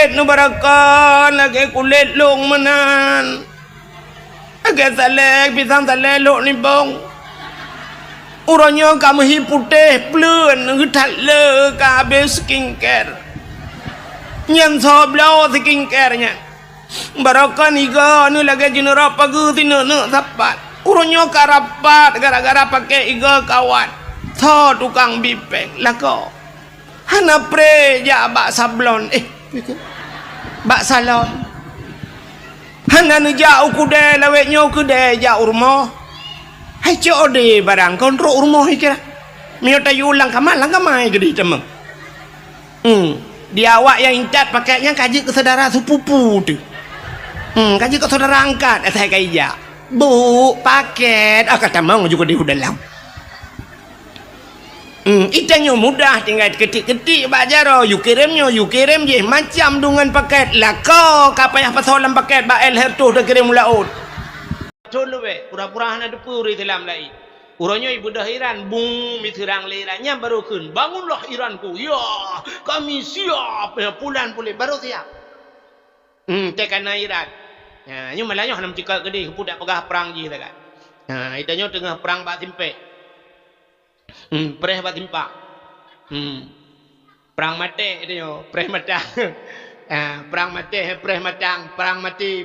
kulit nu barakan lagi kulit long menan lagi salek pisang salek lok ni bong urangnya kamu hi putih plun ngetat le ka habis skincare nyan soblau skincare nya barakan iga nu lagi jenera pagi tina nak sapat urangnya karapat gara-gara pakai iga kawan tho tukang bipeng lako hana pre ya bak sablon bak salon hana nu jauh kude lawek nyo kude jauh rumah hai code barang kontrol rumah kira mio tayu lang kamai gede temeng dia awak yang incat pakainya kaji ke saudara sepupu tu kaji ke saudara angkat saya kaya bu paket kata mau juga di dalam itanya mudah tinggal ketik-ketik bajaro you kirim je macam dengan paket lah kau kapayah pasolan paket ba el hertu dah kirim laut tolu we pura-pura hana depuri dalam lai urangnya ibu dah Iran bung mitirang leranya baru kun bangunlah Iranku ya kami siap pulan pulih baru siap tekana Iran nyu malanya hanam cika gede budak pegah perang ji tak itanya tengah perang bak timpe preh batimpa perang mati itu preh matang perang mati preh matang perang mati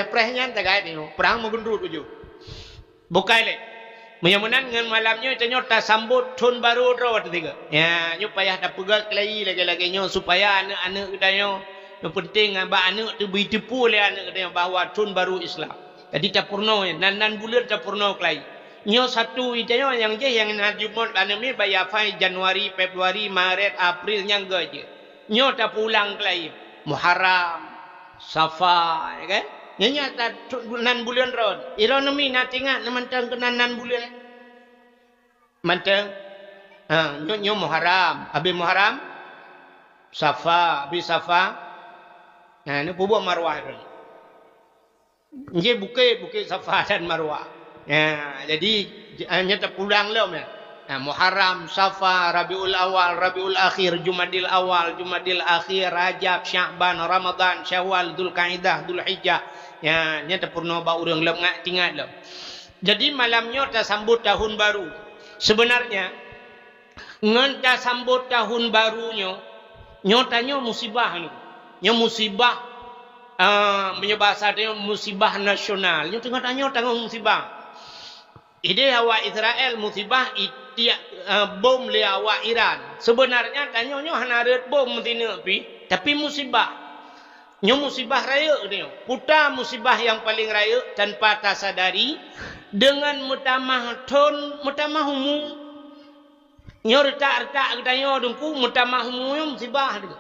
prehnya tak itu perang mengundut uju bukai le menyamunan dengan malamnya itu nyota sambut tahun baru rawat tiga ya nyu payah dah pegang kelai lagi-lagi nyu supaya anak-anak kita nyu penting abah anak tu bertipu oleh anak kita bahawa tahun baru Islam jadi tak purno nan bulan tak purno kelai nyo satu itanya yang je yang najumon anami bayar fai Januari Februari Maret April yang je nyo tak pulang kelai Muharram Safar kan nya tak nan bulan ron ironomi nak ingat mantang kenanan bulan mantang nyo Muharram habis Muharram Safar habis Safar ni pubuh Marwah nje bukit Safar dan Marwah jadi hanya terpulang lah Muharram, Safar, Rabiul Awal, Rabiul Akhir, Jumadil Awal, Jumadil Akhir, Rajab, Sya'ban, Ramadan, Syawal, Dzulqa'dah, Dzulhijjah. Nya terpurna ba urang lem ngak tingat lah. Jadi malamnya tersambut tahun baru. Sebenarnya ngan tersambut tahun barunya nyotanya musibah ni. Nya musibah menyebabkan dia musibah nasional. Nya tengah-tengah musibah. Ide awak Israel musibah itiak bom le awak Iran. Sebenarnya tanyonyo hanaret bom tina pi tapi musibah. Nyo musibah raya dia. Puta musibah yang paling raya tanpa tasadari dengan mutamah ton mutamah umum. Nyo retak-retak tanyo dengku mutamah umum musibah dia.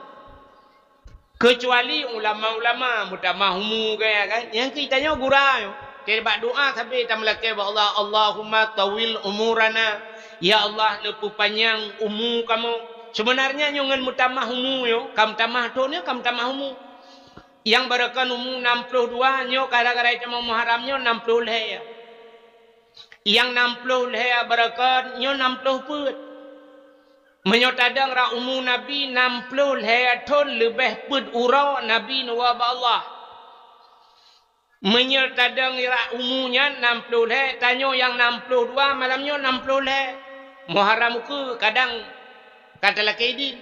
Kecuali ulama-ulama mutamah umum kaya kan yang kitanya gurau. Kita doa sampai kita melakir Allah Allahumma tawil umurana ya Allah lepu panjang umur kamu sebenarnya nyungan mutamah umur yo kam tamah tonnya kam tamah umur yang barakan umur 62 nyo gara-gara itu Muharramnya 60 leh yang 60 leh barakan nyo 60 put menyotadang ra umur Nabi 60 leh ton lebih put urau Nabi nuwa Allah menyertadang ira umumnya 60 leh tanyo yang 62 malamnya 60 leh Muharram ke kadang kata laki din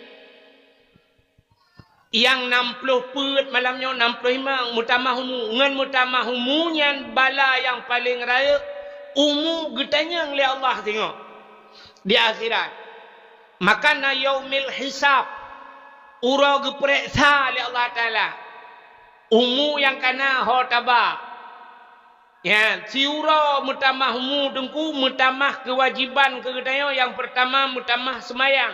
yang 60 put malamnya 65 mutamah umu ngan mutamah umunya bala yang paling raya umu getanya oleh Allah tengok di akhirat maka na yaumil hisab ura geperiksa oleh Allah Taala umu yang kana hotaba ya siura mutamah umu dengku mutamah kewajiban kegedayo yang pertama mutamah semayang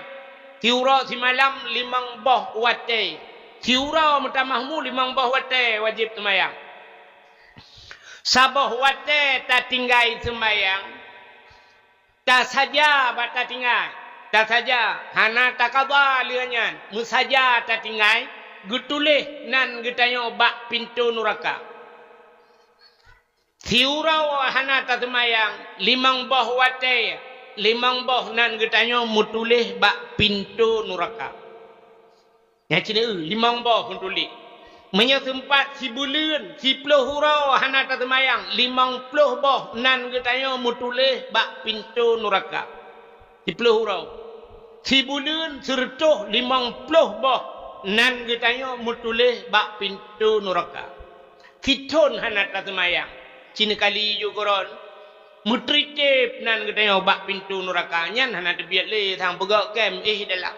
siura si malam 5 boh wate siura mutamah umu 5 boh wate wajib semayang sabah wate tak tinggal semayang tak saja bata tinggal tak saja hana takadha lianyan musaja tak tinggal getulih nan getanya bak pintu neraka. Siurau hana tatmayang 5 boh wate 5 boh nan getanya mutulih bak pintu neraka. Yang cina limang bah pun tulis. Sempat si bulan, si puluh hurau hana tak semayang. 50 bah nan katanya mutulis bak pintu neraka. Si puluh hurau. Si bulan sertuh 50 bah nan katanya mutulis bak pintu neraka. Si ton hana tak semayang. Cina kali juga ron. Mutritip nan katanya bak pintu neraka. Nyan hana terbiat le thang pegak kem dalam.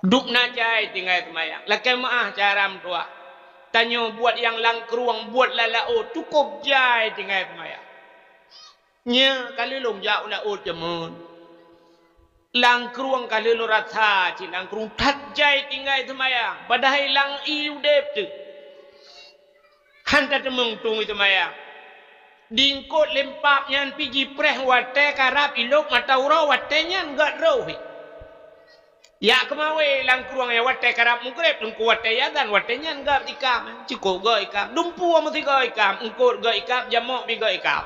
Duk na jai tinggal semayang. Lakai maah caram tua. Tanya buat yang langkruang, buat lalao. Cukup jai tinggal semayang. Nya kali long jauh na o jemun. Langkruang kali lo rasa. Cik langkruang tak jai tinggal semayang. Padahal lang iu dep tu. Hanta temung tung semayang. Dingkot lempap nyan pigi preh wate karap ilok mata urau wate nyan gak rohi. Ya kemawe langkruang ya wate karap mukrep tungku wate ya dan wate nyan gak ikam. Cukup gak ikam. Dumpu mesti gak ikam. Engkot gak ikam jamok bi gak ikam.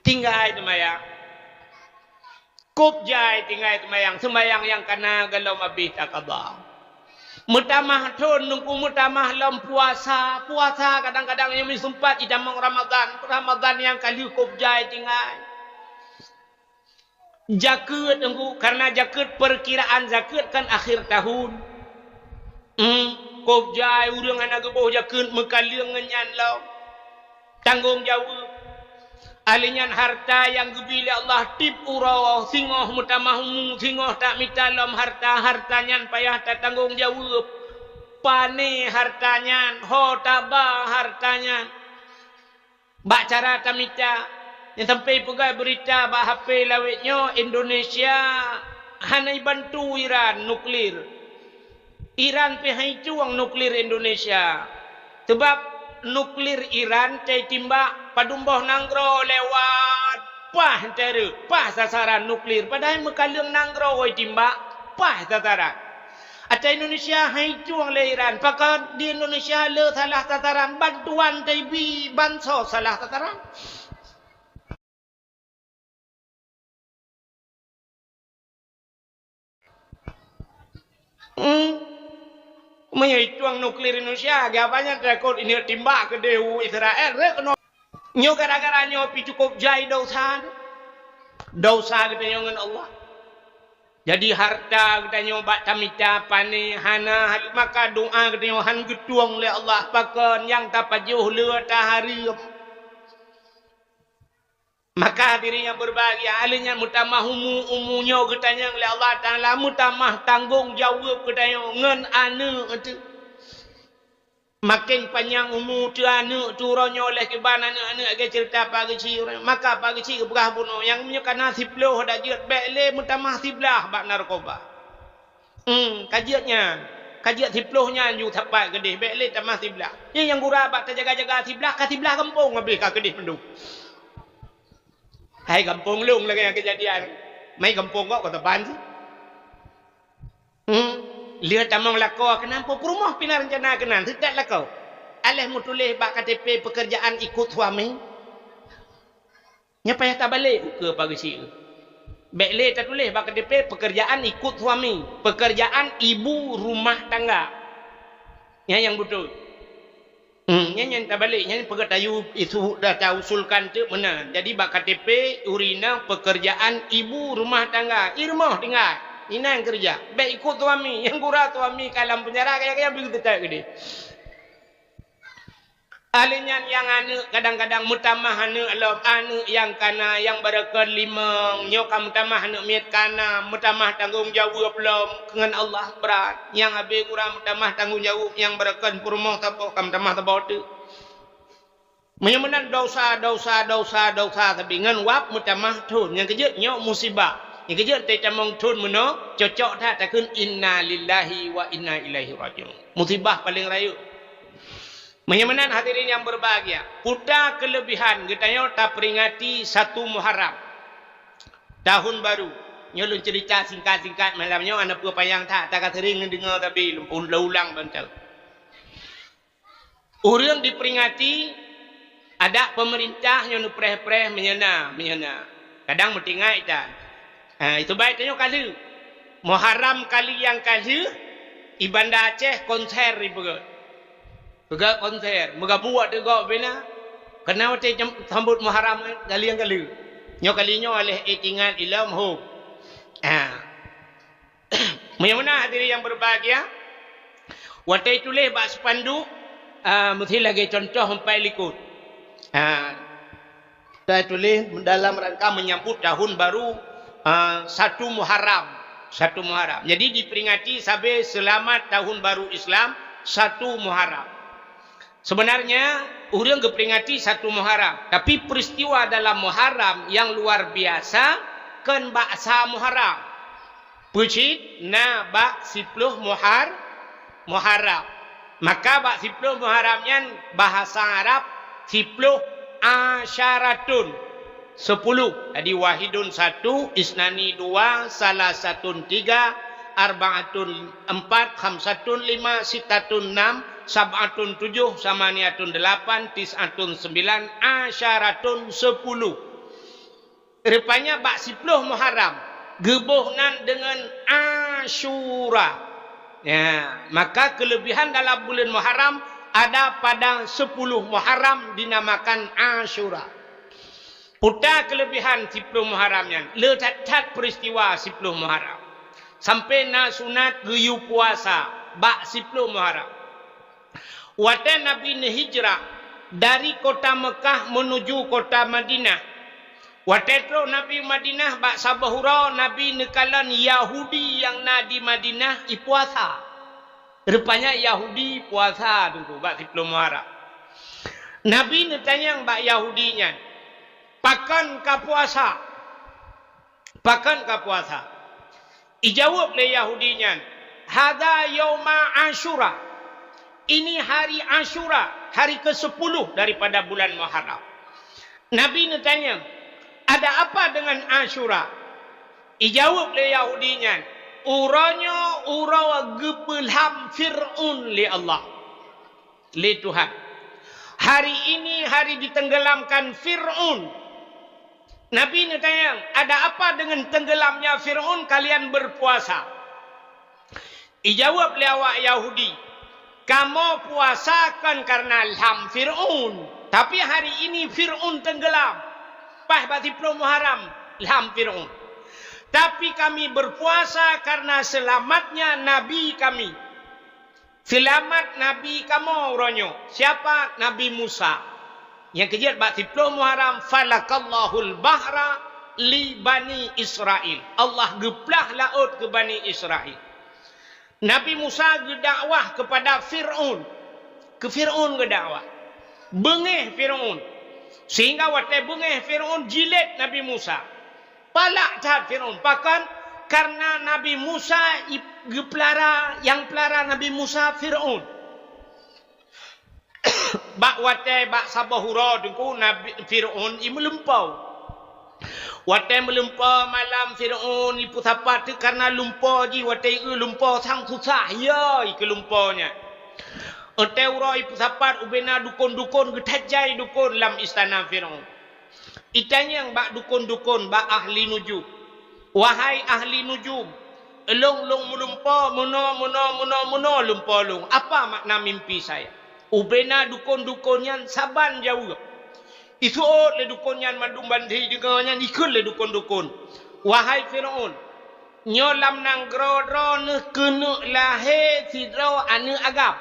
Tinggal semayang. Kup jai tinggal semayang. Semayang yang kena galau mabih tak kabah. Mutamah tun nungku mutamah lam puasa. Puasa kadang-kadang yang sempat idamang Ramadan. Ramadan yang kali kup jai tinggal. Zakat nungku karena zakat perkiraan zakat kan akhir tahun. Kup jai urang anak geboh zakat mekaliang ngenyan lau. Tanggung jawab. Alinyan harta yang gebili Allah tip urau singoh mutamahmu singoh tak minta lam hartanya payah tak tanggung jawab. Pane hartanya, ho tabah hartanya. Bak cara tak minta. Yang sampai pegai berita bak HP lawitnya Indonesia hanai bantu Iran nuklir. Iran pihai cuang nuklir Indonesia. Sebab nuklir Iran cai timbak padumboh nanggro lewat pah teru pah sasaran nuklir padahal mekaliang nanggro oi timbak pah sasaran. Aca Indonesia hai cuang le Iran pakat di Indonesia le salah sasaran bantuan taibi bansos salah sasaran. Menyetuang nuklir Indonesia gapanya takut ini timbak ke dehu Israel kena nyo gara-gara nyo pi cukup jai dosa kita nyon Allah. Jadi harta kita nyo bak tamita pani hana maka doa kita nyo han getuang le Allah pakon yang tapajuh le taharium. Maka dirinya berbahagia alinya mutamah umunya ketanya oleh Allah Ta'ala mutamah tanggung jawab ketanya ngen anu itu. Makin panjang umur tu anu turonyo oleh keban anu ke cerita pagi ciri maka pagi ciri berah bunuh yang menyukai nasib loh dah jiat bele mutamah siblah bak narkoba. Kajiat siplohnya ju tapai gedeh bele tamah siblah. Yang gura bak terjaga-jaga siblah ka siblah kampung habis ka gedeh penduk. Hai kampung lung lagi yang kejadian. Mai kampung kok teban sih. Lihat tamang lakau kenapa rumah pina rencana kenan tidak lakau. Alih mutulih bak KTP pekerjaan ikut suami. Nya payah tak balik ke pagi si. Bekle tak tulis bak KTP pekerjaan ikut suami, pekerjaan ibu rumah tangga. Yang betul. Yang tak balik, yang pegatayu itu dah tahu usulkan tu mana. Jadi bak KTP urina pekerjaan ibu rumah tangga. Irmah tinggal. Ina yang kerja. Baik ikut suami, yang gura suami kalam penjara kayak begitu tak gede. Alinyan yang anu kadang-kadang mutamah anu alam anu yang kana yang barakan limang nyokam mutamah anu miat kana mutamah tanggung jawab belum dengan Allah berat yang habis kurang mutamah tanggung jawab yang barakan purmong tapo kam mutamah tapo tu menyemenan dosa tapi ngan wap mutamah tun yang kerja nyok musibah yang kerja teh tamong tun meno cocok tak takun inna lillahi wa inna ilaihi rajiun musibah paling rayu. Menyamanan hadirin yang berbahagia. Puta kelebihan kita tak peringati 1 Muharram. Tahun baru. Nyolong cerita singkat-singkat malamnya anak payang tak sering dengar tapi ulang bentar. Orang diperingati ada pemerintah yang menyena. Kadang bertinggal itu. Itu baik tanya kali. Muharram kali yang kali ibanda Aceh konser ibagat. Begat konser, mega buat juga bena. Kena wate sambut Muharram kali yang kali. Nyo kalinya oleh tinggal ilam ho. Mana hadirin yang berbahagia? Wate tulis bak spanduk mesti lagi contoh sampai likut. Saya tulis dalam rangka menyambut tahun baru 1 Muharram. 1 Muharram. Jadi diperingati sampai selamat tahun baru Islam 1 Muharram. Sebenarnya orang keperingati 1 Muharram, tapi peristiwa dalam Muharram yang luar biasa kan baksa Muharram. Pucit na bak 10 Muharram. Maka bak 10 Muharramnya bahasa Arab 10 asyaratun. 10. Jadi wahidun 1, isnani 2, salasatun 3, arbaatun 4, khamsatun 5, sitatun 6, sab'atun 7, samaniatun 8, tis'atun 9, asyaratun 10. Rupanya bak 10 Muharram gebuhnan dengan Asyura. Ya, maka kelebihan dalam bulan Muharram ada pada 10 Muharram dinamakan Asyura. Putar kelebihan 10 Muharramnya. Letak peristiwa 10 Muharram. Sampai nak sunat geyu puasa. Bak 10 Muharram. Waktu Nabi hijrah dari kota Mekah menuju kota Madinah. Waktu itu Nabi Madinah bak sabahura Nabi nekalan Yahudi yang na di Madinah puasa. Rupanya Yahudi puasa tunggu bak 10 Muharram. Nabi netanya bak Yahudinya. Pakan ka puasa. Pakan ka puasa. Ijawab le Yahudinya. Hada yauma Asyura. Ini hari Asyura. Hari ke-10 daripada bulan Muharram. Nabi tanya. Ada apa dengan Asyura? Ijawab le Yahudinya. Uranya urawa gebelham Fir'un li Allah. Li Tuhan. Hari ini hari ditenggelamkan Fir'un. Nabi tanya, ada apa dengan tenggelamnya Fir'un kalian berpuasa? Ijawab lewat Yahudi, kamu puasakan karena ilham Fir'un. Tapi hari ini Fir'un tenggelam. Pas bati Muharram, ilham Fir'un. Tapi kami berpuasa karena selamatnya Nabi kami. Selamat Nabi kamu orangnya. Siapa? Nabi Musa. Yang kejadian bak 10 Muharram falakallahul bahra li bani Israel. Allah geplah laut ke bani Israel. Nabi Musa gedakwah kepada Fir'un. Ke Fir'un gedakwah. Bengih Fir'un. Sehingga waktu bengih Fir'un jilid Nabi Musa. Palak cat Fir'un. Bahkan karena Nabi Musa gepelara yang pelara Nabi Musa Fir'un. Bak watai bak sabahura dengku Nabi Fir'un melempau. Watai melempau malam Fir'un ipu sapat karena lumpau ji watai lumpau sang susah ya ke lumpaunya. Watai ura ipu sapat ubena dukun-dukun getajai dukun dalam istana Fir'un. Itanya bak dukun-dukun bak ahli nujum. Wahai ahli nujum, elong melumpau meno lumpau long. Apa makna mimpi saya? Ubena dukun-dukunnya saban jauh. Itu le dukunnya mandum bandhi dengannya ikut le dukun-dukun. Wahai Fir'un, nyolam nang grodro ne kena lahe sidro ane agam.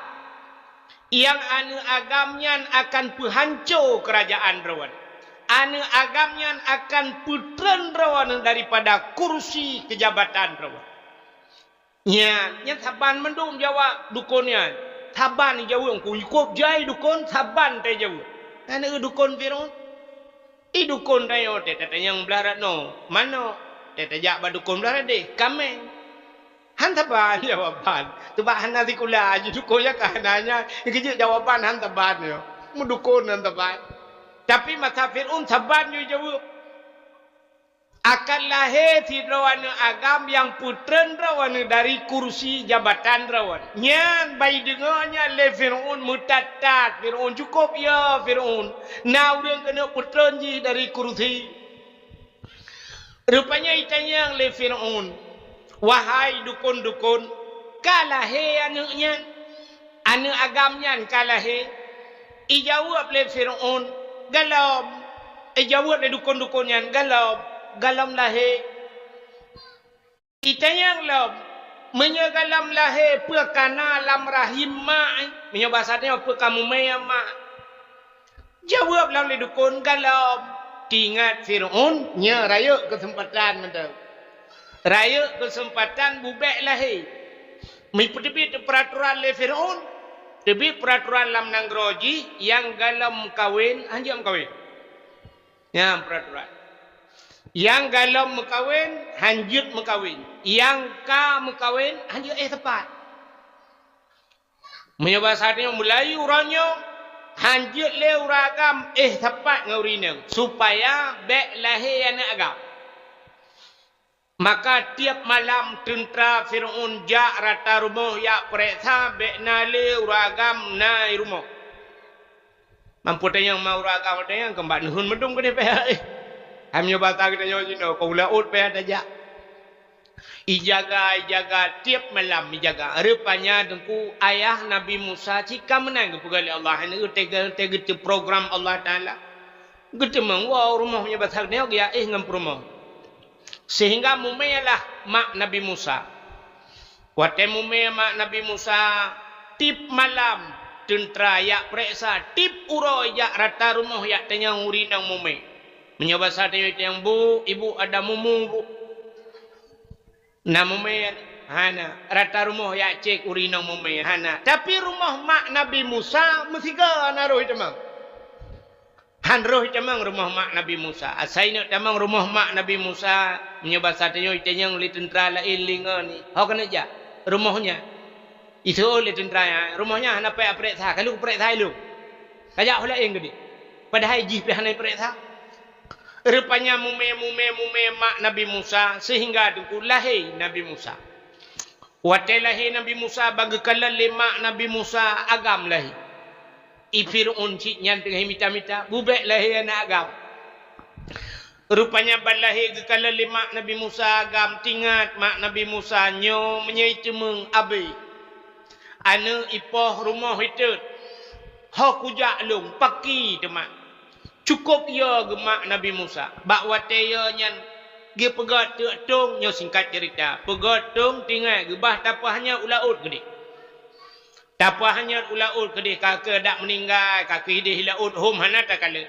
Yang ane agamnya akan penghancur kerajaan rawan. Ane agamnya akan putran rawan daripada kursi kejabatan rawan. Nya saban mendung jawab dukunnya. Saban jauh ku ikut jai dukun saban te jauh. Ana dukun Fir'un. Dukun tayo te yang belarat no. Mano te jak ba dukun belarat de. Kameng. Han saban jawaban. Tu ba han nanti kula aja dukun ya kahananya. Ikije jawaban han saban yo. Mu dukun han saban. Tapi mata Fir'un saban yo jauh. Akan lahir rawan agam yang putren rawan dari kursi jabatan rawan. Nyan bayi dengannya le Fir'un mutatat. Fir'un cukup ya Fir'un. Nah udah kena putren ji dari kursi. Rupanya itanya le Fir'un. Wahai dukun-dukun, kalahe anaknya, anak agamnya kalahe. Ijawab le Fir'aun, galam. Ijawab le dukun-dukunnya, galam. Galam lahe. Itanyang lam. Menyagalam lahe pekana lam rahim ma'. Menyabasatnya pekamu maya ma'. Jawab lam le dukun, galam. Tingat Fir'aun, nya raya kesempatan mentau. Raya kesempatan bubek lahe. Mengikuti peraturan le Fir'aun. Tapi peraturan lam nangroji yang galam kawin, anjam kawin. Ya peraturan. Yang galam mekawin, hanjut mekawin. Yang ka mekawin, hanjut tepat. Menyebasatnya mulai uranyo, hanjut le uragam tepat ngaurinang. Supaya bek lahir anak agam. Maka tiap malam tentera Fir'aun jak rata rumah yak periksa bek nale uragam nai rumah. Mampu tanya mau uragam tanya kembali nuhun medung ke DPR. Hamnya bata kita nyawa jino kau laut payah tajak. Ijaga tiap malam ijaga. Rupanya dengku ayah Nabi Musa jika menang kepegali Allah ini tega program Allah Taala. Gedemang wow rumahnya batal ni dia ngam rumah. Sehingga mumeyalah mak Nabi Musa. Wate mumey mak Nabi Musa tip malam tentera yak periksa tip uroi yak rata rumah yak tanya urinang mumey. Menyoba satenya yang bu, ibu ada mumu bu. Nah mumey hana rata rumah yak cek urinang mumey hana. Tapi rumah mak Nabi Musa mesti ke naruh temang. Han roh temang rumah mak Nabi Musa. Asaina temang rumah mak Nabi Musa. Menyoba satenya yang li tentera la ilinga ni. Hau kena ja rumahnya. Itu oleh tentera ya. Rumahnya hana payah periksa. Kalau periksa lu. Kajak hola yang gede. Padahal jih pihak hana periksa. Rupanya mume mak Nabi Musa sehingga dengku lahir Nabi Musa. Wate lahir Nabi Musa bagi kala lemak Nabi Musa agam lahir. Fir'aun ciknya tengah mita-mita bubek lahir anak agam. Rupanya balahir ke kala lemak Nabi Musa agam tingat mak Nabi Musa nyo menyai cemeng abe. Ana ipoh rumah itu. Ho kujak lung paki temak. Cukup ya gemak Nabi Musa. Bak wate ya nyan ge pegat tung nyo singkat cerita. Pegat tung tinggal gebah tapahnya ulaut gede. Tapahnya ulaut gede kakak dak meninggal kakak hidih laut hom hana tak kala.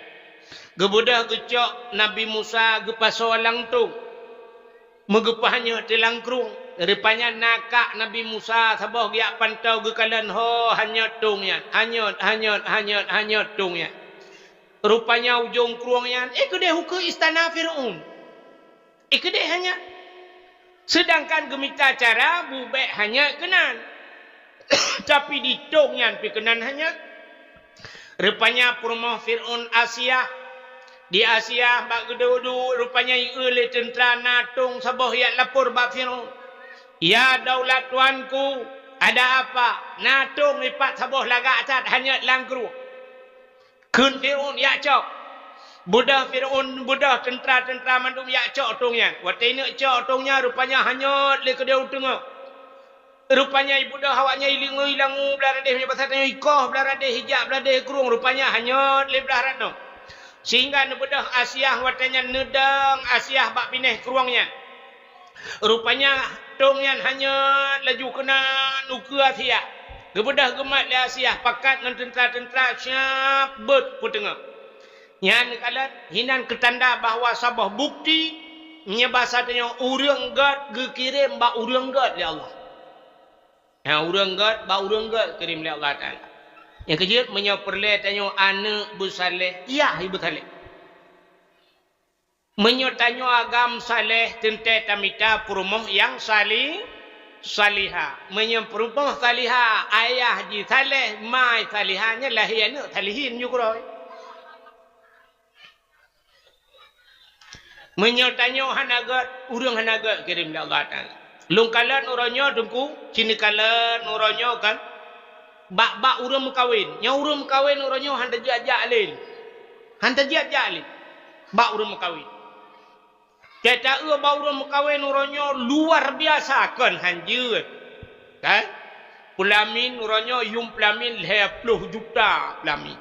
Gebudah gecok Nabi Musa gepaso lang tung. Megepahnya telangkrung. Rupanya nakak Nabi Musa sabah giak pantau gekalan ho hanyot tungnya. Hanyot tungnya. Rupanya ujung keruangnya kedai hukum istana Fir'aun. Kedai hanya. Sedangkan gemita cara bubek hanya kenan. Tapi di tungnya kenan hanya. Rupanya rumah Fir'aun Asia. Di Asia bak gedu rupanya oleh tentera natung sabah yang lapor bak Fir'aun. Ya daulat tuanku, ada apa? Natung lipat sabah lagak atat hanya langkru. Kun Fir'aun yak cok. Budak Fir'aun, budak tentera mandum yak cok tungnya. Waktu ini cok tungnya rupanya hanya le kedai tengah. Rupanya ibu dah awaknya hilang belah radih punya pasal tanya ikoh belah radih hijab belah radih kurung rupanya hanya le belah radih. Sehingga nebedah Asia watanya nedang Asia bak pineh keruangnya. Rupanya tongnya hanya laju kena nuke Asia. Gebedah gemat di Asia pakat dengan tentera-tentera siap bet putengah. Yang kalat hinan ketanda bahawa sabah bukti nya bahasa tanya urang gad gekirim ba urang gad ya Allah. Ya urang gad ba urang gad kirim oleh Allah Taala. Yang kejut menyoperle tanya anak bersaleh. Ya, ibu saleh. Menyotanyo agam saleh tente tamita perumoh yang salihah. Menyempurumah salihah. Ayah ji saleh, mai salihahnya lahirnya salihin juga. Menyotanyo hanagat, urang hanagat kirim oleh Allah Taala. Lungkalan uranyo dengku, cinikalan uranyo kan. Bak urang kawin. Nya urang kawin uranyo handa jajak lin. Handa jajak lin. Bak urang kawin. Kita baru mengkawin uronyo luar biasa kan hanjut. Kan? Pelamin uronyo yung pelamin 20 juta pelamin.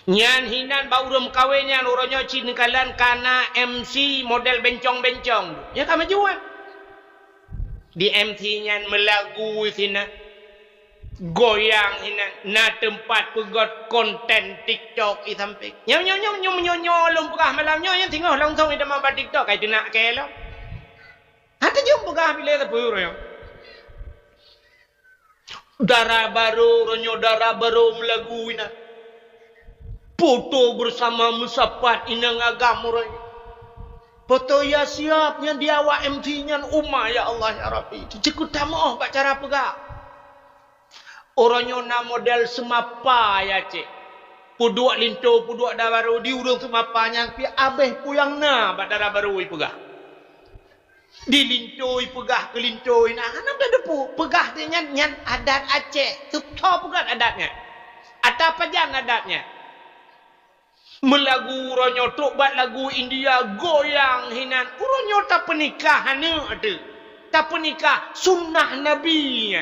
Nyan hinan baru mengkawin nyan uronyo cinikalan kana MC model bencong-bencong. Ya kami jual. Di MC nyan melagu sina. Goyang hinan na tempat pegot konten TikTok i sampai. Nyom lom pegah malam nyo yang tinggal langsung ida mamba TikTok kai nak kelo. Hata jom pegah bila ta puro yo. Darah baru melagu ina. Foto bersama musapat inang agam roy. Foto ya siapnya dia wa MC nya umma ya Allah ya Rabbi. Cekut tamoh bak cara pegah. Orangnya na model semapa ya cik. Puduak linto, puduak dah baru di urung semapanya. Pi abeh puyang na bak darah baru pegah. Di linto pegah ke linto ina. Hanam dah depu. Pegah dia nyan adat Aceh. Tutup pegah adatnya. Atau pajang adatnya. Melagu orangnya tok bat lagu India goyang hinan. Orangnya tak pernikahan ada. Tak pernikah sunnah Nabi.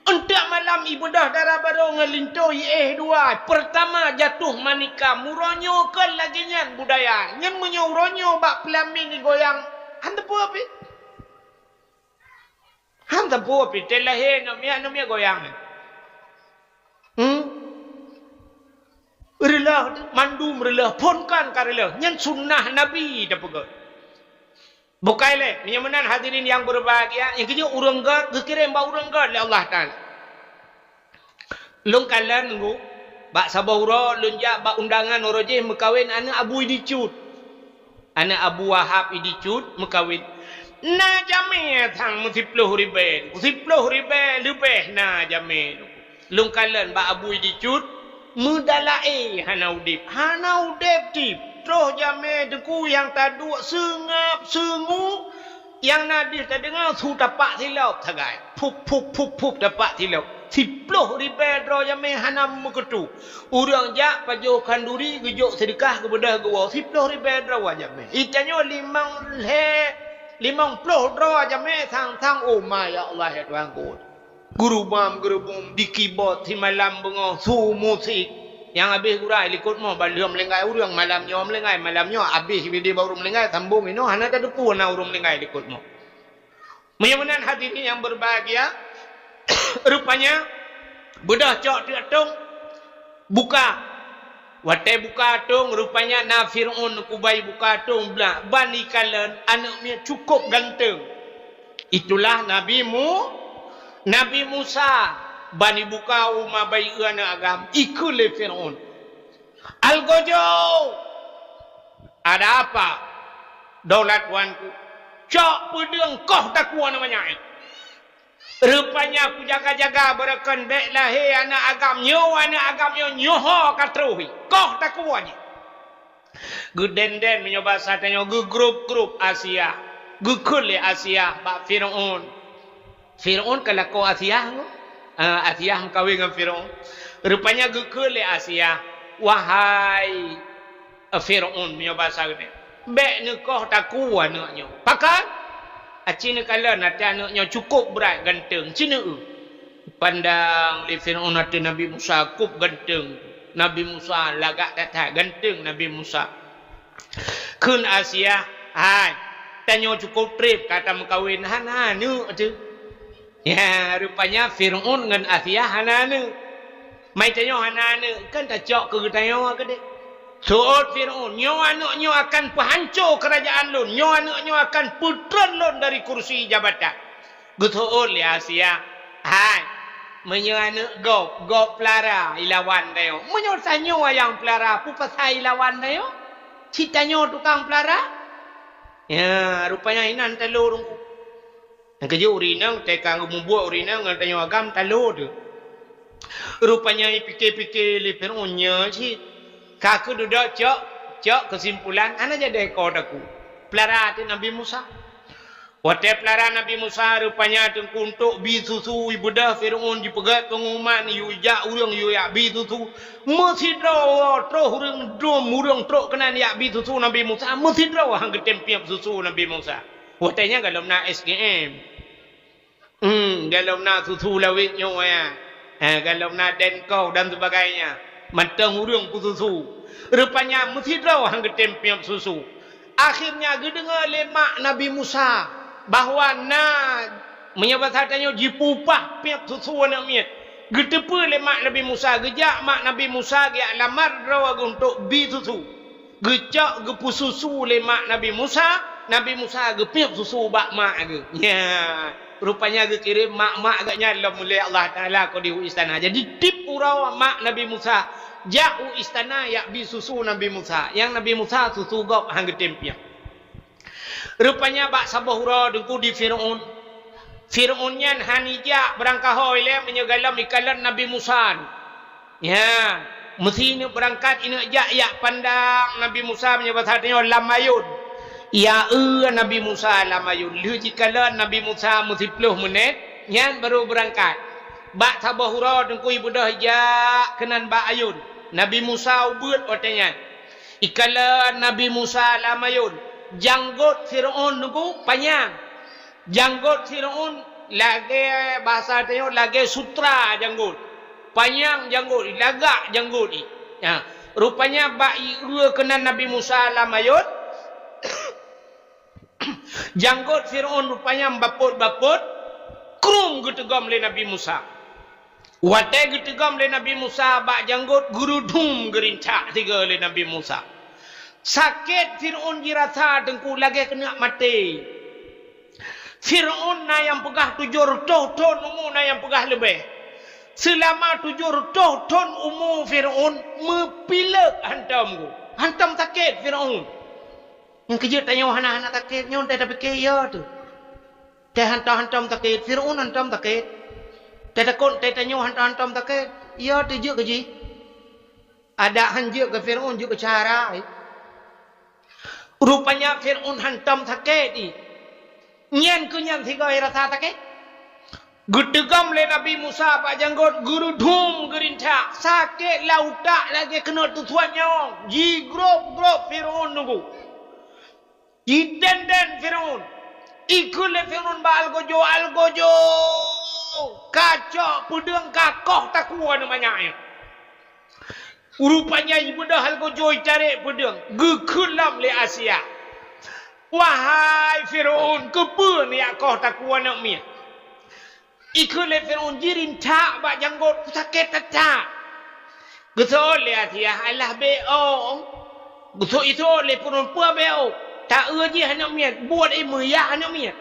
Untuk malam ibadah darah baru ngelintoi dua. Pertama jatuh manika. Muronyo ke lagi nyan budaya. Nyan menyoronyo bak pelamin ni goyang. Hanta po api. Hanta po api. Telahe nomia goyang. Relah. Mandum relah. Ponkan ka relah. Nyan sunnah Nabi dah pegang. Bukai le, menyamanan hadirin yang berbahagia, yang kerja urang gad, kekirim ba urang gad le Allah Taala. Long kalan nunggu, bak sabahura lunjak bak undangan orojeh mekawin anak Abu Idicut. Anak Abu Wahab Idicut mekawin. Na jame thang 10 riben. 10 riben lebih na jame. Long kalan bak Abu Idicut mudalae hanaudip. Hanaudip tip. Terus jame deku yang tadu sengap sengu yang nadis tak dengar su tapak silap tagai pup tapak silap 10 ribu terus jame hanam meketu urang jak pajo kanduri gejuk sedekah kepada gua 10 ribu terus jame itanyo 50 terus jame sang oh my ya Allah ya Tuhanku guru bum di keyboard di malam bengo su musik yang habis gurai likut mo balum lengai urang malam nyom lengai malamnya habis video baru lengai sambung ino hana ada depu na urang lengai likut mo. Menyamanan hadirin yang berbahagia rupanya bedah cok tung buka watai buka tung rupanya na Fir'aun kubai buka tung bla bani kalan anaknya cukup ganteng. Itulah Nabi Musa bani buka rumah bayi anak agam ikut le Fir'aun. Al-Gojo ada apa daulat tuanku cok pedeng koh tak kuat namanya rupanya aku jaga-jaga berakan baik lahir anak agam nyoho katruhi koh tak kuat ni gudenden menyoba satanya grup Asia gukul le Asia bak Fir'aun kalau kau Asia Asia mengkawin dengan Fir'aun. Rupanya gekul le Asia. Wahai Fir'aun punya bahasa ni. Bek nikah tak kuat anaknya. Pakat? Acina kala nanti anaknya cukup berat ganteng. Cina pandang le Fir'aun nanti Nabi Musa kup ganteng. Nabi Musa lagak tak ganteng Nabi Musa. Kun Asia. Hai. Tanya cukup trip kata mengkawin. Hana ni tu. Ya, rupanya Fir'aun dengan Asia hanane. Mai tanyo hanane kan tak cok ke tanyo ke dek. Soal Fir'aun, nyo anaknya akan penghancur kerajaan lun. Nyo anaknya akan putran lun dari kursi jabatan. Gusool ya Asia. Hai. Menyo anak gop pelara ilawan dayo. Menyo tanyo yang pelara pu pasai ilawan dayo. Citanyo tukang pelara. Ya, rupanya inan telur. Yang kerja urinang, tekang membuat urinang, tanya agam talur tu. Rupanya fikir-fikir li Fir'aunnya cik. Kaku duduk cok kesimpulan, ana jadi ekor aku. Pelara tu Nabi Musa. Watep lara Nabi Musa rupanya tengku untuk bi susu ibudah Firaun dipegat pengumuman yu ja urang yu ya bi susu mesti draw tro urang dom urang tro kenan ya bi susu Nabi Musa mesti draw hang ketempiap susu Nabi Musa. Watanya galom na SKM. Galom na susu lawit nyo ya. Galom na Denko dan sebagainya. Mantang urang ku susu. Rupanya mesti draw hang ketempiap susu. Akhirnya gedengar lemak Nabi Musa bahawa menyebut hatanya jipupah piap susu nak miat. Getepa lemak Nabi Musa, gejak mak Nabi Musa dia lamar rawa untuk bi susu. Gejak gepu susu lemak Nabi Musa gepiap susu bak mak ge. Ya, rupanya ge kirim mak agaknya Allah mulai Allah Taala ko di istana. Jadi tip urau mak Nabi Musa, jauh istana ya bi susu Nabi Musa. Yang Nabi Musa susu gop hang getempiap. Rupanya bak sabahura dengku di Firaun. Firaunnya hanija berangkah oleh menyegalam ikalan Nabi Musa. Ya, mesti ini berangkat ini ya pandang Nabi Musa menyebut hatinya lamayun. Ya Nabi Musa lamayun. Lu jikalan Nabi Musa mesti 10 menit yang baru berangkat. Bak sabahura dengku ibu dah ja kenan bak ayun. Nabi Musa ubud otenya. Ikalan Nabi Musa lamayun. Janggut Firaun nunggu panjang. Janggut Firaun lagi bahasa tanya lagi sutra janggut. Panjang janggut, lagak janggut ni. Ya, rupanya bai dua kena Nabi Musa lamayut. Janggut Firaun rupanya baput-baput krum getegam le Nabi Musa. Watai getegam le Nabi Musa bak janggut gurudum gerincak tiga le Nabi Musa. Sakit Firaun dirasa dengku lagi kena mati. Firaun na yang pegah 700 ton umur na yang pegah lebih. Selama 700 ton umur Firaun mepilak hantam. Hantam sakit Firaun. Yang kerja tanya anak-anak sakit nyon tak fikir ya tu. Teh hantam sakit Firaun hantam sakit. Teh takut teh tanya hantam sakit. Ya tu je kerja. Ada hanje ke Firaun juga cara. Rupanya Firaun hantam sakit ni. Nyan ke nyan tiga rasa sakit. Getegam le Nabi Musa pak janggut gurudum gerincak. Sakit lautak lagi kena tutuan nyawang. Ji grop Firaun nunggu. Ji den Firaun. Ikut le Firaun ba algojo. Kacok pedang kakoh takua namanya. Rupanya ibu dah algojo cari pedang. Gekulam le Asia. Wahai Firaun, kepa ni akoh takua nak miat. Ikut le Firaun jirin tak bak janggut sakit tak. Betul le Asia Allah beong. Betul itu le perempuan beong. Tak uji nak miat, buat ya nak miat.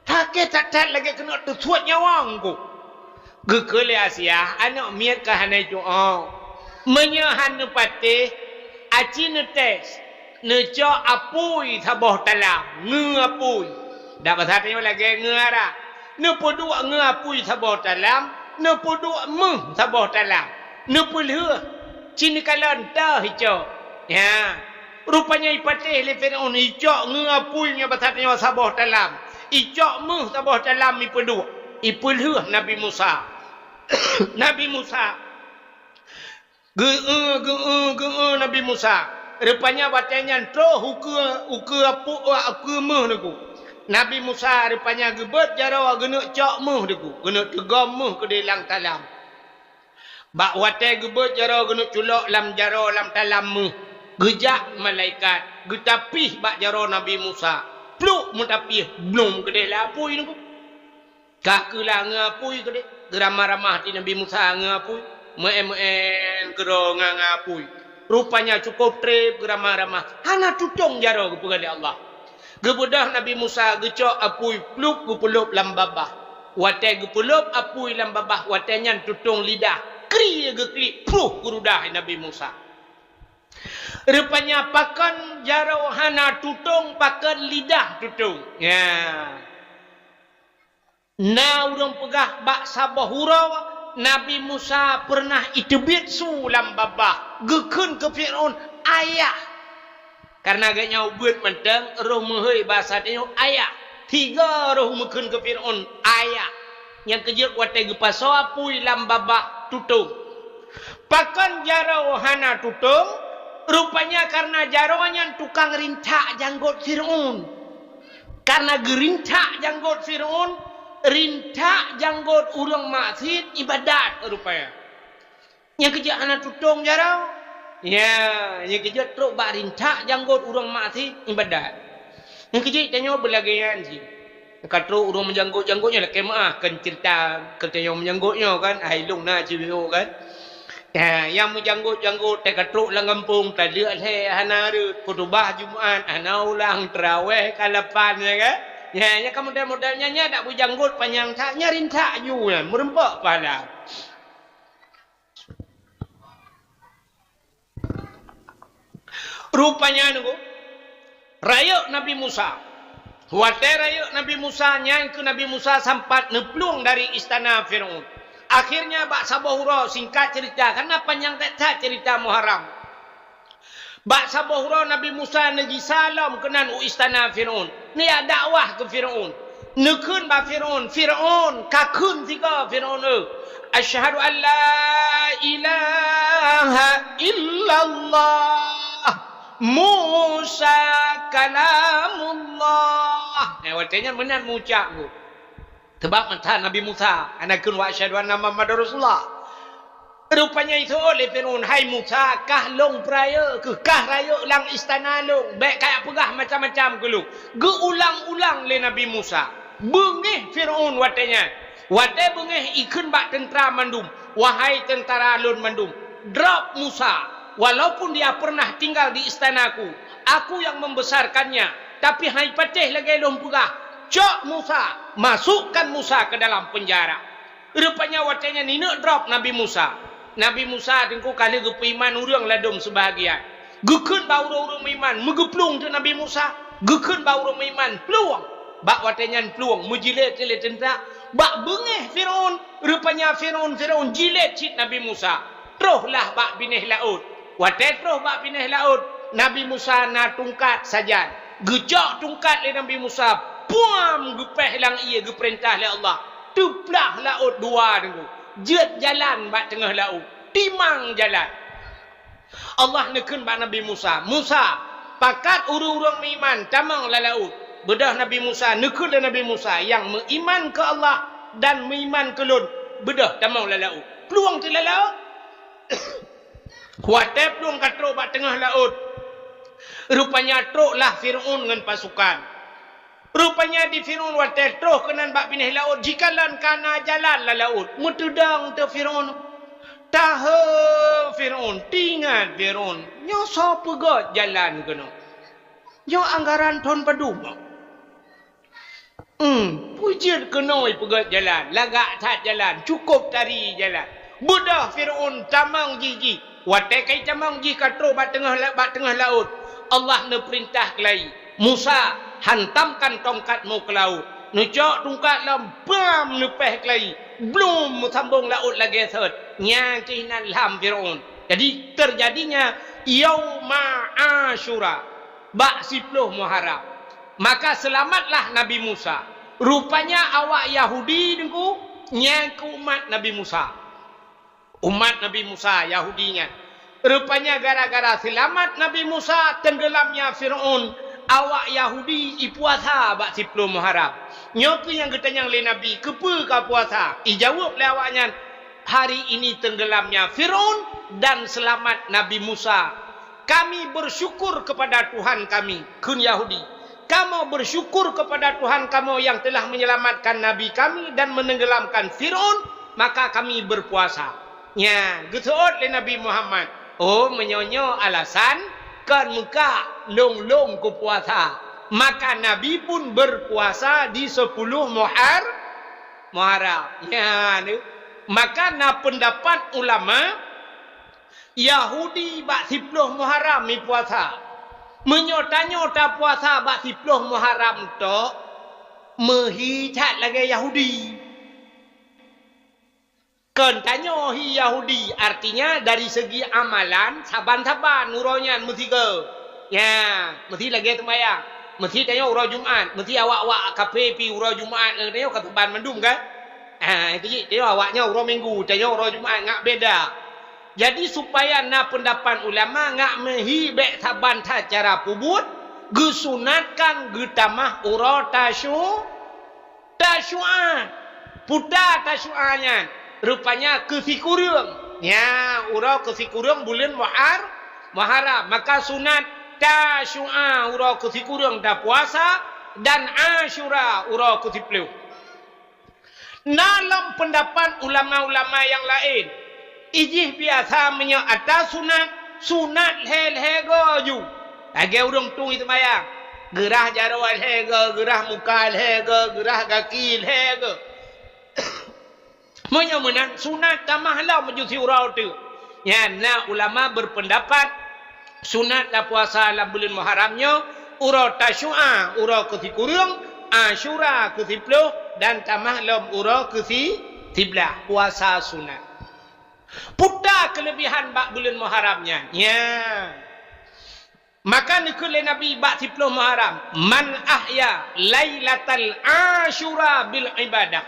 Sakit tak lagi kena tersuat nyawang ku. Gekele Asia anak miat ke hanai doa. Menyahan nepati aci netes neco apui taboh talam ngapui dak bahasanya lagi ngara nepodua ngapui taboh talam nepodua meh taboh talam nepulh cini kalan dah hijau ya rupanya ipatih le Firaun hijau ngapui nya bahasanya taboh talam hijau meh taboh talam ipulh Nabi Musa Nabi Musa Nabi Musa. Rupanya batanya tro uku meh deku. Nabi Musa rupanya gebet jarawa genek cak meh deku. Genek tegam meh ke dalam talam. Bak watai gebet jarawa genek culok lam jaro lam talam meh. Gejak malaikat. Getapih bak jaro Nabi Musa. Pluk mutapih belum ke dalam apui deku. Kakelah ngapui ke de. Geramah-ramah di Nabi Musa ngapui. Meen kero ngapui. Rupanya cukup trip geramah-ramah. Hana tutong jaro kepada Allah. Gebudah Nabi Musa gecok apui pluk gepulup lam babah. Watai gepulup apui lam babah. Watainya tutong lidah. Kri geklik pruh kurudah Nabi Musa. Rupanya pakan jaro hana tutong pakan lidah tutong. Ya. Na urang pegah bak sabah hurau. Nabi Musa pernah itebit sulam babah. Gekun ke Firaun ayah. Karena agaknya ubud mentang roh mehoi bahasa dia ayah. Tiga roh mungkin ke Fir'aun ayat yang kejut watai gepaso apui lam babak tutung. Pakan jarau hana tutung, rupanya karena jaraunya tukang rintak janggut Fir'aun. Karena gerintak janggut Fir'aun, rintak janggut urang maksud ibadat rupanya. Yang kejut hana tutung jarau, ya, yang kejut teruk bak rintak janggut urang maksud ibadat. Yang kejut tanya berlagaian sih. Kata urang menjanggut-janggutnya lah kemah kan cerita yang menjanggutnya kan ailung na cibiu kan. Ya, yang menjanggut-janggut tak kata lang kampung tak lihat hana rut khutbah Jumaat ana ulang tarawih kalapan ya kan. Ya, nya kan model-modelnya nya tak berjanggut panjang tak nyarin tak ju kan merempak pala. Rupanya nunggu raya Nabi Musa. Watai raya Nabi Musa nyang ke Nabi Musa sempat neplung dari istana Fir'aun. Akhirnya bak sabahura singkat cerita karena panjang tak cerita Muharram. Bak sabahura Nabi Musa nagi salam kenan istana Fir'aun. Ni ada dakwah ke Fir'aun. Nekun ba Fir'aun, Fir'aun kakun tiga Fir'aun asyhadu an la ilaha illallah Musa kalamullah. Watanya benar mengucap tu. Sebab mata Nabi Musa, anakun wa asyhadu anna Muhammadar Rasulullah. Rupanya itu oleh Fir'aun, hai Musa, kah long peraya ke kah raya lang istana long. Baik kayak pegah macam-macam ke lu. Geulang-ulang le Nabi Musa. Bengih Fir'aun watanya. Watai bengih ikun bak tentera mandum. Wahai tentara lun mandum. Drop Musa. Walaupun dia pernah tinggal di istanaku, aku yang membesarkannya. Tapi hai patih lagi lom pegah. Cok Musa, masukkan Musa ke dalam penjara. Rupanya watanya ni nak drop Nabi Musa. Nabi Musa tengku kali gepeiman urang ladum sebahagian. Gekun bau urang iman, megeplung tu Nabi Musa. Gekun bau urang iman, peluang. Bak watanya peluang, mujilet-jilet tentera. Bak bengih Fir'aun. Rupanya Fir'aun jilet cit Nabi Musa. Teruslah bak binih laut. Watai terus bak pindah laut, Nabi Musa na tungkat saja. Gejak tungkat le Nabi Musa, puam gepeh lang ia geperintah le Allah. Tuplah laut dua tengku. Jet jalan bak tengah laut. Timang jalan. Allah nekun bak Nabi Musa. Musa, pakat urang-urang iman tamang la laut. Bedah Nabi Musa, nekun le Nabi Musa yang beriman ke Allah dan beriman ke lun. Bedah tamang la laut. Peluang tu la laut. Watai pelung katrok bak tengah laut. Rupanya troklah Fir'aun dengan pasukan. Rupanya di Fir'aun watai trok kenan bak pindah laut. Jikalan kana jalan la laut. Mutudang tu Fir'aun. Tahu Fir'aun. Tinggal Fir'aun. Nyo so pegot jalan kena. Nyo anggaran ton padum. Pujir kenoi pegot jalan. Lagak tak jalan. Cukup tari jalan. Budah Fir'aun tamang gigi. Watai kai tamang ji katro bak tengah laut. Allah ne perintah kelai. Musa, hantamkan tongkatmu ke laut. Nucok tongkat lam bam nepeh kelai. Belum sambung laut lagi set. Nyang kihinan lam Fir'aun. Jadi terjadinya Yauma Asyura. Bak 10 Muharram. Maka selamatlah Nabi Musa. Rupanya awak Yahudi dengku nyang ke umat Nabi Musa. Umat Nabi Musa, Yahudinya. Rupanya gara-gara selamat Nabi Musa, tenggelamnya Fir'aun. Awak Yahudi ipuasa bak 10 Muharram. Nyopu yang ketanyang le Nabi, kepa ka puasa? Ijawab le awaknya, hari ini tenggelamnya Fir'aun dan selamat Nabi Musa. Kami bersyukur kepada Tuhan kami, kun Yahudi. Kamu bersyukur kepada Tuhan kamu yang telah menyelamatkan Nabi kami dan menenggelamkan Fir'aun, maka kami berpuasa. Ya, getuot le Nabi Muhammad. Oh, menyonyo alasan kan muka long-long ku puasa. Maka Nabi pun berpuasa di 10 Muharram. Ya, ni. Maka na pendapat ulama Yahudi bak 10 Muharram mi puasa. Menyota-nyota puasa bak 10 Muharram to mehicat lagi Yahudi. Kan tanya hi Yahudi, artinya dari segi amalan saban-saban nuronya mesti ke. Ya, mesti lagi sembahyang. mesti tanya urau Jumaat, mesti awak-awak kafe pi urau Jumaat tanya kat teban mandum kan? Itu je tanya awaknya urau Minggu, tanya urau Jumaat ngak beda. Jadi supaya na pendapat ulama ngak mehi bek taban ta cara pubut, gesunatkan getamah urau tasyu'an. Puta tasyu'annya. Rupanya kesikurung. Ya, urau kesikurung bulan Muharram. Maka sunat tasyu'a urau kesikurung dah puasa dan Asyura urau kesipuluh. Dalam pendapat ulama-ulama yang lain, ijih biasa menyata sunat hel-hego ju. Lagi urung tung itu mayang. Gerah jarawal hego, gerah mukal hego, gerah gakil hego. Menang sunat tamahlah mejusi urau tu. Ya, nah ulama berpendapat sunat la puasa la bulan Muharramnya urau tasyu'a, urau kesikurung, Asyura kesipuluh dan tamahlah urau kesipuluh puasa sunat. Putar kelebihan bak bulan Muharramnya. Ya. Maka nikul Nabi bak 10 Muharram, man ahya lailatal Asyura bil ibadah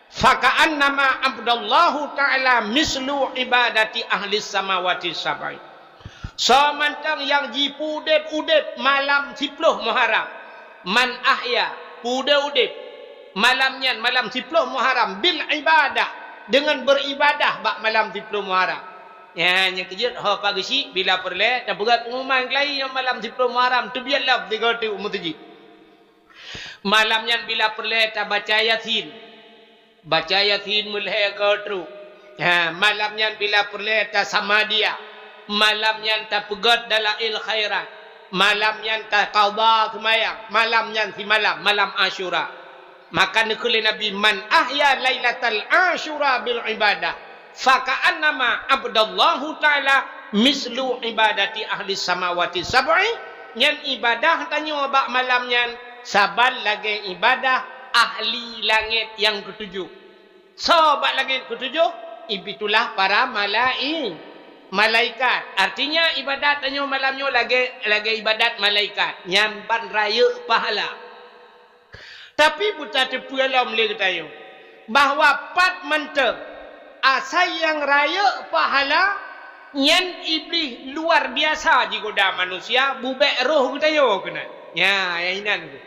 faka'annama abdallahu ta'ala mislu ibadati ahli samawati sab'i. Samantang yang jipu udip malam 10 Muharram, man ahya udip malamnya malam 10 Muharram bil ibadah, dengan beribadah bak malam 10 Muharram. Ya, yang kejut ho pagi si bila perle dan berat pengumuman lain yang malam 10 Muharram tu biarlah tiga tu mutaji. Malamnya bila perle ta baca Yasin. Baca Yasin mulai ke tu. Ya, malamnya bila perle ta Samadiyah. Malamnya ta pegat dalail khairat. Malamnya ta qada semayang. Malamnya si malam Asyura. Maka nikul Nabi man ahya lailatal Asyura bil ibadah faka'annama abdallahu ta'ala mislu ibadati ahli samawati sab'i. Yang ibadah tanya bak malamnya saban lagi ibadah ahli langit yang ketujuh. So bak langit ketujuh ibitulah para malaikat. Artinya ibadat tanya malamnya lagi ibadat malaikat nyamban raya pahala. Tapi buta tepu alam boleh kata bahawa pat mentang asal yang raya pahala nyan iblis luar biasa di goda manusia bubek roh kita yo kena. Ya, yang inan tu.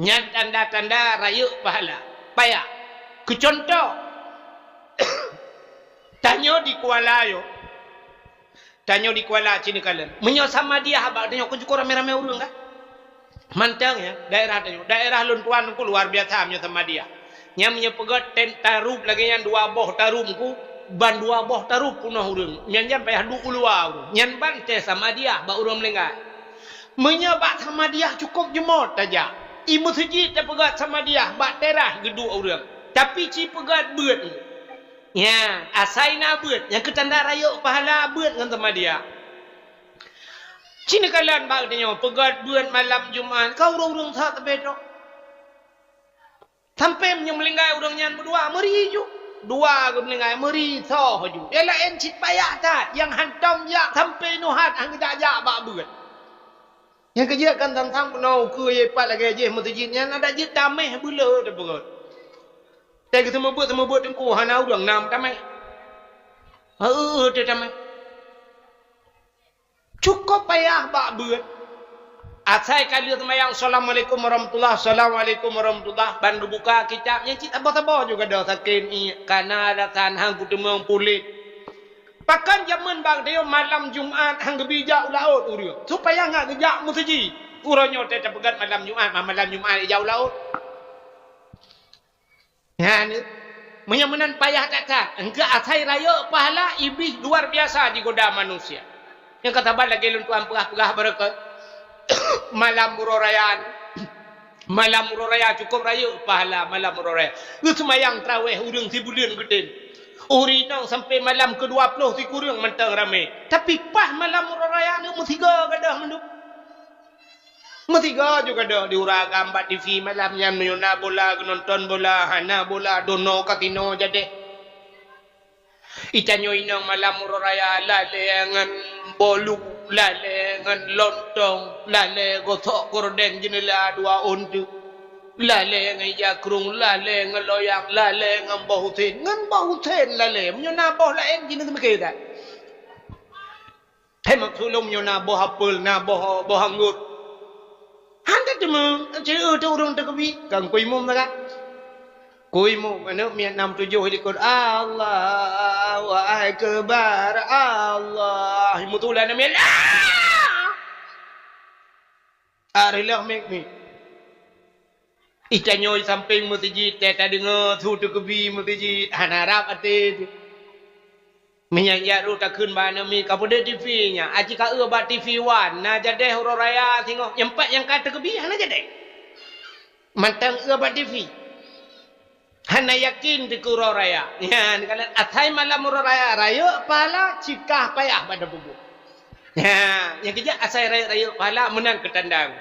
Nyan tanda-tanda raya pahala. Payah. Kecontoh tanya di Kuala yo. Tanya di Kuala Cina kalen. Menyo sama dia habak tanya ku cukup rame-rame urang dah. Mantang ya, daerah luntuan ku luar biasa menyo sama dia. Nya menyo pegat tarup lagi yang dua boh tarum ku ban dua boh tarup punah urang. Nyan payah du ulua urang. Nyan ban te sama dia ba urang melenggai. Menyo bak sama dia cukup jemot saja. I masjid te pegat sama dia bak terah gedu urang. Tapi ci pegat beut. Ya, asaina beut. Yang ketanda raya pahala beut ngan sama dia. Cina kalan bak tanya pegat beut malam Jumaat. Kau urang tak tebedok. Sampai menyelenggai orang yang berdua meri ju. Dua ke melenggai meri so ju. Yalah encit payah tak yang hantam jak sampai nuhat hang tak jak bak beut. Yang kerja kan tang-tang penau ke ye pat lagi je masjidnya ada je tameh bula dah beut. Tai ke semua beut tengku hana urang nam tameh. Te tameh. Cukup payah bak beut. Asai kali semayang assalamualaikum warahmatullahi ban buka kitabnya cita apa-apa juga dah sakin karena ada kan hang kutemung pulit. Pakan zaman bang dia malam Jumaat hang gebijak laut urang. Supaya ngak gejak musji. Uranyo teh pegat malam Jumaat jauh laut. Ya ni menyamanan payah tak. Engke asai raya pahala iblis luar biasa di goda manusia. Yang kata bal lagi luntuan perah-perah berkat. Malam murorayaan. Malam muroraya cukup raya pahala malam muroraya. Semayang tarawih urang sibulan geden. Urinang sampai malam ke-20 si kurang mentang ramai. Tapi pas malam muroraya ni mestiga gadah menduk. Mestiga juga dah diurang gambar TV malam yang menyuna bola, nonton bola, hana bola, dono kasino jadi. Itanyo inang malam raya lale ngan bolu, lale ngan lontong, lale gotok gordeng jenela dua undu, lale ngan jakrung, lale ngan loyak, lale ngan bahutin lale. Menyona boh lain jenis mereka. Hemak sulung menyona boh apel, na boh anggur. Handa cuma cewek tu orang terkebi, kang kuimum tak? Kuimu mana miat 67 di Quran Allahu akbar Allah mutulan miat arilah mek ni itanyo samping masjid tak dengar tu kebi masjid hanarap ate menyang ru tak kun bana mi kapode TV nya aji ka ba TV wan na jadeh ro raya tengok nyempat yang kata kebi hana jadeh mantang ba TV hana yakin di kuro raya. Ya, kalau atai malam kuro raya, raya pala cikah payah pada bubu. Ya, yang kejap asai raya pala menang ketandang.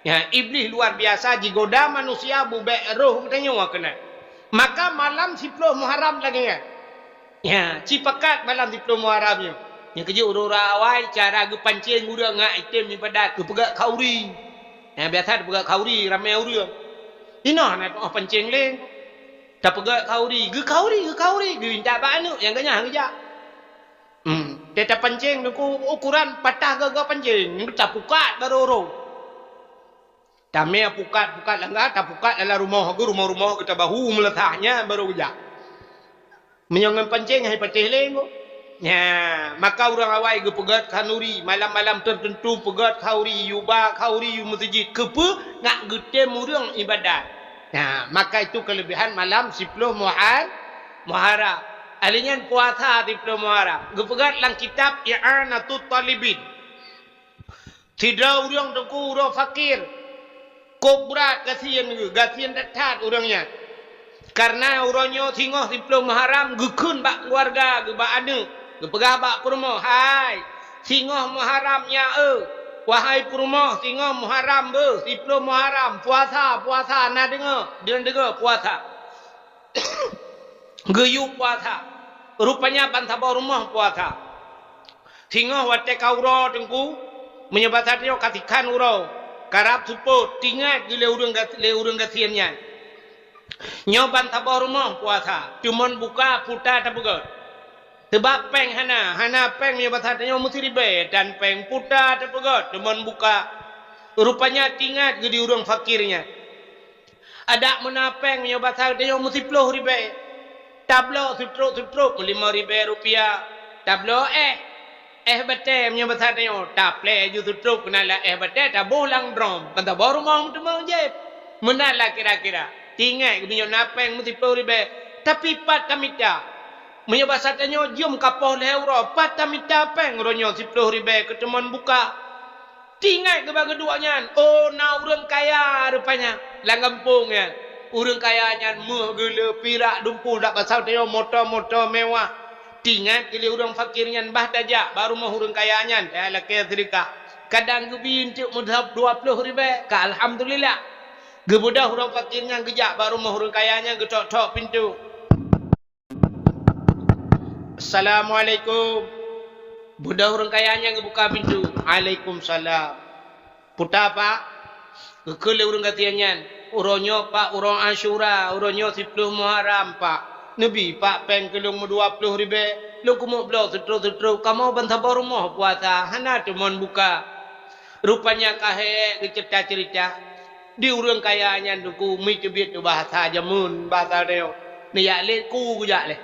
Ya, iblis luar biasa digoda manusia bubek roh katanya kena. Maka malam 10 Muharram lagi ya. Ya, cipakat malam 10 Muharramnya. Yang kejap urura awai cara ge pancing urang ngak item ibadat ke pegak kauri. Ya, biasa pegak kauri ramai urang. Ina nak pancing leng. Tak pegak kauri, ge kauri, ge minta banu yang kanya kerja. Dia tak pancing ukuran patah ke pancing, yang tak pukat baru ro. Tamai pukat langgar, tak pukat dalam rumah kita bahu meletaknya baru kerja. Menyongan pancing hai patih leng. Ya, maka orang awai ge pegat kanuri, malam-malam tertentu pegat kauri, yuba kauri yu masjid kepe ngak getem urang ibadat. Nah, maka itu kelebihan malam 10 Muharram. Alinyan puasa 10 Muharram. Gepegat lang kitab I'anatut Talibin. Tidak urang tengku urang fakir. Kobrat kasihan datat urangnya. Karena urangnya tinggal 10 Muharram gekun bak keluarga, gebak anu. Gepegah bak kurma. Hai, tinggal Muharramnya wahai purma tinggal Muharram be 10 Muharram puasa nak dengar puasa geyu puasa rupanya bantaba rumah puasa tinggal wate kauro tengku menyebatan dia katikan urau karap support tinggal gile urang gasiannya nyoban taba rumah puasa cuman buka puta tabuga sebab peng hana peng ni batatanya mesti ribe dan peng puta terpegot teman buka rupanya tinggal jadi orang fakirnya ada menapeng ni batatanya mesti 10 ribe tablo sutruk 5 ribe rupiah tablo bete ni batatanya taple ju sutruk kenala bete tabuh lang drom kata baru mau temang je menala kira-kira tinggal punya napeng mesti 10 ribe tapi pat kamita menyebab satanya jom kapal euro patah minta peng ronyo 10 ribe ketemuan buka tinggal ke keduanya na urang kaya rupanya lang kampung ya urang kayanya meh gele pirak dumpu dak pasal teo motor mewah tinggal kili urang fakirnya bah daja baru mah urang kayanya laki sedekah kadang gebi untuk mudhab 20 ribe ka alhamdulillah gebudah urang fakirnya gejak baru mah urang kayanya getok-tok pintu. Assalamualaikum. Budak orang kayanya ngebuka pintu. Waalaikumsalam. Puta pak. Kekele orang katianyan. Uronyo pak urang Asyura. Uronyo 10 Muharram pak. Nabi pak peng kelung 20 ribe. Lu kumuk belau setruk. Kamu bantah baru rumah puasa. Hana cuman buka. Rupanya kahe cerita. Di orang kayanya duku. Mi cebit tu bahasa jamun. Bahasa deo. Ni yak le ku kujak le.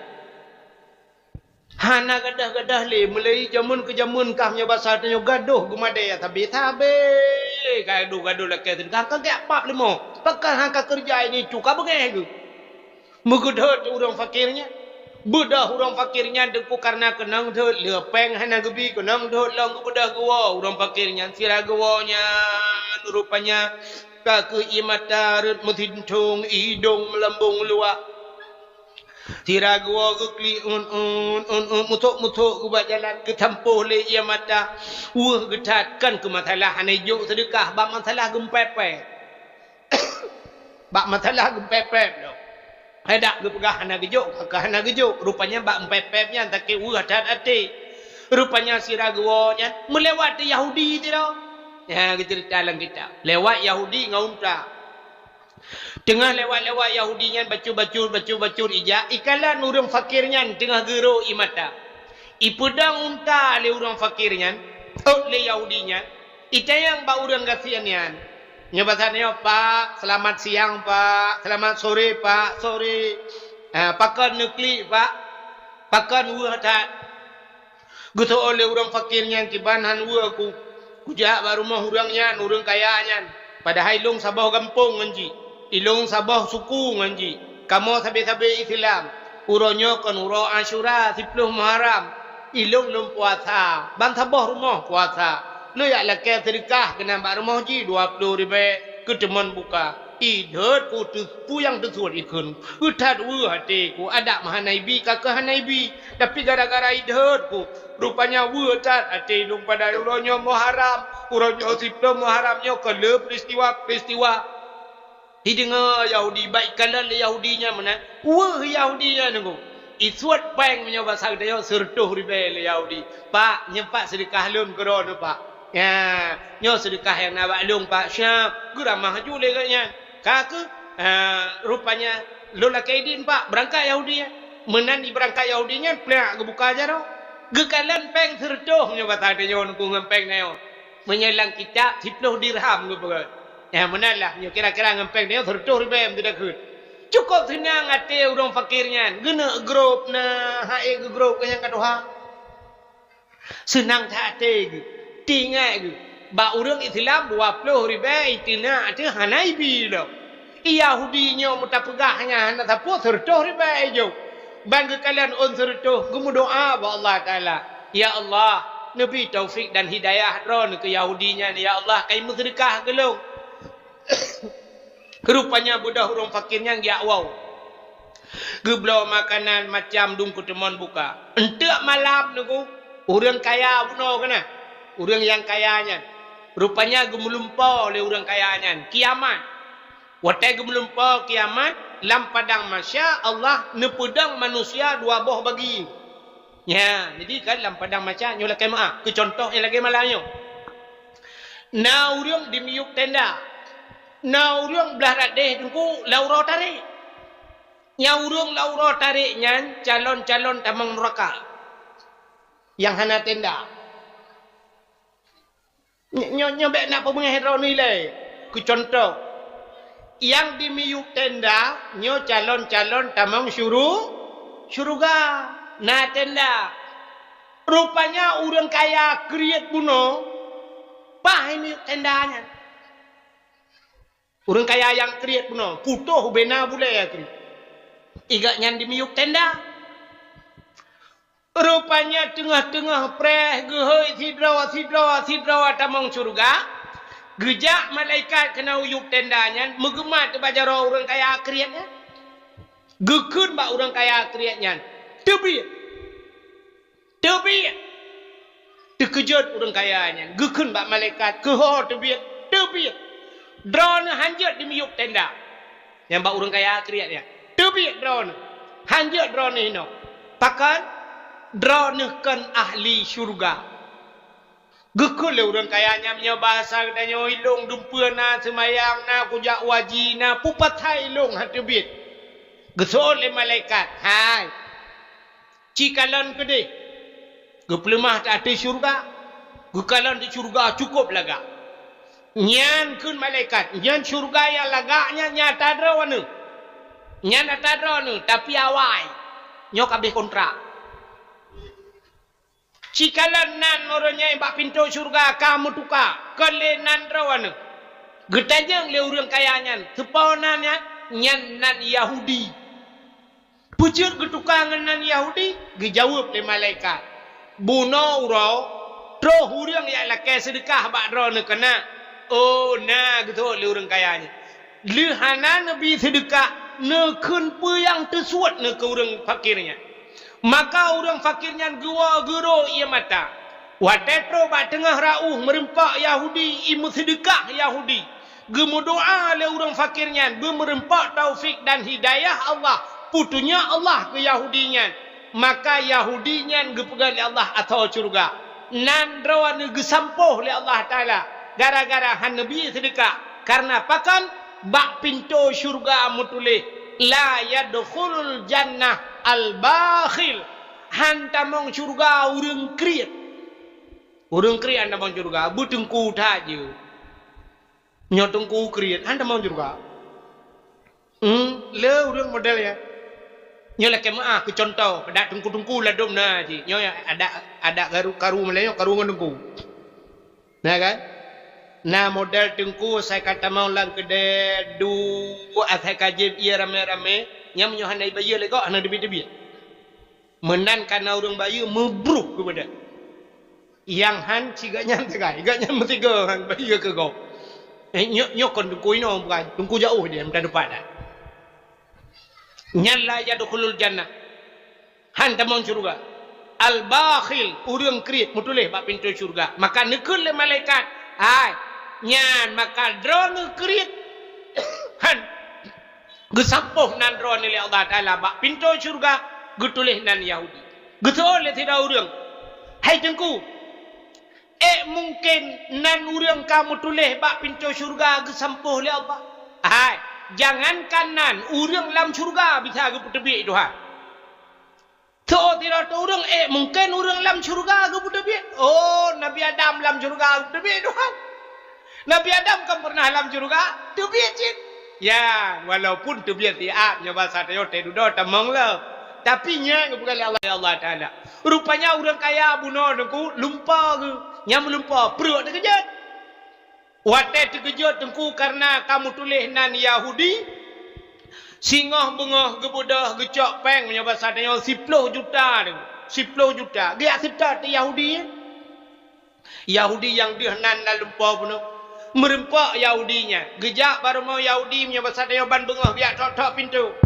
Hana gadah le mulai jamun ke jamun kahnya bahasa tanya gaduh gumadai tabe gaduh lah ke kan gak apa lemo pakai hangka kerja ini cuka bagaimana mugudot urang fakirnya budah urang fakirnya deku karena kenang dot lepeng hana gebi kenang dot lang budah gua urang fakirnya sira gawanya rupanya kaku imata rut mutintung hidung melambung luak tira gua gukli mutuk buat jalan ketampuh le ia mata getatkan ke masalah hanejo sedekah bak masalah gempepe bak masalah gempepe lo Ada gepegah hana gejuk, hana gejuk. Rupanya bak empep-pepnya tak ke urah dat ate. Rupanya siragwonya melewati Yahudi tidak. Ya, kita dalam kita. Lewat Yahudi ngaunta. Tengah lewat-lewat Yahudinya bacur ijak. Ikalan urang fakirnya tengah gero imata. Ipedang unta le urang fakirnya. Le Yahudinya. Ita yang ba urang gasiannya. Nyebatannya Pak, selamat siang Pak, selamat sore Pak, sore. Pakan nukli Pak, pakan uah tak. Guto oleh urang fakirnya kibanan uah ku. Kujak baru rumah urangnya, urang kayanya. Padahal ilung sabah kampung nganji. Ilung sabah suku nganji. Kamu sabi-sabi Islam. Uronyo kan uro Asyura 10 Muharram. Ilung lum puasa. Bang sabah rumah puasa. Lu ya laki sedekah kena bak rumah ji 20,000 ke teman buka. Idot putus puyang tersud ikun. Utat hati ku ada mahanaibi kakak hanaibi. Tapi gara-gara idot ku rupanya utat hati lung pada uronyo Muharram. Uronyo 10 Muharramnya kele peristiwa. Hidengar Yahudi baik kalan Yahudinya mana? Yahudinya nunggu. Isuat peng menyoba sagdayo sertuh ribe Yahudi. Pak nyempak sedekah lum kerono Pak. Ya, nyo sedekah yang nak baklung Pak Syab. Geramah haju leganya. Kakak rupanya lola kaidin Pak berangkat Yahudi. Menan di berangkat Yahudinya pelak kebuka aja ro. Gekalan peng sertuh menyoba sagdayo nunggu ngempeng nayo. Menyelang kitab 10 dirham ke berat. Ya menalah nyo kira-kira ngempeng nayo sertuh ribe tidak kut. Cukup senang hati urang fakirnya. Gena grup na hae ke grup yang kadoha. Senang tak hati. Tinggal ke. Ba urang Islam 20,000 itina ada hanaibi dah. Yahudinya mutapegahnya hana tapu sertuh ribai jo. Bangga kalian on sertuh gumu doa ba Allah Taala. Ya Allah, nabi taufik dan hidayah ron ke Yahudinya ni ya Allah kai sedekah gelung. Rupanya budak urang fakirnya ya wow. Geblau makanan macam dung kutemon buka. Entek malam nuku urang kaya buno kana. Urang yang kayanya. Rupanya gemulumpau oleh urang kayanya. Kiamat. Watai gemulumpau kiamat. Lam padang masya Allah nepedang manusia 2 boh bagi. Ya. Jadi kan lam padang masya nyolah kemaah. Ke contoh yang lagi malahnya. Na urang dimiuk tenda. Na urang belah radeh tengku lauro tarik. Nya urang lauro tariknya calon-calon tamang neraka. Yang hana tenda. Nyobek nak pemengahero ni le. Ku contoh. Yang dimiuk tenda, nyo calon-calon tamang syuruga. Na tenda. Rupanya urang kaya kriat buno. Pah miuk tendanya. Urang kaya yang kriat buno. Putuh bena bule ya kri. Igaknya dimiuk tenda. Rupanya tengah-tengah preh gehoi sidra tamang surga. Gejak malaikat kena uyup tendanya. Megemat baca roh orang kaya akriatnya. Gekun bak orang kaya akriatnya. Tebiat. Terkejut orang kayanya. Gekun bak malaikat. Kehor tebiat. Drone hanjat di miyuk tenda. Yang bak orang kaya akriatnya. Tebiat drone. Hanjat drone ini. Pakan. Drone kan ahli syurga. Gekul le urang kayanya punya bahasa katanya ilung dumpena semayang na kujak wajina pupatai ilung hatebit. Gesol le malaikat. Hai. Cikalan kede. Geplemah tak ada syurga. Gekalan di syurga cukup laga. Nyan kun malaikat. Nyan syurga yang lagaknya nyata drawana. Nyan nyata drawana tapi awai. Nyok habis kontrak. Cikalan nan orangnya yang bak pintu syurga kamu tukar kelenan rawana. Getajang le urang kayanya sepaunannya nyan nan Yahudi. Pucur getukangan nan Yahudi dijawab le malaikat. Buno urau troh urang yang lakai sedekah bak drone kena. Oh nah gitu le urang kayanya. Lihana nabi sedekah ne kun puyang tersuat ne ke urang fakirnya. Maka orang fakirnya gua gero ia mata. Watetro ba tengah rauh merempak Yahudi imu sedekah Yahudi. Gemu doa le orang fakirnya, merempak taufik dan hidayah Allah putunya Allah ke Yahudinya. Maka Yahudinya gepegang oleh Allah atau syurga. Nan drawan gesampuh oleh Allah Ta'ala. Gara-gara han Nabi sedekah. Karena pakan bak pintu syurga mutulih. La yadkhulul jannah al-bakhil. Han tamong syurga urang kriat. Urang kriat han tamong syurga. Butengku taja. Nyotengku kriat. Han tamong syurga. Le urang model ya. Nyo lah kemah ke contoh. Pada tengku-tengku lah dom na ji. Nyo ada karu Melayu karu ngendengku. Nah kan? Nah model tengku saya kata mau lang kedai dua saya kajib ia rame-rame nyam nyo handai bayi lagi kok hana debit-debit. Menan kana urang bayi mebruk kepada. Yang han ciganya tegai, iganya metiga han bayi ke kau. Nyo kon tengku ino bukan. Tengku jauh dia mendak depan dah. Nyalla yadkhulul jannah. Han tamong syurga. Al-bakhil urang kriat mutulih bak pintu syurga. Maka nekul le malaikat. Hai, nyan maka drone kriat. Han gesampuh nan drone le Allah Taala bak pintu syurga getulih nan Yahudi. Getol le tidak urang. Hai tengku. Mungkin nan urang kamu tulih bak pintu syurga gesampuh le Allah. Hai, jangankan nan urang lam syurga bisa geputebik Tuhan. Tidak urang mungkin urang lam syurga geputebik. Oh, Nabi Adam lam syurga geputebik Tuhan. Nabi Adam kan pernah lam syurga tebik cik. Ya, walaupun tebik tiap nya bahasa tayo tedudo tamong le. Tapi nya bukan Allah Taala. Rupanya urang kaya buno dengku lupa ke. Nya melumpa perut terkejut. Watai terkejut tengku karena kamu tulis nan Yahudi. Singah bengah gebudah gecok peng punya bahasa tanya 10 juta tu. 10 juta. Dia serta Yahudi. Yahudi yang dia nan dalam lupa pun. Merempak Yahudinya. Gejak baru mau Yahudi punya bahasa tanya ban bengah dia tok-tok pintu.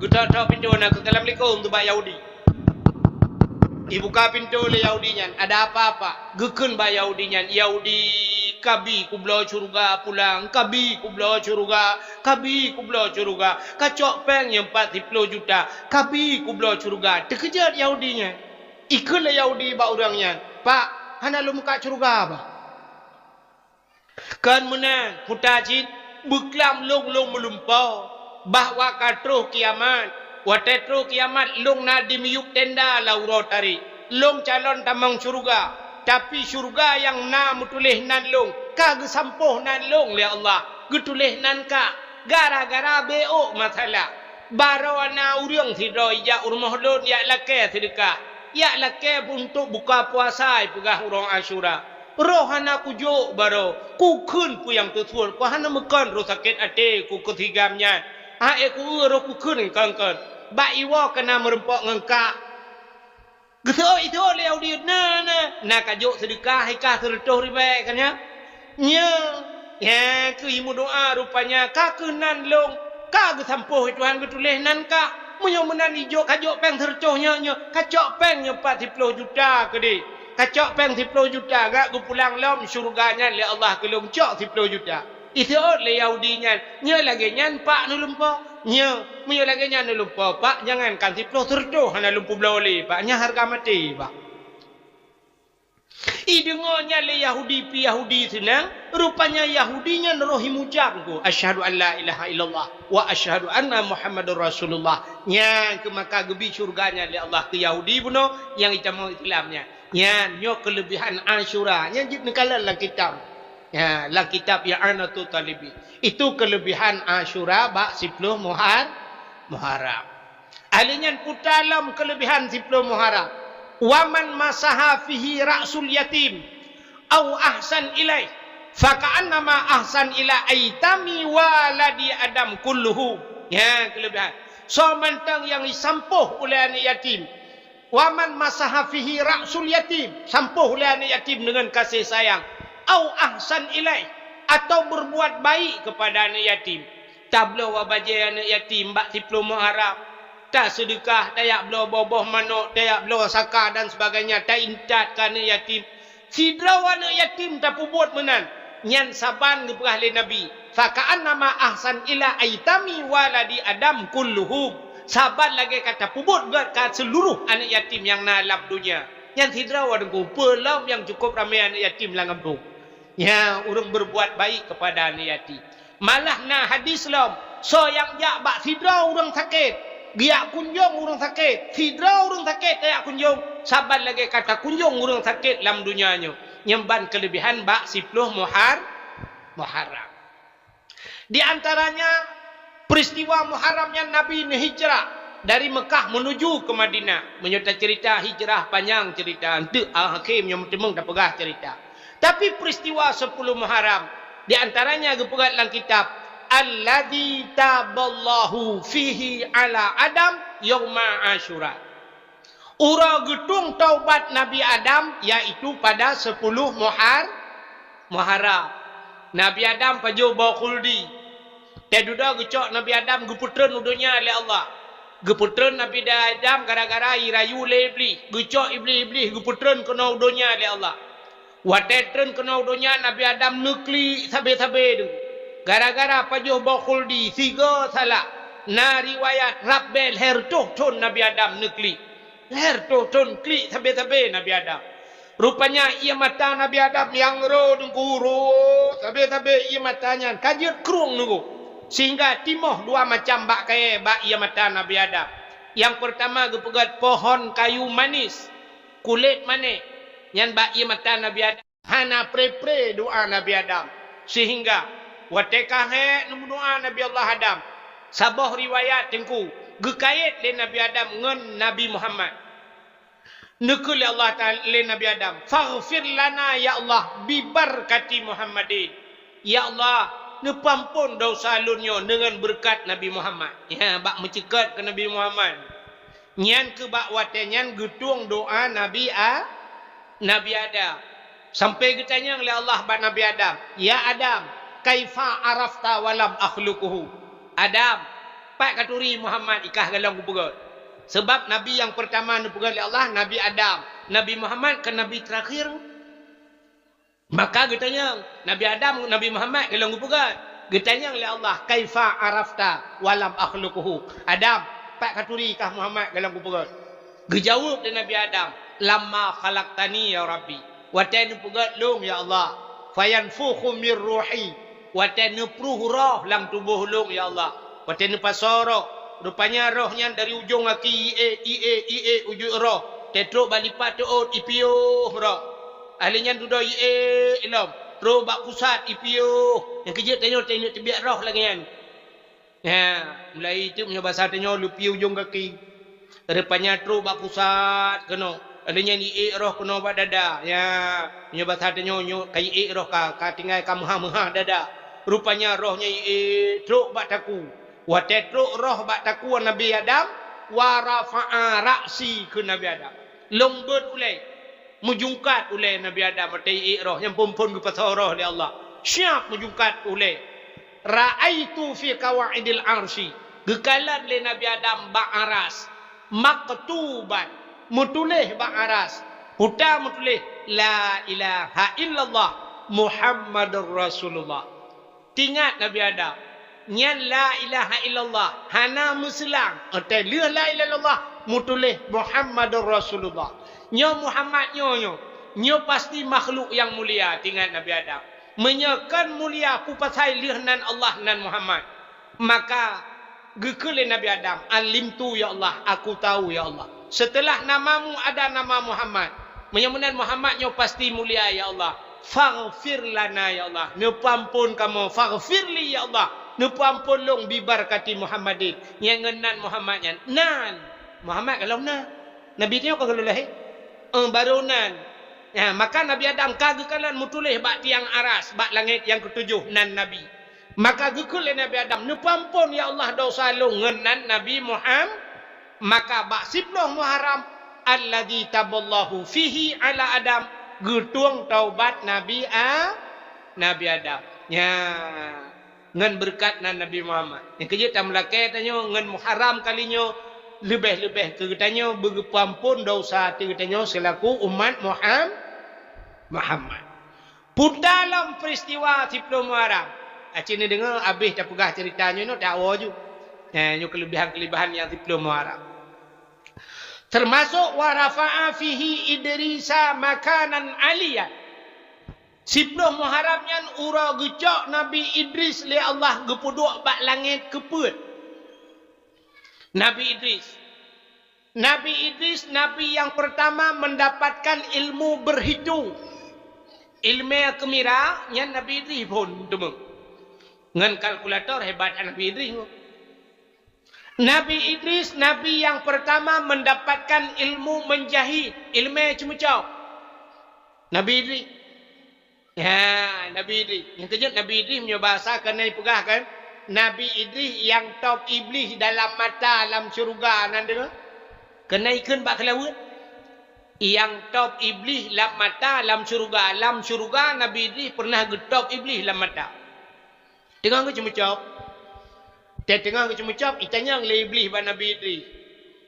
Getok-tok pintu nak ke Assalamualaikum tu bak Yahudi. Dibuka pintu oleh Yahudinya. Ada apa-apa? Gekun bak Yahudinya. Yahudi kabi kublo syurga pulang. Kabi kublo syurga. Kabi kublo syurga. Kacok peng yang 40 juta. Kabi kublo syurga. Terkejut Yahudinya. Ikutlah Yahudi bak orangnya. Pak, hana lu muka syurga apa? Kan menang. Putacit. Beklam long-long melumpau. Bahwa katruh kiamat. Watetro kiamat long na dimiyuk tenda lauro tari. Long calon tamang syurga. Tapi syurga yang na mutulih nan long. Ka gesampuh nan long le Allah. Getulih nan ka. Gara-gara beok masalah. Barawana urang tidoi ya urmah lon ya lake sedekah. Ya lake untuk buka puasa pegah urang Asyura. Rohana kujuk baro. Ku kun ku yang tutul. Ku hana mekan ro sakit ate ku ketigamnya. Ku ro ku kun kangkan. Ba iwa kena merempok ngengkak. Geso itu oleh Yahudi na kajuk sedekah hikah tertuh ribe kan ya. Ya ku imu doa rupanya ka kenan long ka gesampuh Tuhan getulih nan ka munyo menan ijo kajuk peng tertuhnya kacok peng 40 juta kedi. Kacok peng 10 juta gak ku pulang lom syurganya le Allah kelong cok 10 juta. Itu oleh Yahudinya. Nya lagi nyan pak nu lumpah. Nya, punya lagi nya lupa pak, jangan kan 10 tertuh hana lumpu bloli pak, nya harga mati pak. Idengonya le Yahudi pi Yahudi senang, rupanya Yahudinya nerohi mucapku, asyhadu an la ilaha illallah wa asyhadu anna Muhammadur Rasulullah. Nya ke maka gebi surganya le Allah ke Yahudi puno yang kita mau Islamnya. Nya nyo kelebihan Asyura, nya jip nekalan lah kitab. Ya, lah kitab yang Anatul Talibi. Itu kelebihan Asyura bak 10 Muharram. Alinya putalam kelebihan 10 Muharram. Waman masaha fihi ra'sul yatim au ahsan ilaih faka'annama ahsan ila aitami waladi Adam kulluhu. Ya, kelebihan. So mentang yang disampuh oleh anak yatim. Waman masaha fihi ra'sul yatim, sampuh oleh anak yatim dengan kasih sayang. Au ahsan ilaih, atau berbuat baik kepada anak yatim. Tak belah wabajai anak yatim bak 10 Muharram. Tak sedekah, tak yak belah boboh manuk, tak yak belah sakar dan sebagainya. Tak intat ke anak yatim. Sidraw anak yatim tak buat menan. nyan saban geperah le nabi fa ka'annama ahsan ila aitami waladi adam kulluhum saban lagi kata pubut gat ka seluruh anak yatim yang na alam dunia nyan hidraw adengku pelam yang cukup ramai anak yatim lang kampung ya urang berbuat baik kepada anak yatim malah na hadis lam so yang jak bak hidraw urang sakit dia kunjung urang sakit hidraw urang sakit tak kunjung saban lagi kata kunjung urang sakit dalam dunianya nyemban kelebihan bak 10 Muharram. Di antaranya peristiwa Muharramnya Nabi hijrah dari Mekah menuju ke Madinah. Menyertai cerita hijrah panjang cerita. Itu Al-Hakim yang temung dah pegah cerita. Tapi peristiwa 10 Muharram di antaranya gepegat dalam kitab Alladzi taballahu fihi ala Adam yauma Asyura. Ura getung taubat Nabi Adam yaitu pada 10 Muharram. Nabi Adam paju bawa khuldi. Teduda gecok Nabi Adam geputren udunya oleh Allah. Geputren Nabi Adam gara-gara irayu le iblis. Gecok iblis geputren kena udunya oleh Allah. Watetren kena udunya Nabi Adam nukli sabe-sabe tu. Gara-gara paju bawa khuldi. Tiga salah. Na riwayat Rabbel hertuh tun Nabi Adam nukli. Hertuh tun klik sabe-sabe Nabi Adam. Rupanya ia mata Nabi Adam yang ro dengkuru. Sabe-sabe ia matanya kajut kerung nunggu. Sehingga timoh dua macam bak kaya bak ia mata Nabi Adam. Yang pertama gepegat pohon kayu manis. Kulit manis. Yang bak ia mata Nabi Adam. Hana pre-pre doa Nabi Adam. Sehingga watekah nombor doa Nabi Allah Adam. Sabah riwayat tengku. Gekait le Nabi Adam ngan Nabi Muhammad. Nekul Allah Ta'ala le Nabi Adam. Faghfir lana ya Allah bibarkati Muhammadin. Ya Allah, nepampun dosa lunyo dengan berkat Nabi Muhammad. Ya, bak mencekat ke Nabi Muhammad. Nyan ke bak wate nyan getung doa Nabi Adam. Sampai getanya oleh Allah bak Nabi Adam. Ya Adam, kaifa arafta walam akhluquhu. Adam, pak katuri Muhammad ikah galang kupegat. Sebab Nabi yang pertama dipegat oleh Allah, Nabi Adam. Nabi Muhammad ke Nabi terakhir. Maka getanya Nabi Adam, Nabi Muhammad galang kupegat. Getanya oleh Allah, kaifa arafta walam akhluquhu. Adam, pak katuri ikah Muhammad galang kupegat. Gejawab dari Nabi Adam, lamma khalaqtani ya Rabbi. Watan pegat long ya Allah. Fayanfukhu mir ruhi. Watan pruh roh lang tubuh long ya Allah. Watan pasoro. Rupanya rohnya dari ujung kaki ie ujung roh. Tetruk balipat teot ipio roh. Ahlinya duduk ilom. Roh bak pusat ipio. Yang kejut tanya tebiak roh lagi kan. Ya, mulai itu punya bahasa tanya lupi ujung kaki. Rupanya teruk bak pusat kena. Ahlinya ie roh kena bak dada. Ya, punya bahasa tanya kai ie roh ka tinggal kamha dada. Rupanya rohnya ie teruk bak taku. Watetruk roh bak takuan Nabi Adam. Warafa'a ra'si ke Nabi Adam. Lombot ulai. Mujungkat ulai Nabi Adam. Matai roh. Yang pumpun ke pasal roh oleh Allah. Siap mujungkat ulai. Ra'aitu fi kawa'idil arsi. Gekalan oleh Nabi Adam bak aras. Maktuban. Mutulih bak aras. Huta mutulih. La ilaha illallah. Muhammadur Rasulullah. Tingat Nabi Adam. Nyan la ilaha illallah. Hana muslang. Atau la ilaha illallah. Mutulih Muhammadur Rasulullah. Nyo Muhammad nyo. Nyo pasti makhluk yang mulia. Tinggal Nabi Adam. Menyekan mulia pupasai lihnan Allah nan Muhammad. Maka gekele Nabi Adam. Alimtu ya Allah. Aku tahu ya Allah. Setelah namamu ada nama Muhammad. Menyemunan Muhammad nyo pasti mulia ya Allah. Faghfir lana ya Allah. Nepampun kamu. Faghfirli ya Allah. Nepampun long bibarkati Muhammadin. Yang ngenan Muhammadnya. Nan. Muhammad kalau nan. Nabi ni kalau lahir. Baru nan. Ya, maka Nabi Adam kagekalan mutulih bak tiang aras. Bak langit yang ketujuh. Nan Nabi. Maka gekulih Nabi Adam. Nepampun ya Allah dosa long ngenan Nabi Muhammad. Maka bak 10 Muharram. Alladzi taballahu fihi ala Adam. Getuang taubat Nabi Adam. Ya. Ngan berkat nan Nabi Muhammad. Yang kerja tak melakai tanya ngan Muharram kalinya lebih-lebih kegetanya berpampun dosa kegetanya selaku umat Muhammad. Dalam peristiwa 10 Muharram. Cina dengar habis dah pegah ceritanya no tak waju. Nyo kelebihan-kelebihan yang 10 Muharram. Termasuk wa rafa'a fihi Idrisa makanan aliyah. 10 Muharram yang ura gecok Nabi Idris li Allah gepuduk bak langit keput. Nabi Idris. Nabi Idris nabi yang pertama mendapatkan ilmu berhitung. Ilmu kemira yang Nabi Idris pun demeng. Dengan kalkulator hebat Nabi Idris. Nabi Idris nabi yang pertama mendapatkan ilmu menjahit, ilmu cemecau. Nabi Idris. Ya, Nabi Idris. Yang kejut Nabi Idris punya bahasa kena dipegahkan. Nabi Idris yang top iblis dalam mata dalam syurga nan dengar. Kena ikut bak kelawat. Yang top iblis dalam mata dalam syurga. Dalam syurga Nabi Idris pernah getop iblis dalam mata. Dengar ke cemecau? Tengah ke cemecau, itanya le iblis ba Nabi Idris.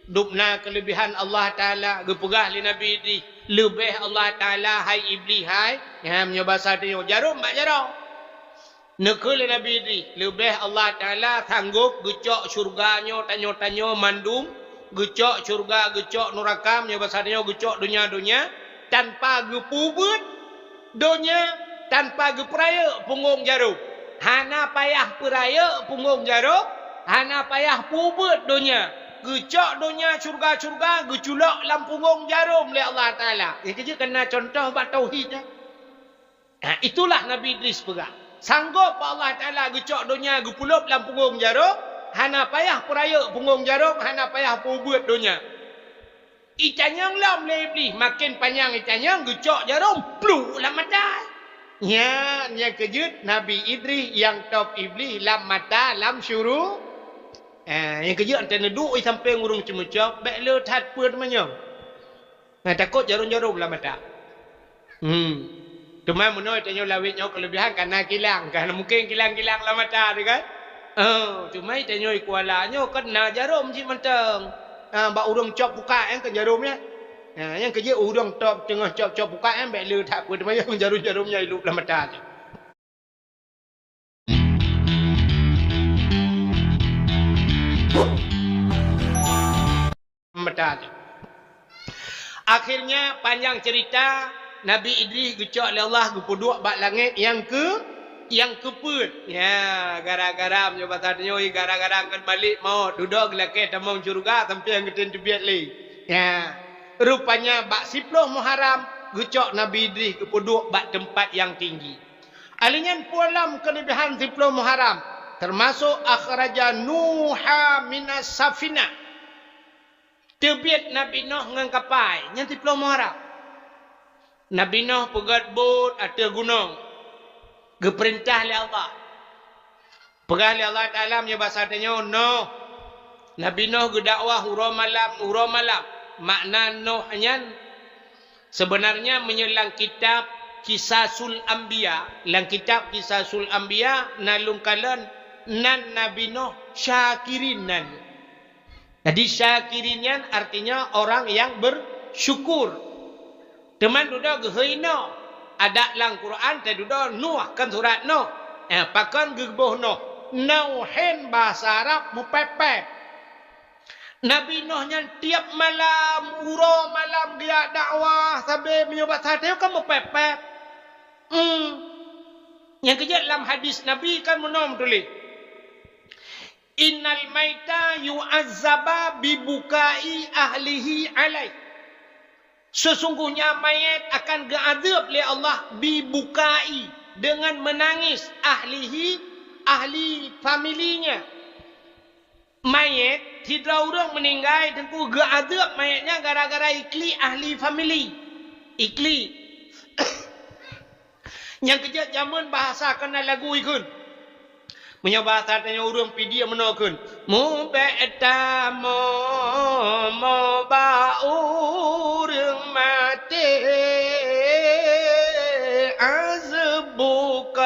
Dupna kelebihan Allah Taala gepegah li Nabi Idris. Lebih Allah Taala hai iblis hai. Ya punya bahasa dia jarum bak jarum. Nekul Nabi Idris. Lebih Allah Taala sanggup gecok syurganyo tanyo-tanyo mandum. Gecok syurga, gecok neraka, punya bahasa dia gecok dunia-dunia tanpa gepubut dunia, tanpa geperaya punggung jarum. Hana payah peraya punggung jarum, hana payah pubut dunia. Gecok dunia syurga-syurga, geculok dalam punggung jarum oleh Allah Ta'ala. Kerja kena contoh bak tauhid. Itulah Nabi Idris pegang. Sanggup Allah Ta'ala gecok dunia, gepulup dalam punggung jarum. Hana payah peraya punggung jarum, hana payah pubut dunia. Icanyang lah oleh iblis. Makin panjang icanyang, gecok jarum, pluk dalam mata. Ya, yang kejut Nabi Idris yang top iblis dalam mata, dalam syurga. Yang kejut antara duk sampai ngurung cemecok, baik le tat pun namanya. Takut jarum-jarum dalam mata. Cuma menurut tanya lawitnya kelebihan karena kilang. Karena mungkin kilang-kilang dalam mata dia kan. Cuma tanya kualanya kena jarum je mentang. Bak urung cop buka yang ke jarumnya. Yang kerja urung top tengah cop-cop buka yang baik le tak pun namanya jarum-jarumnya hidup dalam mata je. Akhirnya panjang cerita Nabi Idris gecok oleh Allah gepuduk bak langit yang keput. Ya, gara-gara punya bahasa dia gara-gara akan balik mau duduk gelake tamang syurga sampai yang ketin tebiat li. Ya. Rupanya bak 10 Muharram gecok Nabi Idris gepuduk bak tempat yang tinggi. Alinyan pualam kelebihan 10 Muharram termasuk akhraja Nuha minas safina. Tebiat Nabi Nuh dengan kapal yang 10 Muharram. Nabi Nuh pegat bot atas gunung. Geperintah oleh Allah. Pegah oleh Allah Ta'ala punya bahasa tanya Nuh. Nabi Nuh gedakwah hurau malam. Makna Nuh nyan sebenarnya menyelang kitab Kisasul Anbiya. Lang kitab Kisasul Anbiya nalung kalan nan Nabi Nuh syakirin nan. Jadi syakirinnya artinya orang yang bersyukur. Teman duda geheino ada lang Quran te duda Nuh kan surat Nuh. Pakan gebuh Nuh. Nuhin bahasa Arab mupepep. Nabi Nuh yang tiap malam uro malam dia dakwah sampai menyobat hati kan mupepep. Yang kejap dalam hadis Nabi kan menom tulis. Innal maita yu'azzaba bibukai ahlihi alaih. Sesungguhnya mayat akan diazab oleh Allah bibukai dengan menangis ahli familinya. Mayat tidak orang meninggal tentu diazab mayatnya gara-gara ikli ahli famili. Ikli. Yang kejap zaman bahasa kena lagu ikut. Punya bahasa tanya urang pidia menokun. Mubeta mo ba urang mati azbukan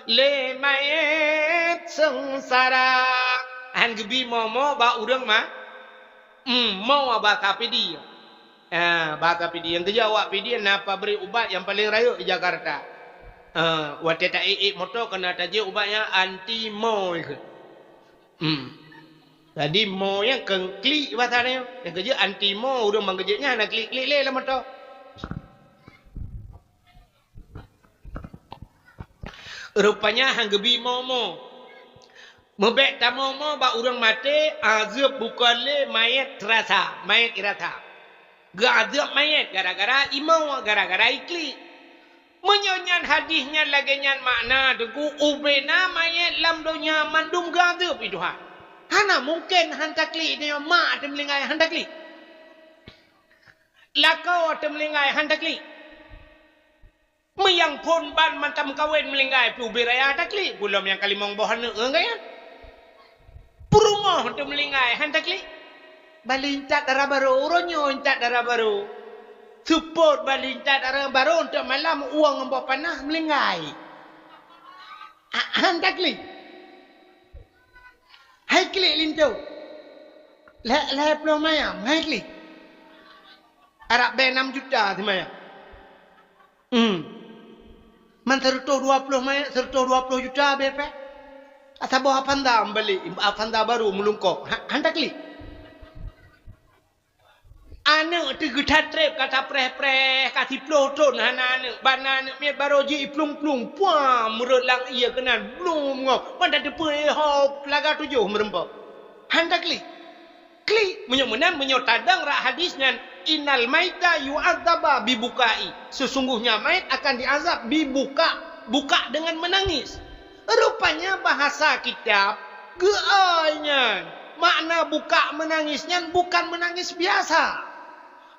le mayat sengsara. Han gebi mo ba urang ma. Mo bahasa pidia. Bahasa PD yang kerja awak PD napa beri ubat yang paling raya di Jakarta. Waktu tak motor kena tajuk ubatnya anti mo. Jadi mo yang klik bahasanya. Yang kerja anti mo udah mengkerjanya nak klik-klik lah motor. Rupanya hang gebi mo. Mebek tamu mo ba orang mati azab bukan le mayat terasa, mayat irata. Azab mayat gara-gara imau, gara-gara ikli. Menyonyan hadisnya lagi nyan makna deku ubena mayat lam dunia mandum azab itu ha. Hana mungkin hantakli dia mak ada melingai hantakli. Lakau ada melingai hantakli. Meyang pun ban mantam kawin melingai pu beraya hantakli. Belum yang kali mong bohan enggak. Purumah untuk melingai hantakli. Balincat darah baru, uronyo incat darah baru. Support balincat darah baru untuk malam uang membawa panah melingai. Hantakli. Hai klik lintu. Lah belum mayam, hai klik. Arab bayar 6 juta di maya. Man serto 20 mayam, serto 20 juta BP. Asal bawa afanda balik, afanda baru melungkok. Hantar klik. Anak tu getat trip kata preh-preh kasih ploton anak bana anak miat baru je plung-plung puam merut lang ia kenan blum ngok pada depan hop laga 7 merempak. Hantar klik. Klik menyomenan menyotadang rak hadis dengan innal maita yu'adzaba bibukai. Sesungguhnya mayat akan diazab buka dengan menangis. Rupanya bahasa kitab geainya makna buka menangisnya bukan menangis biasa.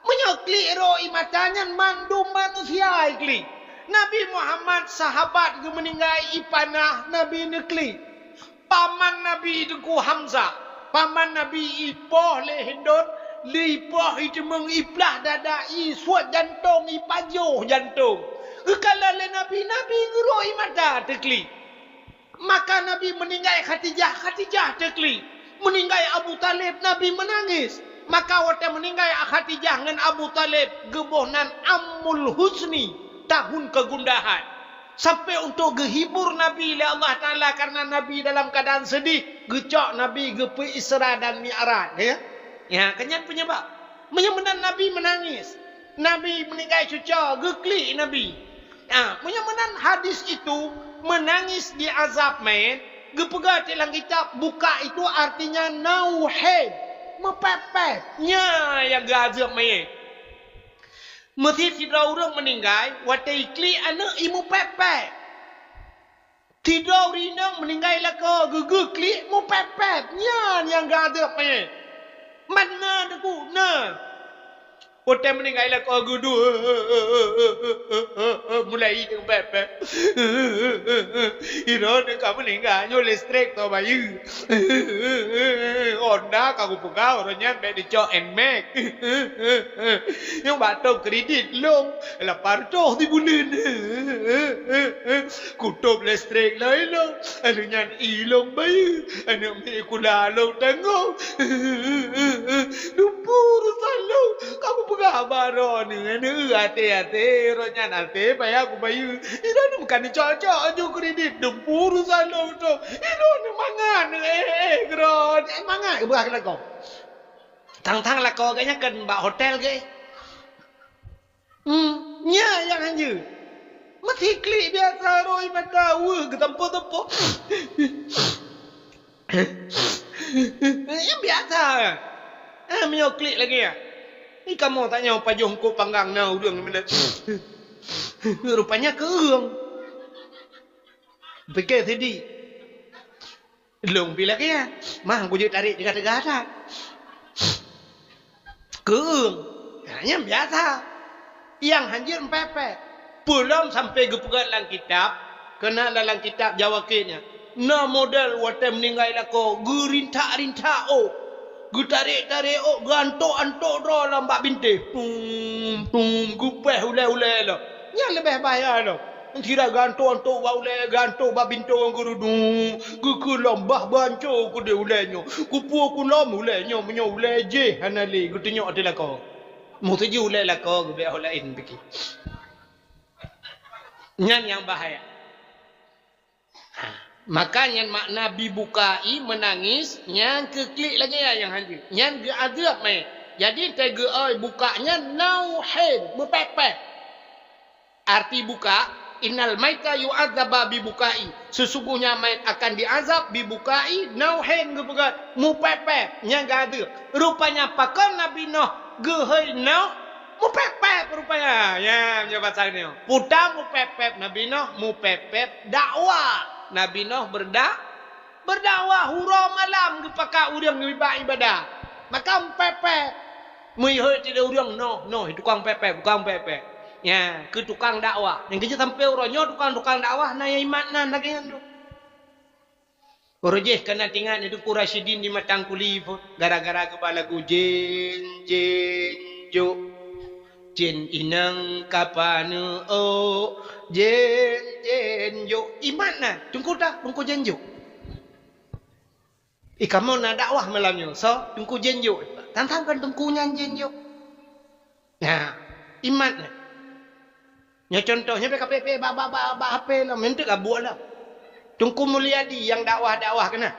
Menyoklik roi matanya mandum manusia ikli. Nabi Muhammad sahabat ke meninggai ipanah Nabi nekli. Paman Nabi itu Hamzah. Paman Nabi ipoh lehendon. Lipoh itu mengiplah dada suat jantung ipajoh jantung. Kalau le Nabi roi mata tekli. Maka Nabi meninggai Khadijah tekli. Meninggai Abu Talib Nabi menangis. Maka waktu meninggai Khadijah dengan Abu Talib gebohnan Ammul Husni tahun kegundahan. Sampai untuk gehibur Nabi oleh Allah Ta'ala karena Nabi dalam keadaan sedih. Gecok Nabi gepe Isra dan Mi'raj. Ya, kenyan penyebab. Menyembenan Nabi menangis. Nabi meninggai cuca geklik Nabi. Menyembenan hadis itu menangis di azab mayat. Gepegat dalam kitab buka itu artinya nauhid. Mepepetnya yang gazab mayat. Mesti tidak orang meninggal, waktu ikli anak imu pepet. Tidak orang meninggal laka gugu klik mu pepetnya yang gazab mayat. Mana deku na. Waktu meninggal laka gudu mulai dengan pepet. Iro ni kamu meninggal nyo listrik to bayu. Honda kamu buka orangnya bedi cok enmek. Yang batok kredit long lapar di bulan. Kutup listrik lain long. Anunya ilong bayu. Anu mi kulalong tengok. Lumpur salong. Kamu buka baron ni hati-hati orangnya nanti payah aku bayu. Iro ni bukan cocok aja kredit. Lumpur salong tu. Iro ni mangan. Kron. Mangan. Buah kena kau. Tang-tang lah kau kayaknya kan mbak hotel ke. Nya yang hanya. Mesti klik biasa roi mata. Ketempo-tempo. Yang biasa. Menyo klik lagi ya. Ni kamu tanya apa jongkok panggang na udang mana. Rupanya keung. Fikir sedih. Long bila kaya. Mah aku jadi tarik dekat-dekat atas. Keung. Hanya biasa. Yang hanjir empepet. Belum sampai gepegat dalam kitab. Kena dalam kitab Jawa kenya. Na model waktu meninggal lako. Gerintak-rintak oh. Gutarik-tarik oh. Gantok-antok draw lah mbak bintik. Gupeh ulai-ulai lah. Yang lebih bahaya lah. Tidak gantung-antuk bau le, gantung bau bintu orang kurudu. Ku lambah banco ku de ulenyo. Ku pu ku lam ulenyo menyo ule je hanali ku tengok adalah kau. Mutuju lah kau ke biar lain pergi. Nyan yang bahaya. Makanya makna bibukai menangis nyan keklik lagi ya yang hadir. Nyan ge adab mai. Jadi tega oi bukanya nauhin mepepet. Arti buka innal maita yu'adzaba bibukai. Sesungguhnya mayat akan diazab bibukai nauhin ge pegat mepepet nyan ge adab. Rupanya pakon Nabi Nuh ge hei nau mepepet rupanya. Ya nya bahasa ni. Putar mepepet Nabi Nuh mepepet dakwah. Nabi Nuh berdakwah hura malam ke pakak urang ibadah. Maka pepek. Mui heu tidak urang no itu tukang pepek, tukang pepek. Ya, ke tukang dakwah. Yang kerja sampai uronyo tukang dakwah na yang iman lagi tu. Orojeh kena tinggal itu Qurasyidin di matang kulif gara-gara kepala ku jen jo. Jen inang kapanu jen jo iman na tungku jen jo kamu na dakwah malamnya so tungku jen jo tantang kan tungkunya jen jo nah iman na nya contohnya PKP ba apa lah mentek abuat lah tungku mulyadi yang dakwah kena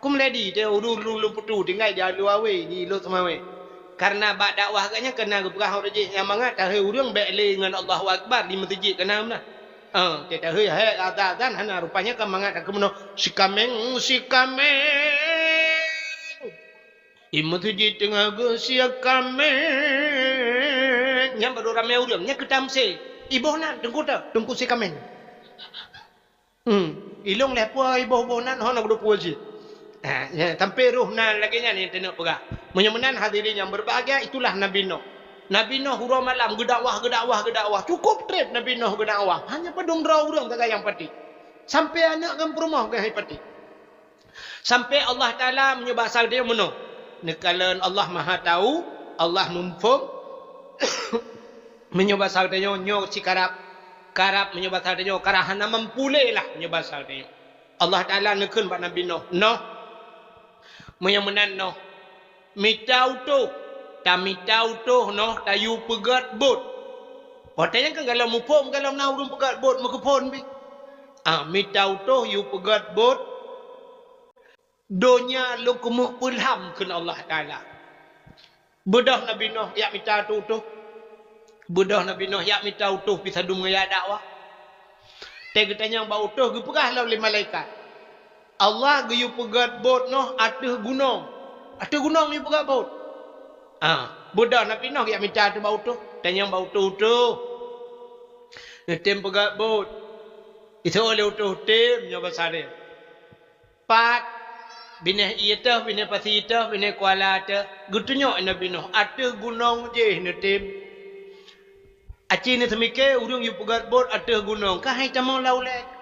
ku mulyadi dia ulu putu tinggal dia lu awe di lu semawe. Karena bak dakwah agaknya kena berah rejek yang mangat tahu urang bekle dengan Allahu Akbar di masjid kena mana. Kita heu azan hana rupanya kan mangat aku meno sikameng. Di masjid tengah ge sikameng. Nya baru ramai urang nya ketamse. Ibohna tungku sikameng. Ilong lepo iboh-bohnan hona kudu puji. Ya, sampai ruh nan lagi ni tengok pegah. Menyemenan hadirin yang berbahagia itulah Nabi Nuh. Nabi Nuh hura malam gedakwah. Cukup trip Nabi Nuh gedakwah. Hanya pedum draw urang tak yang pati. Sampai anak kan rumah ke pati. Sampai Allah Taala menyebab asal dia menuh. Nekalan Allah Maha tahu, Allah numfum menyebab asal dia nyo cikarap. Karap menyebab asal dia karahana mempulih lah menyebab asal dia. Allah Taala nekeun pada Nabi Nuh. Menyemenan noh mitau tu noh tayu pegat bot patanya kan kalau mupom kalau na urung pegat bot makepon bi mitau tu yu pegat bot donya lu kemu ilham kun Allah Taala bedah Nabi Nuh yak mitau tu bedah Nabi Nuh yak mitau tu bisa dum ngaya dakwah tege tanya bau tu gepegah law le malaikat Allah geyu pegat bot noh ateh gunung ni pegat bot. Budak Nabi Nuh yang minta tu bau tu. Tanya bau tu. Tem pegat bot. Itu oleh tu tem nyoba sare. Pat bineh ietah bineh pasitah bineh kuala ta. Gutunyo Nabi Nuh ateh gunung je ne tem. Aci ni semike urung yu pegat bot ateh gunung. Ka hai tamang laulek.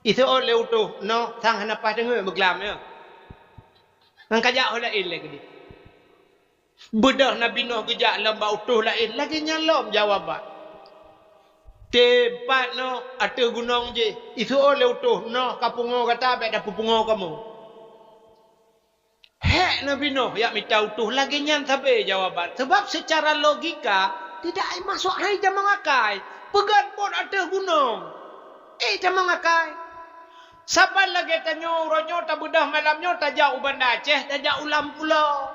Itu oleh tu no sang hanapa dengar bergelam ya. Nang kajak oleh lagi dia. Bedah Nabi Nuh kejak lambau tu lain lagi nyalom jawaban. Tempat no ada gunung je. Itu oleh tu no kapungo kata baik dah pupungo kamu. Hek Nabi Nuh yak minta utuh lagi nyan sampai jawaban. Sebab secara logika tidak masuk hai jamang akai. Pegat bot ada gunung. Jamang akai. Siapa lagi tanya uronyo tak bedah malamnya tajak uban Aceh, tajak ulam pulau.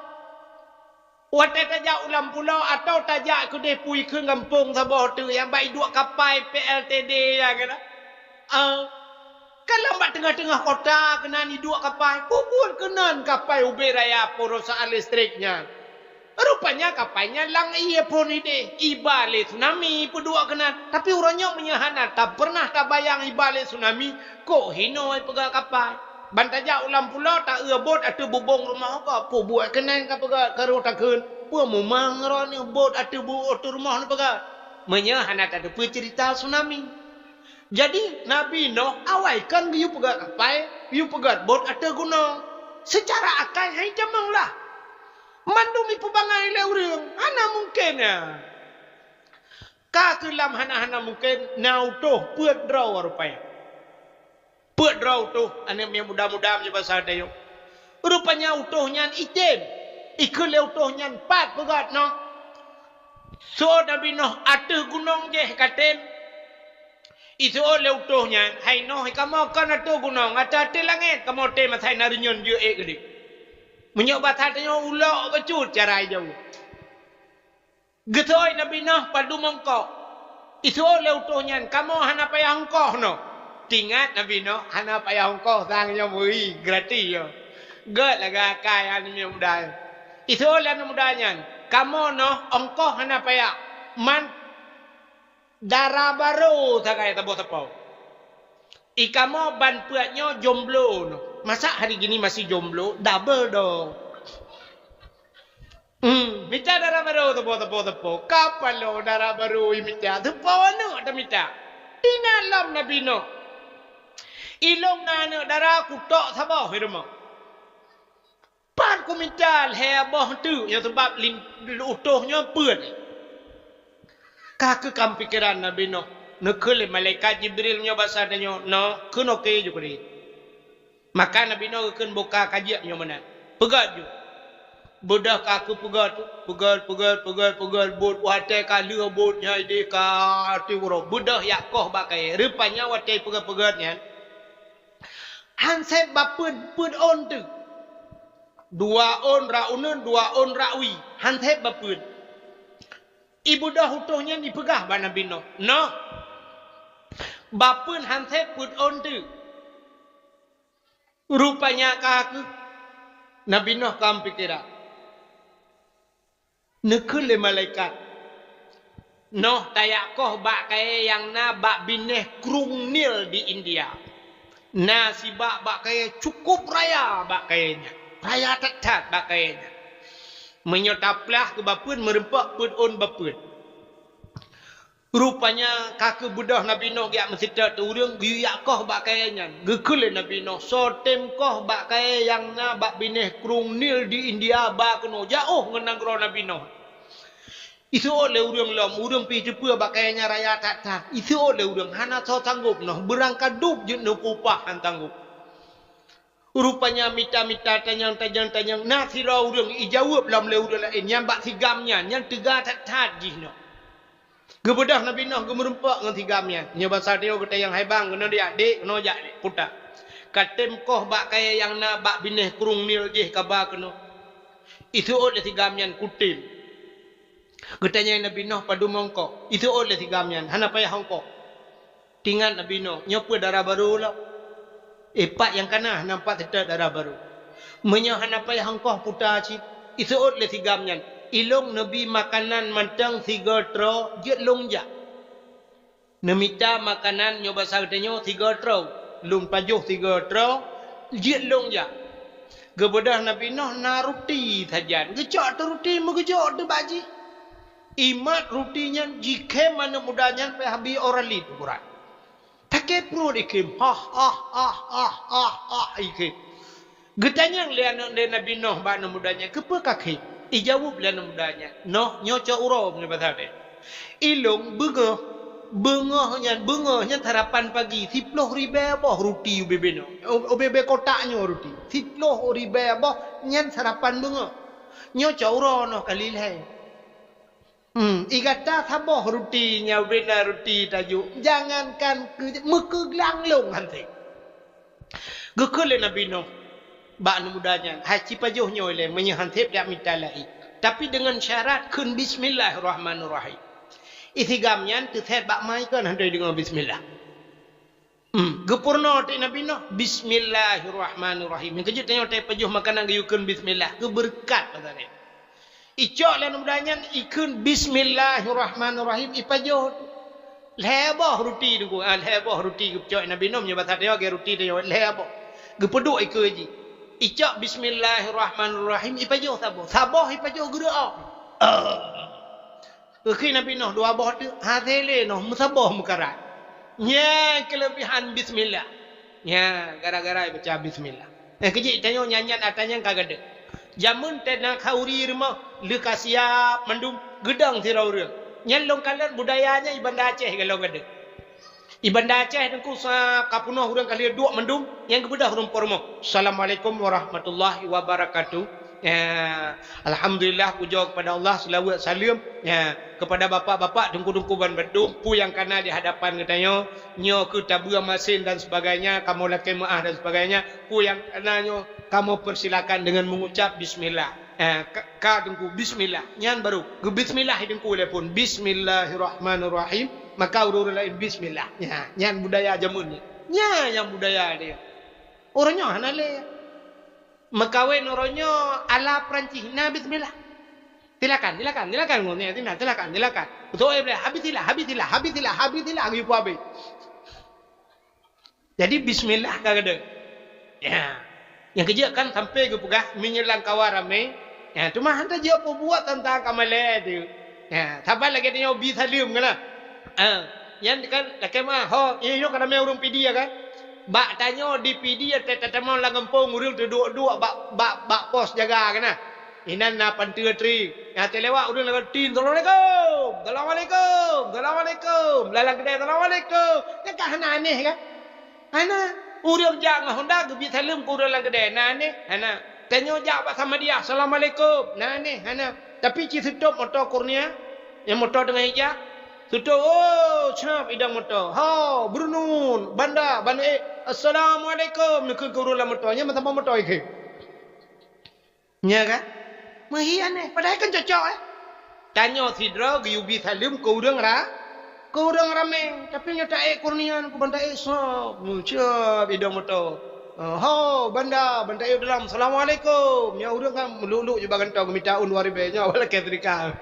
Wate tajak ulam pulau atau tajak kedai pui ke kampung Sabah tu yang baik dua kapal PLTD ya kena. Kalau mbak tengah-tengah kota kena ni dua kapal, pupul kenan kapal Ubi Raya perusahaan listriknya. Rupanya kapalnya lang iya pun ide ibale tsunami pedua kena. Tapi orangnya menyahana tak pernah tak bayang ibale tsunami kok hinoi pegang kapal. Bantaja ulam pulau tak bot atau bubong rumah ka pu buat kena ka pegang karo takun. Pu memang roni bot atau bu rumah ni pegang. Menyahana tak ada cerita tsunami. Jadi Nabi Nuh awaikan biu pegang kapal, biu pegang bot atau gunung. Secara akal hai jamang lah. Mandumi pubangai le urang hana mungkin ya ka kelam hana mungkin nau tu peut draw rupanya peut draw tu ane yang muda-muda bahasa dayo rupanya utuh nyan item ikul utuh nyan pat pegat no So Nabi Nuh atas gunung je katen. Itu oleh utuhnya. Hai Nuh kamu kan atas gunung. Atas langit. Kamu te masai narinyon je gede. Menyobat hatinya ulak becut cara jauh. Getoi Nabi Nuh padu mongkok. Itu oleh utuhnya. Kamu hana payah hongkoh no. Tingat Nabi Nuh hana payah hongkoh. Sangnya mui gratis yo. Get laga kaya ni mudah. Itu oleh mudahnya. Kamu no ongkoh hana payah. Man darah baru tak kaya tepau-tepau. Kamu ban puatnya jomblo no. Masa hari gini masih jomblo? Double dong. Minta darah baru tepau-tepau. Kapan lo darah baru minta? Tepau anu ada minta. Tinalam Nabi no. Ilong na darah kutok sabah hirma. Pan ku minta heboh tu yang sebab utuhnya pun. Kak kam pikiran Nabi Nuh. Nekele malaikat Jibril nya bahasa danyo no kun okey ju kuri. Maka Nabi Nuh kun buka kajian nya mana. Pegat ju. Bodah kaku pegat bot wate kali bot nya ide ka ti woro. Bodah yakoh bakai. Rupanya wate pegat nya. Hansep bapun pun on tu. Dua on raunun, dua on rawi. Hantep bapun. Ibu dah utuhnya dipegah ba Nabi Nuh. No. Bapun hantep pun on tu. Rupanya kaku. Nabi Nuh kam pikiran. Nekul le malaikat. Noh tayakoh bak kaya yang na bak bineh krung nil di India. Na si bak kaya cukup raya bak kayanya. Raya tak bakainya. Menyotaplah ke bapun merempak pun on bapun. Rupanya kakak budah Nabi Nuh giak mesita tu urang giyak koh bakainya. Gekul Nabi Nuh sotem koh bakai yang na bak bineh krung nil di India ba keno jauh ngenagro Nabi Nuh. Itu oleh urang lam urang pi cepu bakainya raya tak. Itu oleh urang hana so sanggup noh berangkat dup je no upah han tanggup. Rupanya mita-mita tanyang. Nah sira urang ijawab lam le urang lain yang bak tigamnya yang tega tak jihno. Gebedah Nabi Nuh gemerempak ngan tigamnya. Nya bahasa dia kata yang haibang kena dia adik kena jak dik putak. Katem koh bak kaya yang na bak bineh kurung nil jih kaba kena. Itu oleh tigamnya kutim. Getanya Nabi Nuh padu mongkok. Itu oleh tigamnya hana payah hongkok. Tingat Nabi Nuh nyopo darah baru lah. Pak yang kana nampak tetap darah baru. Menyohan apa yang hangkoh putar cip. Itu oleh tigamnya. Ilong Nabi makanan mantang tiga tro jet long jak. Nemita makanan nyoba sardenyo tiga tro. Lung pajuh tiga tro jet long jak. Gebedah Nabi Nuh na roti saja. Gejok tu roti megejok tu baji. Imat rutinya jika mana mudahnya pe habi orang lid Quran. Takkan perlu dikim. Ikim. Getanya lian Nabi Nuh bana mudanya. Kepa kaki. Ijawab lian mudanya. Nuh nyoca urau punya bahasa dia. Ilung bengahnya harapan pagi. 10,000 bah roti ubebe no. Ubebe kotaknya roti. 10,000 bah nyan sarapan bengah. Nyoca urau no kali leh. Igata sabah rutinya bina roti tajuk. Jangankan mekeglang long nanti. Gekul Nabi Nuh. Bak mudanya. Haji pajuhnya oleh menyehantip dak minta lai. Tapi dengan syarat kun bismillahirrahmanirrahim. Ithigamnya tetap bak mai kan handai dengan bismillah. Gepurno ti Nabi Nuh bismillahirrahmanirrahim. Kejut tanya te pajuh makanan gayukun bismillah. Keberkat katanya. Icok lan mudanya ikun bismillahirrahmanirrahim ipajo leboh roti tu leboh roti gepcok Nabi Nuh nya bahasa dia ke roti dia leboh gepeduk ikoji icok bismillahirrahmanirrahim ipajo sabah ipajo gerak ke Nabi Nuh dua boh tu hadele noh musabah mukarat nya kelebihan bismillah nya gara-gara baca bismillah kejik tanya nyanyian atanya kagade jamun tena kauri rumah leka siap mendum gedang siraurang nyelong kalian budayanya Ibanda Aceh kalau ada Ibanda Aceh dengku sa kapunoh urang kalian dua mendum yang kebedah rumah rumah Assalamualaikum warahmatullahi wabarakatuh Ya, alhamdulillah puja kepada Allah, selawat salam ya kepada bapak-bapak dengku-dengku ban bedumpu yang kana di hadapan katanya nyo ke tabua masin dan sebagainya, kamu laki maah dan sebagainya, ku yang kananyo kamu persilakan dengan mengucap bismillah. Ka dengku bismillah nyan baru ke bismillah dengku le pun bismillahirrahmanirrahim, maka urut lain bismillah ya nyan budaya jamun nya yang budaya dia orangnya hanale makawin orangnya ala Perancis nah bismillah silakan ngomongnya silakan betul boleh habisilah gitu habis. Jadi bismillah kagak ya yang kerja kan sampai ke pegah menyelang kawar ramai ya cuma hantar dia apa buat tentang kamale tu ya sabar lagi dia bisa lium kan yang kan laki mah ho iyo kan ramai urung pidi ya kan bak tanya di pidi ya tetemon langempong urung tu dua bak pos jaga kan inan na pantua tri ya telewak urung lawan tin assalamualaikum lalang gede assalamualaikum kan hana aneh kan hana urang jangan honda ke bisa lem ku urang gede nane hana tanya jawab sama dia assalamualaikum nane hana tapi ci tutup motor kurnia yang motor dengan hijab tutup oh cap idang motor ha brunun banda assalamualaikum nak ke urang motornya mata motor ke nya kan mahian padahal kan cocok tanya sidra guyubi salim ku urang rame tapi nyata kurnian ku banda sop mucap idang motor ho banda dalam assalamualaikum nya urang kan melulu je bagan tau minta un 2000 nya wala ketrika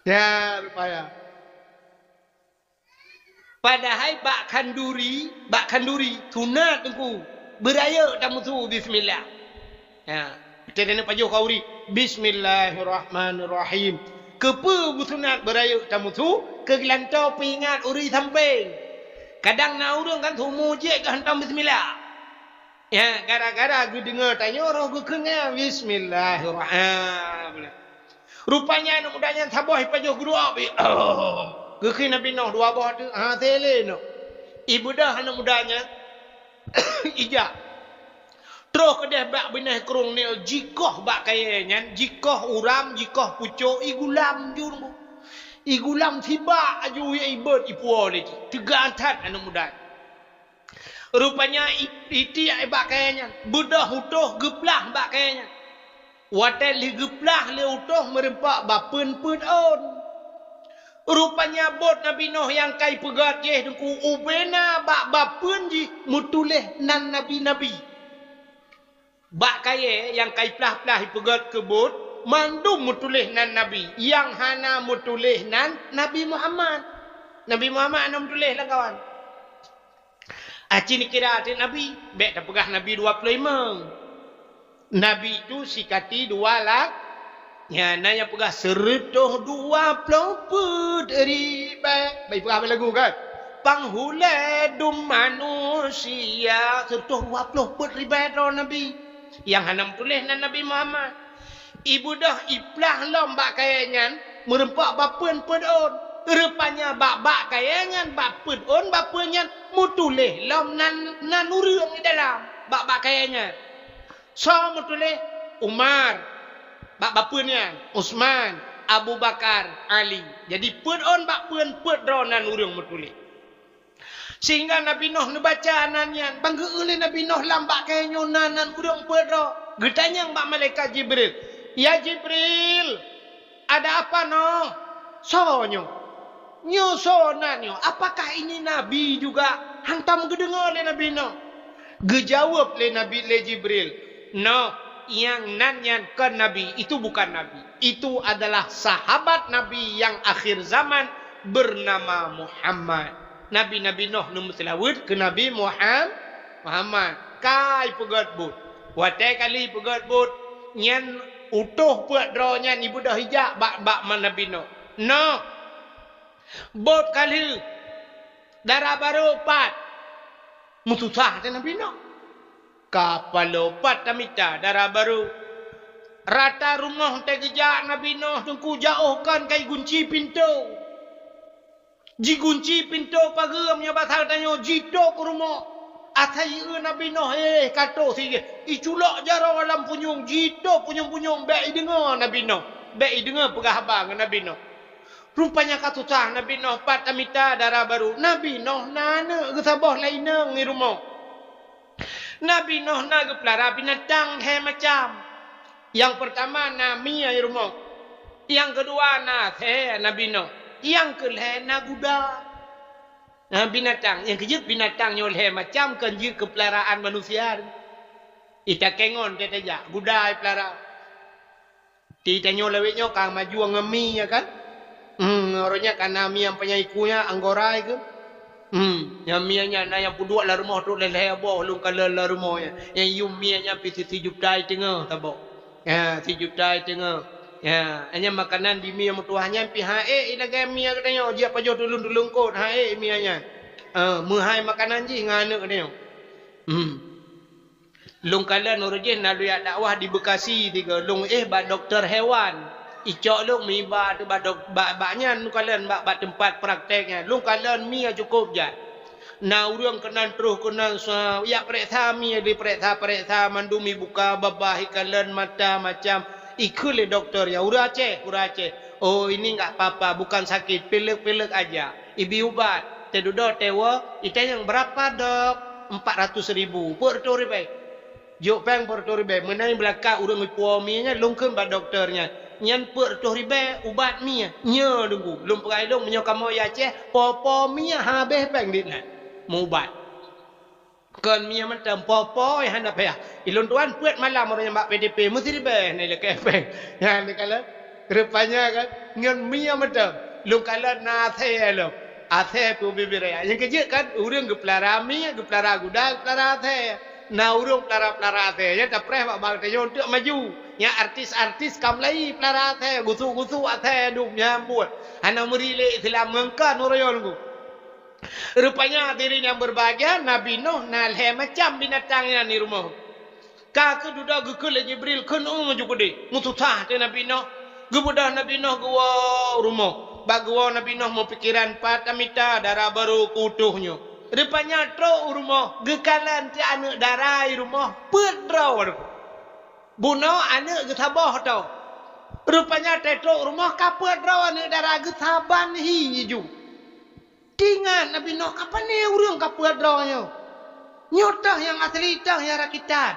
ya rupanya padahal bak kanduri sunat tengku beraya tamu tu bismillah ya kita nak pajuh kauri bismillahirrahmanirrahim kepe sunat beraya tamu tu ke gelantau peringat uri samping kadang na urang kan tu mujik ke hantam bismillah ya gara-gara gue dengar tanya roh gue kena bismillahirrahmanirrahim rupanya anak mudanya sabuh pajuh guru abi gekin nabi noh dua bawah tu tele no ibu dah anak mudanya ijak terus kedeh bak binah kerung ni jikoh bak kayanya jikoh uram jikoh pucuk igulam jurmu igulam tiba aju ya ibad ipuo lagi tiga antat anak muda rupanya iti bak kayanya budah utuh geplah bak kayanya watel ligeplah le utuh merempak bapun-pun on rupanya bot Nabi Nuh yang kai pegat je dengku ubena bak bapun ji mutuleh nan nabi-nabi bak kaye yang kai plah-plah pegat ke bot mandum mutuleh nan nabi yang hana mutuleh nan Nabi Muhammad anu mutuleh lah kawan aci ni kira hati Nabi bek dah pegah Nabi 25 Nabi itu sikati 2 lak ya nanya pegah seretuh 20 ribu baik pegah lagu kan panghuledum manusia seretuh 20 ribu Nabi yang hanam tulis nan Nabi Muhammad ibu dah iplah lombak kayangan merempak bapun pedon rupanya bak kayangan bapun on bapunnya mutuleh lom nan urang di dalam bak kayangan so mutuleh Umar bapunnya Utsman Abu Bakar Ali jadi pedon bapun pedronan urang mutuleh sehingga Nabi Nuh membaca nanyan bangga oleh Nabi Nuh lambak kayangan nan urang pedro getanya mbak malaikat Jibril ya Jibril ada apa Nuh sonyo nyosonanyo apakah ini Nabi juga hantam gedengar oleh Nabi Nuh gejawab oleh Nabi Jibril no yang nanyan ke Nabi itu bukan Nabi itu adalah sahabat Nabi yang akhir zaman bernama Muhammad Nabi Nuh nu selawat ke Nabi Muhammad kai pegat but watai kali pegat but nyan utuh puat dro nyan ibu dah hijak bak man Nabi Nuh no bot kali darah baru pat mutusah te Nabi Nuh kapal lopat tamita darah baru rata rumah te gejak Nabi Nuh tungku jauhkan kai kunci pintu ji kunci pintu pageum nya basal tanyo jito ke rumah atai Nabi Nuh kato si iculok jaro alam punyung jito punyung baik dengar Nabi Nuh baik dengar pegah abang Nabi Nuh rupanya katutang Nabi Nuh pat tamita darah baru Nabi Nuh nana gesabah lainang ni rumah Nabi Nuh na gepelara binatang he macam yang pertama na mia di rumah yang kedua na the Nabi Nuh yang kelena kuda binatang yang kejut binatang nyolhe macam kenjut kepelaraan manusia ita kengon teteja kuda pelara tita nyolewetnya kang maju ngemi ya kan orangnya karena mi yang penyaikunya anggorai ke yang mianya na yang puduk la rumah tu leleh aboh lung kala la rumahnya yang yum mianya pi si jutai tengah tabo ya si jutai tengah ya, hanya makanan di mia mutuahnya pihak ilaga mia katanya dia pajo dulung kot mianya. Muhai makanan ji ngana katanya. Lung kala nurjin nalu ya dakwah di Bekasi tiga lung ba doktor hewan. Icok lung mi ba tu baknya nu kalian ba tempat prakteknya. Lung kalian mia cukup je. Na urang kenan terus kenan ya periksa mia di periksa mandumi buka babah kalian mata macam ikut le doktor ya urace oh ini enggak apa-apa bukan sakit pilek aja ibi ubat tedudo tewa ita yang berapa dok 400,000 per ribu jok peng per ribu menai belaka urang ipuaminya lungkeun ba doktornya nyan per ribu ubat mia nya nunggu lum perai dong menyo kamo ya ceh popo mia habis peng ditna mau ubat kan mia macam popo yang hendak payah ilun tuan puat malam orangnya mak PDP mesti dibeh ni lek efek yang dikala rupanya kan ngan mia macam lu kala na the lo athe pu bibiraya yang kejut kan urang gepelara mia gepelara guda gepelara the na urang pelara the ya tapreh bak bang te yon tek maju ya artis kamlai pelara the gusu athe duk nyambut ana murile Islam ngangkan oroyon ku rupanya hadirin yang berbahagia Nabi Nuh nalhe macam binatangnya ni rumah. Kaka duda gekul Jibril kenu majukudi. Mututah te Nabi Nuh. Gebudah Nabi Nuh gua rumah. Bagwa Nabi Nuh mau pikiran patamita darah baru kutuhnya. Rupanya tro rumah gekalan ti anak darah rumah pedraw. Buno anak getabah tau. Rupanya te tro rumah kapedraw anak darah getaban hiju. Tingan Nabi Nuh kapan ni urang kapal drawanya nyotah yang asli tah yang rakitan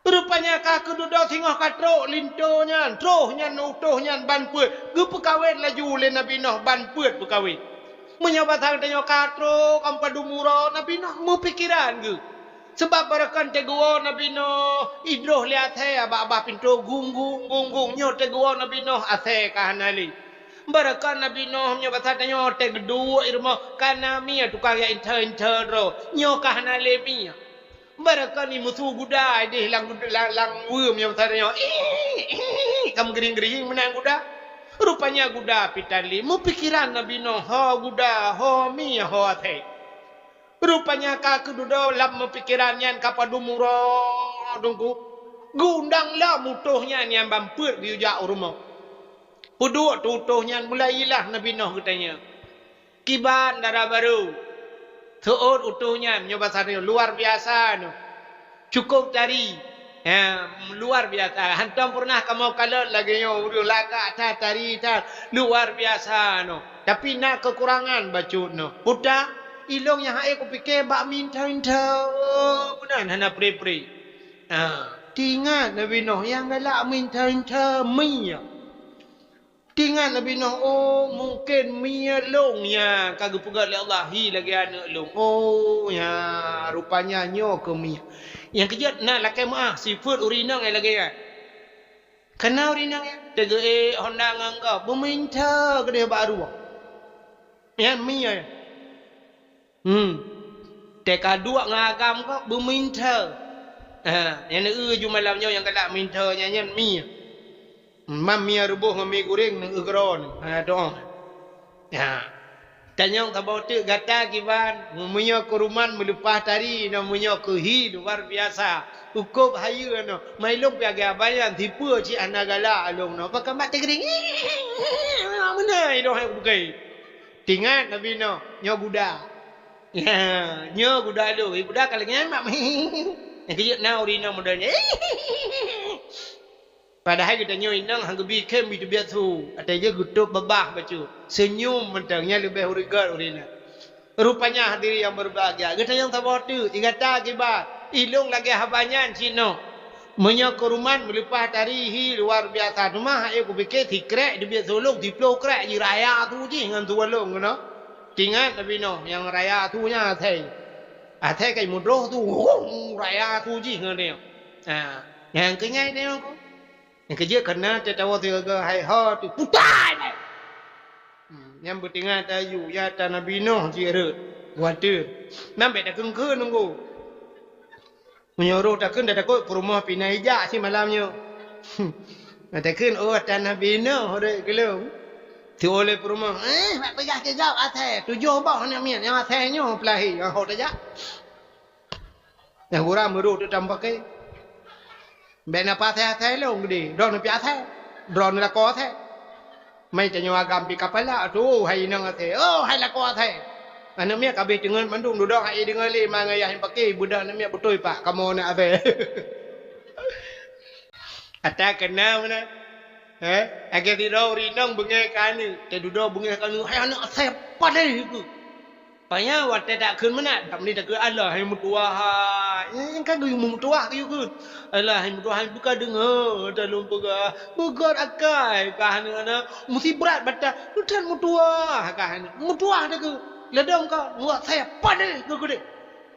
rupanya kaku duduk tengah katrok lintonya trohnya nutohnya ban puet ge pekawin laju le Nabi Nuh ban puet pekawin menyobat hang tanya katrok ampa dumuro Nabi Nuh mau pikiran ge sebab barakan teguo Nabi Nuh idroh lihat he abah pintu gunggung nyot teguo Nabi Nuh ase kahanali barakan Nabi Nuh nyo batanya te gedua irma kana mia tukang ya inter ro nyo kahana le mia barakan ni musuh guda di lang wum nyo batanya kam gering menang guda rupanya guda pitali mu pikiran Nabi Nuh ho guda ho mia ho ate rupanya ka kedudo lam pikirannya kapadumuro dungku gundang lah mutuhnya yang bampur di ujak rumah puduk tutuhnya mulailah Nabi Nuh katanya. Kiban darah baru. Tuut utuhnya nyoba sari luar biasa no. Cukup cari. Luar biasa. Hantam pernah kamu kalau lagi yo laka ta tari ta luar biasa no. Tapi nak kekurangan bacut no. Puta ilong yang hai ku fikir bak minta benar hana pre. Tingat Nabi Nuh yang galak minta mia. Tinggal Nabi Nuh, mungkin mia long ya, kagak pegat oleh Allah, lagi anak long. Ya, rupanya nyo ke mia. Yang kejut nak lakai maah, sifat urinang lagi ya. Kena urinang ya? Tega honda ngangka, meminta ke dia baru. Ya, mia ya. แต่kadua ngagam ko berminta. Yang ju malamnya yang galak minta nyanyian mi. Mamia rubuh ngami goreng nang egron. Doang. Ya. Tanya tak bawa tu gata kiban, munyo kuruman melupas tari, no munyo kehi luar biasa. Ukup hayu no, mailung piaga bayan tipu ci anagala along no. Pakai mat tegering. Mana itu hai bukai. Tingat Nabi no, nyo budak. Ya, nyo budak lu, budak kalau nyamak. Yang kejut na urina modelnya. Padahal kita nyo inang hang gebi kem itu biasa tu. Ada je gutup babah bacu. Senyum mentangnya lebih urigat urina. Rupanya hadiri yang berbahagia. Kita yang tak tu, igata akibat. Ilung lagi habanyan cino. Menyo keruman melepas tarihi luar biasa. Cuma aku fikir tikrek di biasa ulung di plo krek di raya tu je dengan tu ulung no. Tingat Nabi no yang raya tu nya thai. Thai kai mudroh tu raya tu je dengan dia. Yang kenyai dia ko. Yang kerja kena tetawa tiga hai ha tu putai. Yang bertinggal tayu ya ta Nabi Nuh jirat. Water. Nampak dah kengke nunggu. Menyuruh takkan dah takut ke rumah pinai jak si malamnya. Takkan ta Nabi Nuh ore kelong. Ti oleh ke rumah. Mak pegah ke jauh atai. Tujuh bah nak mian yang atainya pelahi. Yang hot aja. Yang kurang meruh tu tambah ke. Bena pa thay lo ngdi don pi thay don la ko thay mai ta nyawa gam pi kapala tu hai nang thay hai la ko thay ana mia ka be dengan mandung duduk hai dengan le ma ngai yang pakai budak na mia betul pak kamu nak thay ata kena mana age di ro ri nang bengai kan ni te duduk bengai kan hai anak thay padai ku panya wat tak kun mana tam ni tak Allah hai mutua hai kan gu mutua ku ku Allah hai mutua hai buka dengar dalam pegar akai kan ana mesti berat bata tuan mutua kan mutua dah ku ledong ka buat saya pada ku ku dek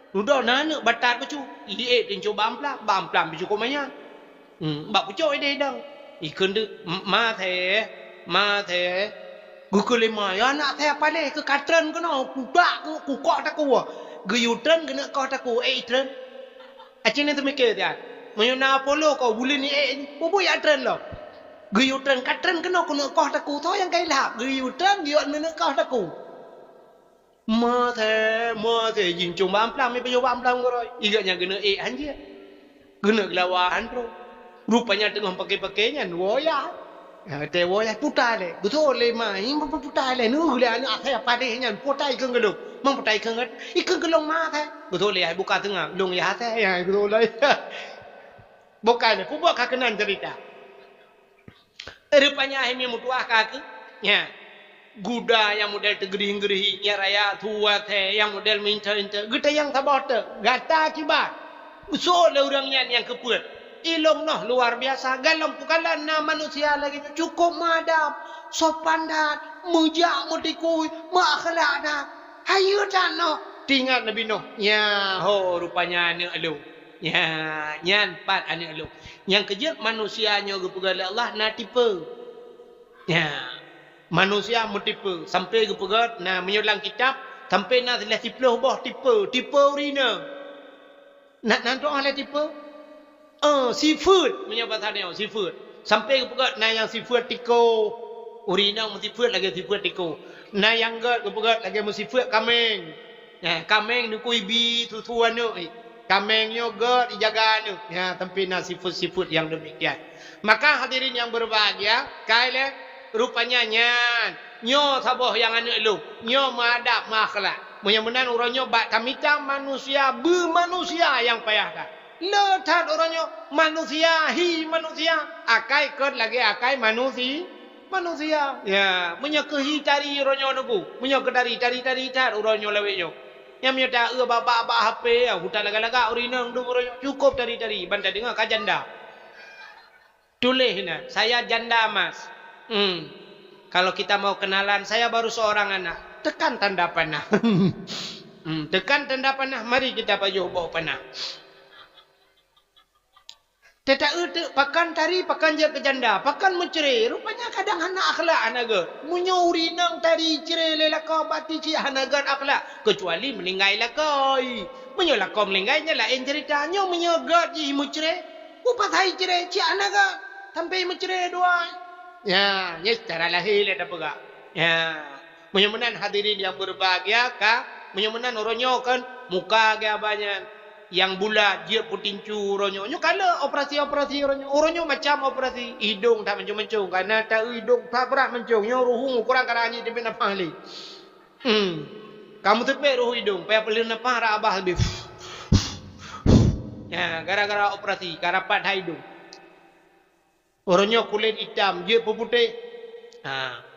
duduk nana batat ku cu ie tin coba bam bicu komanya bak ku coy dei dang ikun de ma the Gukul 5 ya nak saya pandai ke katren ke no kudak ku kok tak ku guyutren kena kau tak ku tren acin itu mikir dia menyona polo kau bulin ni bobo ya tren lo guyutren katren kena kena kau tak ku to yang kai lah guyutren giot kena kau tak ku ma the jin chung bam plam me payo bam plam ko roi igatnya kena hanje kena gelawahan bro rupanya tengah pakai-pakainya nuoya te wo ya putai le guto le mai ma putai le nu le ana thai pa de nyan putai keng geluk mang putai keng ikeng gelong ma thai guto le ai buka tengah long ya thai ai guto le bukan le pubok ka kenan cerita rupanya ai mi mutua ka ke nya guda yang model tegering-gerihi nya raya tua the yang model minta geta yang tabot gata kibat so le orang yang keput ilong noh luar biasa galam pukalan na manusia lagi cukup madam sopan dan mujak mutikui makhlak dah hayu dan noh tinggal Nabi Nuh ya ho rupanya anak lu ya nyan pat anak lu yang kejut manusianya kepegal Allah na tipe ya manusia mutipe sampai kepegal na menyulang kitab sampai na telah tipe boh tipe urina nak doa le tipe seafood punya bahasa dia seafood sampai kepegat na yang seafood tiko urina mesti food lagi seafood tiko na yang gat kepegat lagi mesti food kameng kameng nu kuibi tutuan nu kameng nyo gat dijaga nu ya tempi na seafood yang demikian maka hadirin yang berbahagia kaile rupanya nyo saboh yang anu lu nyo madap makhlak mudah-mudahan uranyo bak kamita manusia bermanusia yang payah letat orangnya manusia akai kot lagi akai manusia ya menyekehi cari orangnya nuku menyekedari cari tat orangnya lewenyo yang menyata baba HP hutan laga-laga urinang du orangnya cukup cari bantai dengar ka janda tulis na saya janda mas kalau kita mau kenalan saya baru seorang anak tekan tanda panah tekan tanda panah mari kita pajuh bawa panah Tetak itu pakan tari, pakan je ke janda, pakan mencerai. Rupanya kadang anak akhlak anaga. Munyuri nang tari cerai lelaka bati ci hanagan akhlak. Kecuali meninggai lakai. Menyolah kau meninggai lain ceritanya menyogat ji mencerai. Upat hai cerai ci anaga. Sampai mencerai dua. Ya, ya secara lahir ada pegak. Ya. Menyemenan hadirin yang berbahagia kah? Menyemenan orangnya kan muka gaya banyak. Yang bulat dia putincu oronyo nyo kala operasi oronyo macam operasi hidung tak mencung-mencung karena tak hidung tak berat mencung nyo ruhung kurang karanya dia nak pahli kamu tepek ruh hidung payah pelin napah ra abah lebih ya gara-gara operasi karapat hidung oronyo kulit hitam dia putih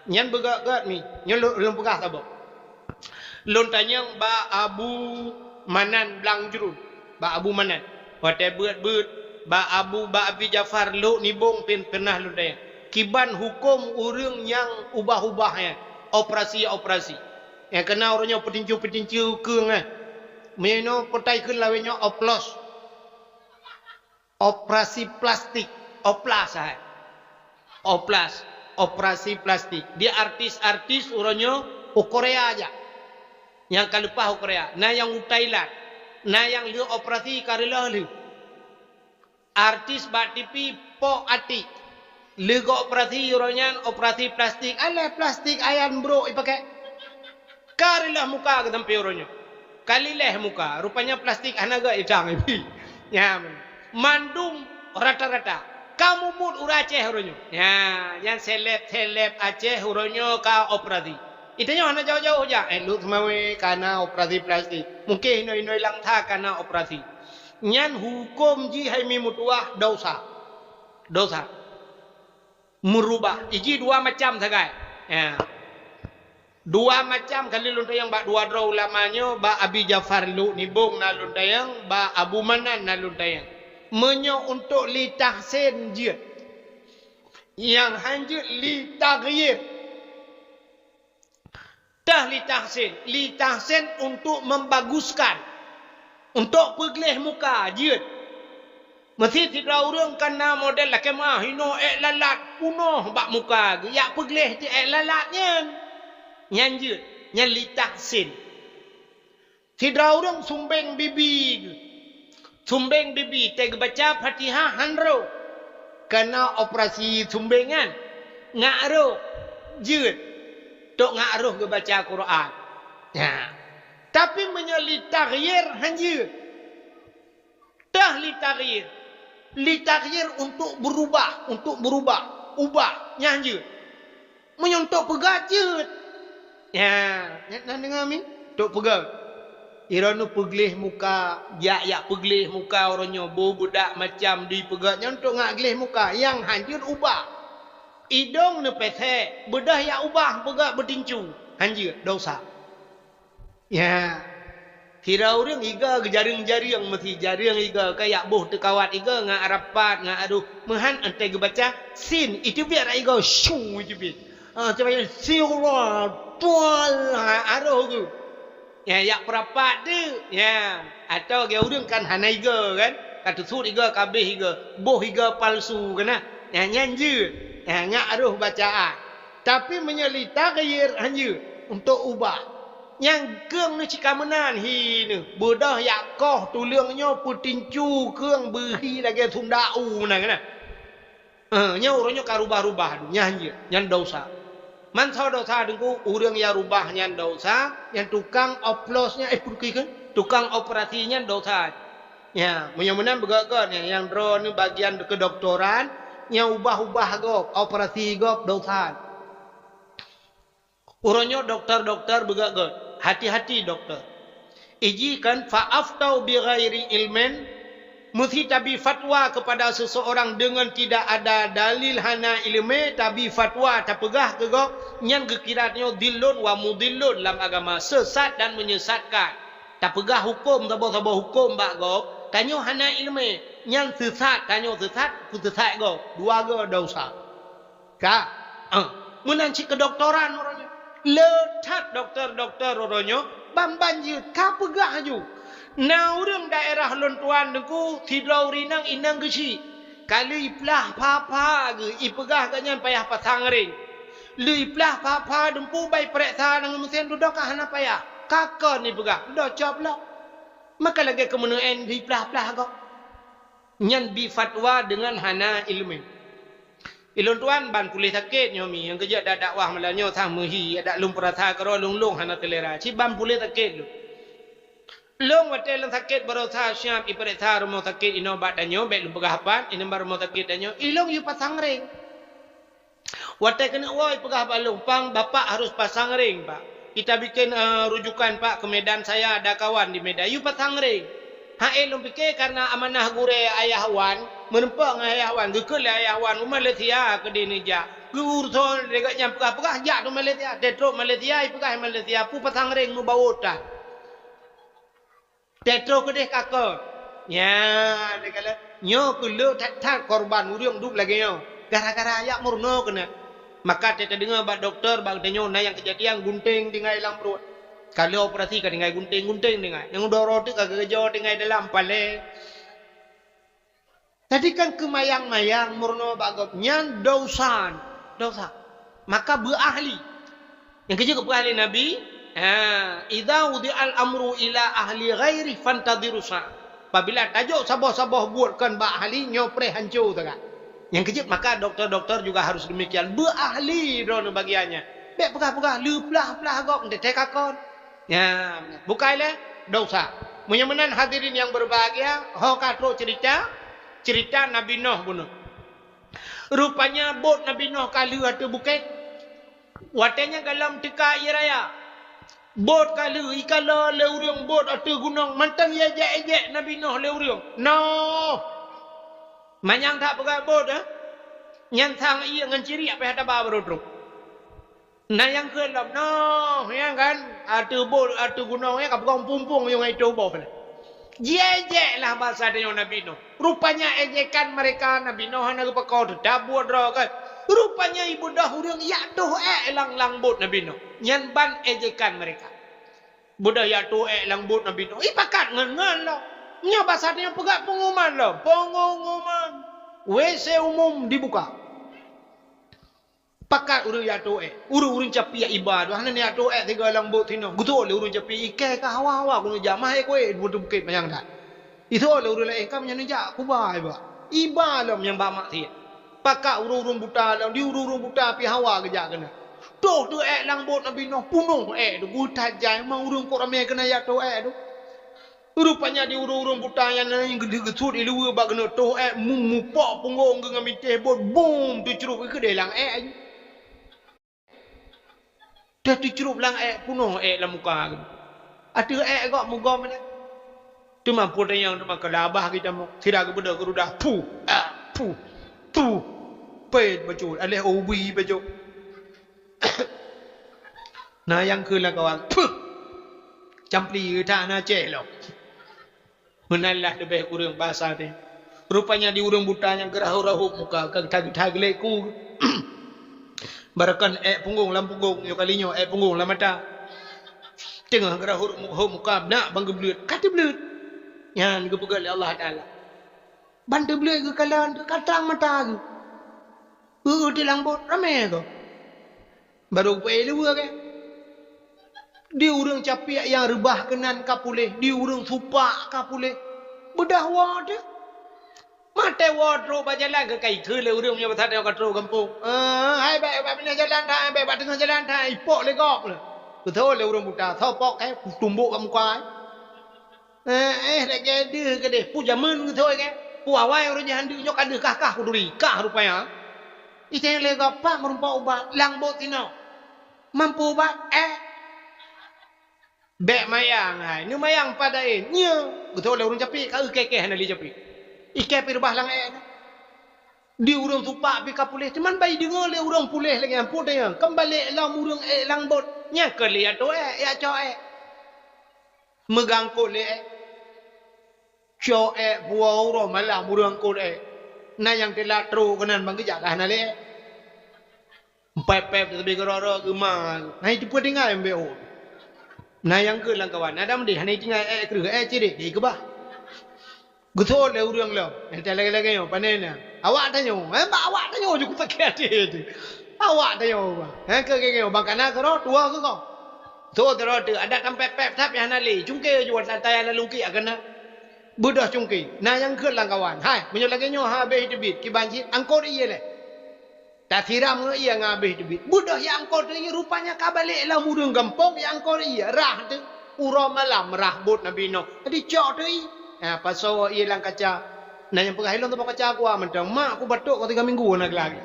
nyan begak-gak ni nyo lum pegah sabok lon tanyang ba Abu Manan Blang Jurun ba Abu Manan wate beut ba Abi Jafar lu nibong pernah lu daya kiban hukum urang yang ubah-ubahnya operasi yang kena orangnya petinju keung meno potai keun lawennya operasi plastik operasi plastik dia artis orangnya Korea aja yang kalupah Korea nah yang Thailand nah yang lu operasi karilah lu artis bat TV po ati lu go operasi orangnya operasi plastik plastik ayan bro ipakai karilah muka ke tempat orangnya kalileh muka rupanya plastik anaga idang ipi ya mandum rata-rata kamu mut uraceh orangnya ya yang seleb Aceh orangnya ka operasi itanya hana jauh-jauh aja lu semawe karena operasi plastik mungkin inoi lang tha karena operasi nyan hukum ji hai mi mutuah dosa merubah iji dua macam sagai ya dua macam kali lunta yang ba dua draw ulamanya ba Abi Jafar lu nibung na lunta yang ba Abu Manan na lunta yang menyo untuk li tahsin je yang hanjut li taghyir li tahsin untuk membaguskan untuk pegleh muka jiut mesti tidak urang kena model lah kemah hino lalat punoh bak muka ya pegleh ti lalatnya nyan jiut nyan li tahsin tidak urang sumbeng bibi teg baca Fatihah hanro kena operasi sumbengan ngaro jiut tok ngaruh ke baca Quran. Ya. Tapi menyeli taghyir hanya. Dah li taghyir untuk berubah, ubah hanya. Menyontok pegajut. Ya, nak dengar mi? Tok pegang. Iranu peglih muka, ya peglih muka orangnya budak macam di pegang nyontok ngak glih muka yang hancur ubah. Idong ne pete bedah ya ubah pegak bertincu hanja dosa ya kira orang iga jaring mesti jaring iga kayak boh tekawat iga ngak rapat ngak aduh mehan ente baca sin itu biar iga syu itu bi coba siwa tual aduh tu ya perapat tu ya atau ge urang kan hana iga kan kata sud iga kabeh iga boh iga palsu kana ya nyanje ngak aduh bacaan tapi menyeli taghyir hanya untuk ubah yang keung ni cikamenan hi ni bedah yakoh tulungnya putincu keung behi lagi sundau na kana nya orangnya karubah-rubah hanya nyan dosa man sa dosa dengku urang ya rubah nyan dosa yang tukang oplosnya tukang operasinya dosa ya menyemenan begak yang drone bagian kedokteran yang ubah-ubah gop operasi gop dosa orangnya dokter begak hati-hati dokter iji kan fa'aftau bi ghairi ilmin mesti tabi fatwa kepada seseorang dengan tidak ada dalil hana ilmu tabi fatwa tak pegah ke gop nyan kekiratnya dillun wa mudillun dalam agama sesat dan menyesatkan tak pegah hukum sabah hukum bak gop tanyo hana ilmu yang sesat kanyo sesat ku sesat go dua go dosa ka menanci kedokteran orangnya letat dokter orangnya bamban je ka pegah ju na urang daerah lontuan dengku tidau rinang inang gesi kalau iplah papa ke ipegah kanyan payah pasang ring lu iplah papa dempu bai periksa dengan mesin duduk kah hana payah kakak ni pegah dah cop lah maka lagi kemenaan di plah-plah kau nyan bi fatwa dengan hana ilmu ilun tuan ban pulih sakit nyomi yang kerja dak dakwah melanyo samahi ada lum perasa karo lung hana telera ci ban pulih sakit lu long watel sakit berosa syam iperiksa rumah sakit ino bak danyo baik lu pegahapan ini bar rumah sakit danyo ilong yu pasang ring watel kena woi pegah balung pang bapak harus pasang ring pak kita bikin rujukan pak ke Medan saya ada kawan di Medan yu pasang ring ha elong fikir karena amanah gure ayah wan menempak ayah wan gekul ayah wan Malaysia ke dinija gur sol dekat nyam pegah jak tu Malaysia tetro Malaysia pegah Malaysia pu pasang ring mu bawota tetro ke deh kakak ya dia kata nyo kulu tak korban urang duk lagi nyo gara-gara ayak murno kena maka kita dengar bak doktor bak denyo na yang kejadian gunting tinggal dalam perut kalau operasi kan tinggal gunting tinggal yang udah roti kagak kejo tinggal dalam pale tadi kan kemayang-mayang murno bak gop nyan dosa maka berahli yang kerja ke ahli Nabi idza wudi'al amru ila ahli ghairi fantadhiru sa apabila tajuk sabah-sabah buatkan bak ahli nyopre hancur tak yang kejap maka doktor-doktor juga harus demikian berahli drone bagiannya bek pegah-pegah leplah-plah gop detek akon ya bukaile dosa menyamanan hadirin yang berbahagia ho katro cerita Nabi Nuh bunuh rupanya bot Nabi Nuh kali atau bukit watenya galam tika iraya bot kali ikala leuriung bot atau gunung mantang ejek Nabi Nuh leuriung no manyang tak pegang bot nyan thang iya ngan ciri apa hada ba brodro na yang kelap no yang kan atau bot atau gunung ya kapung pumpung yang itu bot jejek lah bahasa dia Nabi Nuh rupanya ejekan mereka Nabi Nuh hana kepakau dabur ro kan rupanya ibu dah urang ya doh lang bot Nabi Nuh nyan ban ejekan mereka budak ya doh lang bot Nabi Nuh ipakat ngan lo nya bahasa dia pegak pengumuman lo pengumuman WC umum dibuka pakat urang ya doh urang capi ya ibadah hana ya doh tiga lang bot tino gutu le urang capi ike ka hawa kuno jamah koe budu bukit macam dah itu le urang le kam nya ja kuba iba lo yang ba mak ti pakat urang buta lo di urang buta pi hawa keja kena doh tu lang bot Nabi Nuh punuh tu gutat jai mau urang kok rame kena ya doh tu rupanya di urung-urung buta yang gede-gede ilu ba kena toh mumupok punggung dengan mitih bot boom tu cerup ke delang aja dah tu cerup lang punuh dalam muka ada kok muka mana tu mampu yang tu makan labah kita mau tidak ke benda kerudah pu pet baju alih ubi baju nah yang ke lah kawan campli tak nak cek lo menalah lebih urang bahasa dia rupanya di urang buta yang gerahu-rahu muka tag-tagleku barakan punggung lam punggung yo kalinyo punggung lam mata tengah gerahu muka nak bang gebleut kata bleut nyan gepegal Allah taala bantu bleut ke kalan katang mata ke di langbot rame ko baru pe lu ke di urang capi yang rebah kenan kapuleh di urang supak kapuleh bedah wad mate wardro bajalan ke kai ke le urang punya bathat ka tro kampung hai ba punya jalan dah ba tengah jalan dah ipok le gop le betul le urang buta thopok tumbuk kam kuai dak jadi ke deh pu jaman ke thoi ke pu awai urang jahan di nyok ada kah kuduri kah rupanya ite le gop pa merumpa ubat lang bot tino mampu ubat bek mayang hai ni mayang pada nya betul le urang capi ka keke hana li capi ike pi rebah lang di urang supak pi kapuleh cuman bai dengar le urang puleh lagi ampun dia kembali lam urang lang bot nya ke le to ya cho megang ko le cho buau ro malam urang ko na yang telah tro kanan bang kejak hana le pep lebih geroro gemal nah itu pun dengar MBO nah yang ke lang kawan ada mendih hani tinggal kru ciri di ke bah Betul le urang lo. Entah lagi-lagi yo panena. Awak tanya, mak awak tanya je ku tak ada. Awak tanya ba. Ke bang kana ke tua ke kau. Tu terus ada sampai pep tap yang nali. Cungke jual santai lalu ki agana. Budah cungke. Nah yang ke lang kawan. Hai, menyo lagi nyo habis debit ki banji angkor iye le. Tak tiram nge iya ngabih debit. Budah yang angkor tu rupanya kabalik lah murung gampong yang angkor iya rah tu. Ura malam rah bot Nabi Nuh. Jadi cok tu i. Pasal ia lang kaca. Nah yang pengahilon tu kaca aku mentang mak aku batuk kau 3 minggu nak lagi.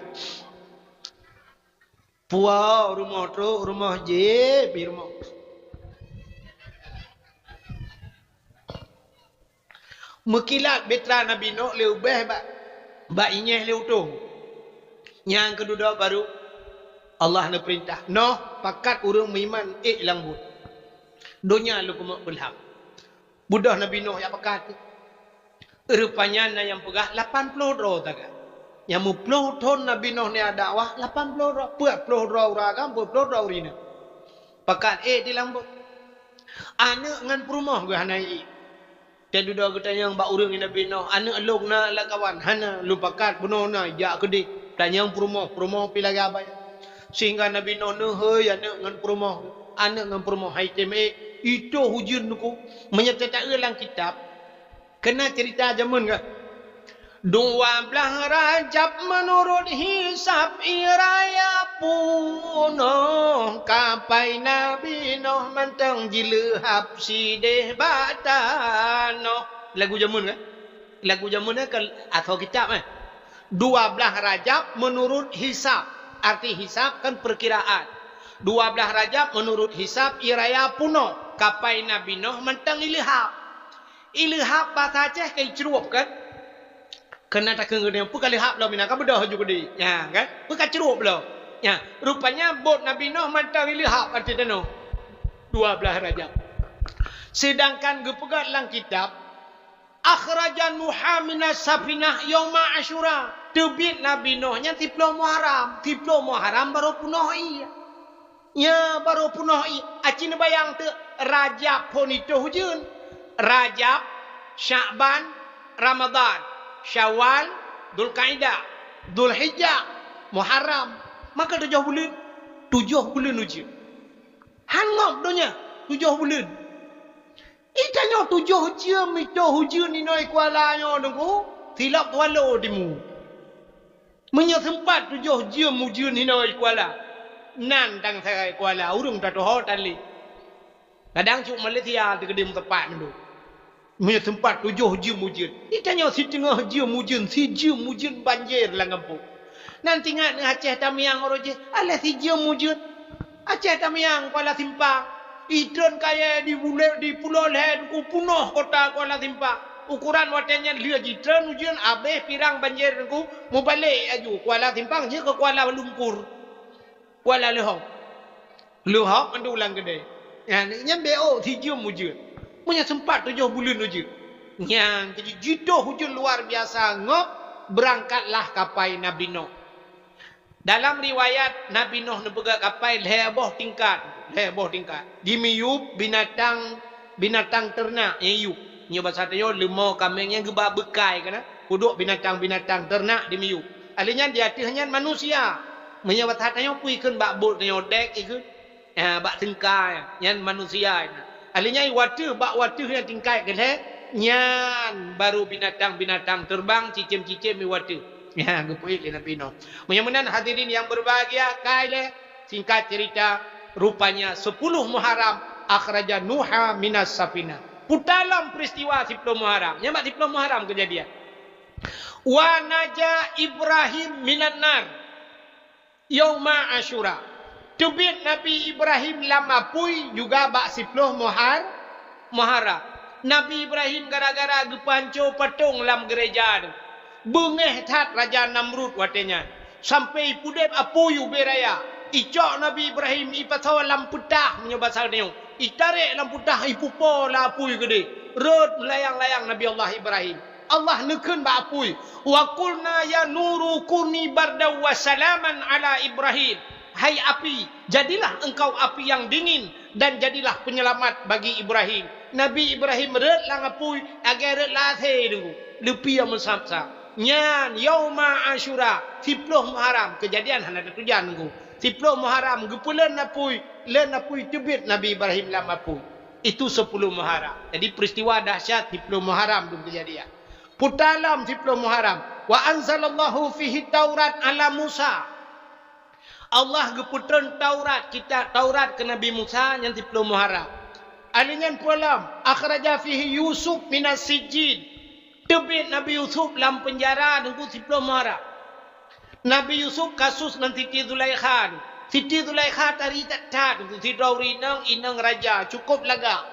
Puau rumah tu rumah je bi rumah. Mekilat betra Nabi Nuh leu beh ba inyeh leu tu. Yang kedua baru Allah nak perintah. Noh pakat urang miman lambut. Dunia lu kumak belham. Budah Nabi Nuh yang pakat. Rupanya na yang pegah 80 ro taga. Yang mu 10 ton Nabi Nuh ni ada dakwah 80 ro. 40 ro ragam 40 ro rina. Pakat di lambut. Anak ngan perumah gua hanai. Dan duda kita yang bak urang Nabi Nuh, anak long na la kawan. Hana lu pakat benar na jak kedik. Dan yang perumah pi lagi abai. Sehingga Nabi Nuh he anak ngan perumah hai teme itu hujun nuku menyertai dalam kitab kena cerita zaman ke 12 Rajab menurut hisab iraya puno kapai Nabi Nuh mentang jilehap sideh batano lagu zaman ke atau kitab 12 Rajab menurut hisab. Arti hisab kan perkiraan. 12 Rajab menurut hisab iraya puno. Kapai Nabi Nuh mentang ilihap. Ilihap bahasa Aceh kai cerup kan? Kena tak kena puka lihap lo minaka bedah juga di. Ya kan? Puka cerup lo. Ya, rupanya bot Nabi Nuh mentang ilihap arti tano. 12 Rajab. Sedangkan gepegat lang kitab akhrajan Nuha minas safinah yauma Asyura. Tebit Nabi Nuh nya 10 Muharram. 10 Muharram baru punoh iya. Ya baru punoh iya. Acin bayang tu Rajab pun itu hujun. Rajab, Sya'ban, Ramadan, Syawal, Dzulqa'dah, Dzulhijjah, Muharram. Maka 7 bulan. 7 bulan hujun. Hangop donya 7 bulan. Itanya 7 jam itu hujun ni noi kuala nyo dengku tilap walo dimu. Menyo tempat 7 jam hujun ni noi kuala. Nan tang saya kuala urung tak tahu tali. Kadang cuk Malaysia dekedim tempat dulu. Menyo tempat 7 jam hujun. Itanya setengah jam hujun, si jam hujun banjir lang kampung. Nanti ngat Aceh Tamiang oroje, alah si jam hujun. Aceh Tamiang kuala simpang. Idon kaya di pulau lain ku punuh kota Kuala Simpang. Ukuran watenya dia jitran ujian abeh pirang banjir ku mau balik aju Kuala Simpang je ke Kuala Lumpur. Kuala Luhok. Luhok mendulang gede. Ya nyambe hijau ujian. Punya sempat 7 bulan ujian. Yang jadi jidoh hujan luar biasa ngop berangkatlah kapai Nabi Nuh. Dalam riwayat Nabi Nuh nepegak kapai leboh tingkat. Di miyup binatang ternak yang yuk. Nya bahasa tayo lemau kambing yang gebak bekai kana. Kuduk binatang ternak di miyup. Alinya dia hanya manusia. Nya bahasa tayo puikeun bak bot tayo dek ikut. Bak tengkai yang manusia. Alinya watu yang tingkai ke nyan baru binatang terbang cicim-cicim mi watu. Ya gepuik le Nabi Nuh. Mudah-mudahan hadirin yang berbahagia kaile singkat cerita rupanya 10 Muharram akhraja Nuha minas safina. Dalam peristiwa 10 Muharram. Nyambak 10 Muharram kejadian. Wa naja Ibrahim minan nar yauma Asyura. Tubit Nabi Ibrahim lama pui juga bak 10 Muharram. Nabi Ibrahim gara-gara gepanco patung dalam gereja tu. Bengeh tat Raja Namrud watenya. Sampai pudep apuyu beraya. Icok Nabi Ibrahim ipatawa lamputah menyebasal niu. Itarik lamputah ipupo la apuy gede. Rod melayang-layang Nabi Allah Ibrahim. Allah nekun ba apuy. Wa qulna ya nuru kuni barda wa salaman ala Ibrahim. Hai api, jadilah engkau api yang dingin dan jadilah penyelamat bagi Ibrahim. Nabi Ibrahim red lang apui agar red lathe dulu lepi yang mensabsa nyan yauma asyura 10 Muharram kejadian hana tujuan dulu 10 Muharram gepulen apui len apui tebit Nabi Ibrahim lam apui itu 10 Muharram jadi peristiwa dahsyat 10 Muharram dulu kejadian putalam 10 Muharram wa anzalallahu fihi Taurat ala Musa Allah geputun Taurat kita Taurat ke Nabi Musa yang 10 Muharram. Alingan pulam akhraja fihi Yusuf minas sijjin. Tebit Nabi Yusuf dalam penjara nunggu 10 Muharram. Nabi Yusuf kasus dengan Siti Zulaikha. Siti Zulaikha tari tak nunggu si Dauri inang raja cukup laga.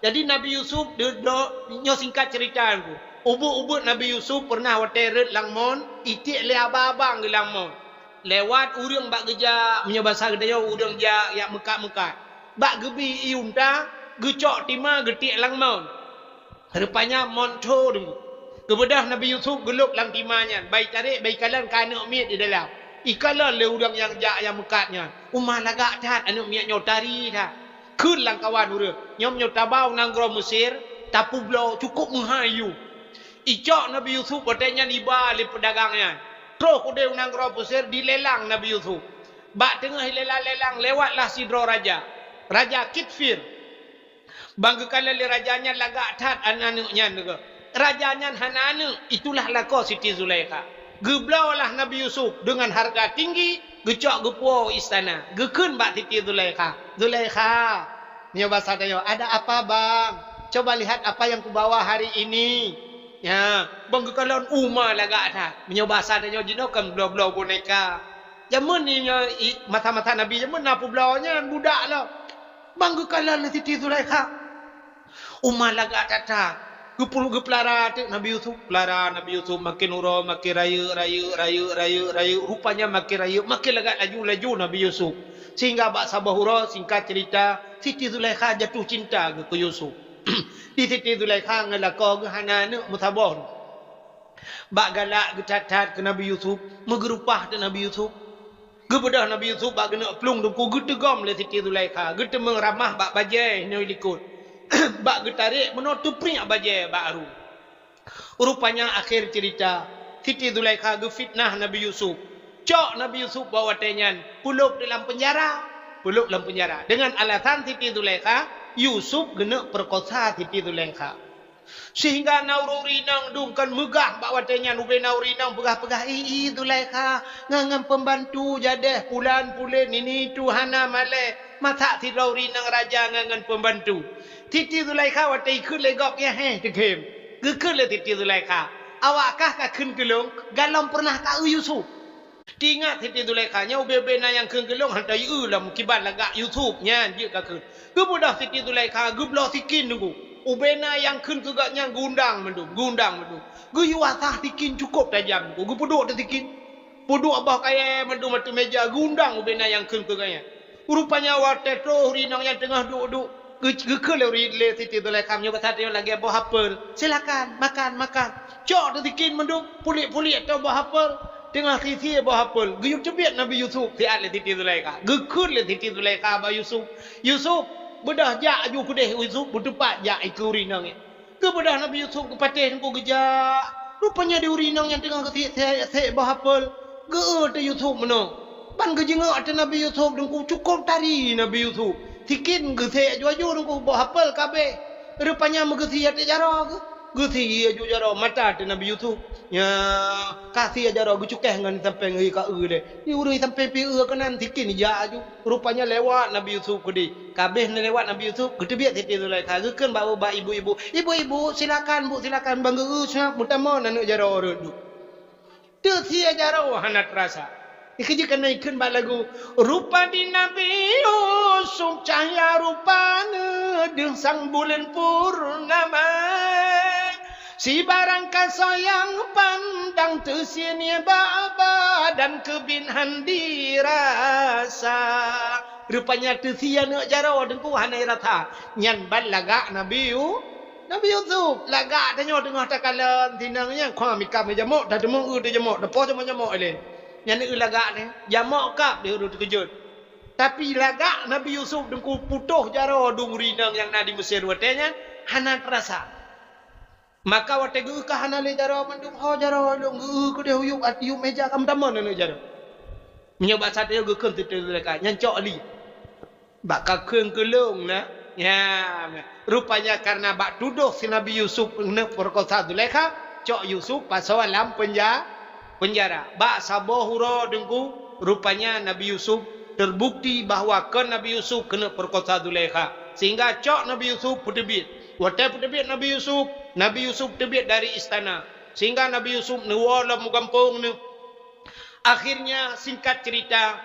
Jadi Nabi Yusuf nyo singkat cerita nunggu. Ubuk Nabi Yusuf pernah wateret langmon itik le abang ke langmon. Lewat urang bak geja punya bahasa gedaya urang ja yak mekat-mekat. Bak gebi iunta gecok tima getik lang maun. Rupanya monto dulu. Kebedah Nabi Yusuf geluk lang timanya. Baik tarik baik kalan kana miat di dalam. Ikalah le urang yang ja yang mekatnya. Umah lagak tat anu miat nyotari dah. Keun lang kawan urang. Nyom nyotabau nang gro Mesir tapu blo cukup menghayu. Icok Nabi Yusuf katanya iba le pedagangnya. Terus kuda unang gro Mesir dilelang Nabi Yusuf. Bak tengah lelang lewatlah sidro raja. Raja Kitfir. Bangga kala le rajanya lagak tat anaknya juga. Rajanya hananu itulah lako Siti Zulaikha. Geblaulah Nabi Yusuf dengan harga tinggi gecok gepuo istana. Gekun bak Siti Zulaikha. Zulaikha. Ni bahasa tayo, ada apa bang? Coba lihat apa yang kubawa hari ini. Ya, bangga kalon umma lagak tat. Menyo bahasa tayo jino kan blau-blau boneka. Jamun ni mata-mata Nabi jamun napu blaunya budak lah. Bangga kalon Siti Zulaikha. Umma lagak tat. Gepul geplara Nabi Yusuf, pelara Nabi Yusuf makin uro makin raya rupanya makin raya makin lagak laju Nabi Yusuf sehingga bak sabah hura singkat cerita Siti Zulaikha jatuh cinta ke Yusuf. Di Siti Zulaikha ngelako ke hanana mutabah bak galak gecatat ke Nabi Yusuf megerupah ke Nabi Yusuf gebedah Nabi Yusuf bak kena pelung duku getegam le Siti Zulaikha getemeng ramah bak bajai ni likut bak getarik menutup pering bajai baru. Rupanya akhir cerita Siti Zulaikha gefitnah Nabi Yusuf. Cok Nabi Yusuf bawa tenyan pulup dalam penjara. Dengan alasan Siti Zulaikha Yusuf kena perkosa Siti Zulaikha. Sehingga naururi nang dungkan megah bawa tenyan ube nauri nang pegah-pegah Zulaikha ngangan pembantu jadeh pulan-pulen ini Tuhana male mata si nauri nang raja ngangan pembantu. Siti Zulaikha watai kun legok ya tekem. Gekun le Siti Zulaikha. Awakkah ka kun gelung galom pernah ka Yusuf. Diingat Siti Zulaikha nya ube na yang kun gelung hantai lam kiban lagak Yusuf nya dia ka kun. Gebudah Siti Zulaikha geblo sikin nunggu. Ube na yang kun kegaknya gundang mendung. Geyu asah sikin cukup tajam. Gepuduk sikin. Puduk abah kaya mendung matu meja gundang ube na yang kun kegaknya. Rupanya wate to rinang yang tengah duduk gekul le Siti Zulaikha nyo kata dia lagi buah apel. Silakan makan. Cok tu sikin mendung pulik tu buah apel. Tengah sisi buah apel. Geyuk cebiat Nabi Yusuf siat le Siti Zulaikha. Gekul le Siti Zulaikha ba Yusuf. Yusuf bedah jak aju kudeh Yusuf berdepat jak iku rinang. Ke bedah Nabi Yusuf ke patih ku gejak. Rupanya di urinang yang tengah sik buah apel. Ge te Yusuf meno. Ban gejengak ate Nabi Yusuf dengku cukup tari Nabi Yusuf. Sikin gesek aju dengku buah apel kabeh. Rupanya megesi ate jara ke. Gesi aju jara mata ate Nabi Yusuf. Ya kasih jara gecukeh ngan sampai ngi ka de. Ni urui sampai pi kanan sikin ja aju. Rupanya lewat Nabi Yusuf kedi. Kabeh ni lewat Nabi Yusuf ketebiat Siti Zulaikha. Gekeun ba ibu-ibu. Ibu-ibu silakan bu silakan bangga usah mutamon anu jara ordu. Tu sia jara hanat rasa. Ikejikan naikkan balagu rupa di Nabi Yusuf cahaya rupanya dengan sang bulan purnama si barang kasayang pandang tersini baba dan kebinhan dirasa rupanya tersian jaro dengku hanai rata nyan balaga Nabi Yusuf lagak tanya tengah takalan tinangnya kau mikam jamuk dah demuk de jamuk dah po jamuk ele. Yang ni lagak ni jamak kap dia urut kejut. Tapi lagak Nabi Yusuf dengku putuh jaro dung rinang yang na di Mesir watenya hana terasa. Maka wate gu ka hana le jaro mandung ho jaro dong ku de huyuk ati meja kam tamon ne jaro. Menyoba sate gu keun tu leka nyancok ali. Bak ka keung kelung na. Ya, rupanya karena bak tuduh si Nabi Yusuf nak perkosa Zulaikha, cok Yusuf pasal dalam penjara. Bak sabohuro dengku, rupanya Nabi Yusuf terbukti bahawa Nabi Yusuf kena perkosa Zulaikha. Sehingga cok Nabi Yusuf putebit. Waktu putebit Nabi Yusuf terbit dari istana. Sehingga Nabi Yusuf nuwala mugampung ni. Akhirnya singkat cerita,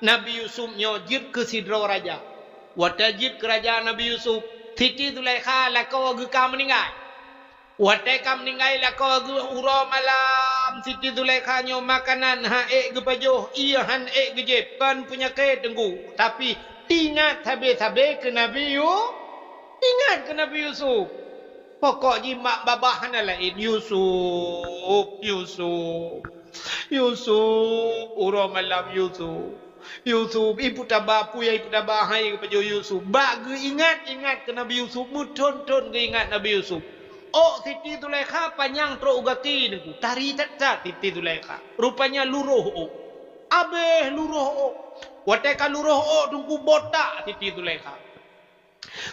Nabi Yusuf nyojir ke sidra raja. Watajib kerajaan Nabi Yusuf. Siti Zulaikha lakau agak meninggal. Watai meninggal lakau agak ura malam. Siti Zulaikha nyo makanan ha ge pajoh. Iya han ge jeb. Kan punya kait tenggu. Tapi ingat habis-habis ke Nabi Yusuf. Ingat ke Nabi Yusuf. Pokok jimak babah na lain. Yusuf. Ura malam Yusuf. Ibu tabah puya ibu tabah hai kepada Yusuf. Bagi ingat ke Nabi Yusuf. Muton-ton ke ingat Nabi Yusuf. Oh, Siti Zulaikha panjang teruk ugati niku. Tari tak Siti Zulaikha. Rupanya luruh. Abeh luruh. Wateka luruh tunggu botak Siti Zulaikha.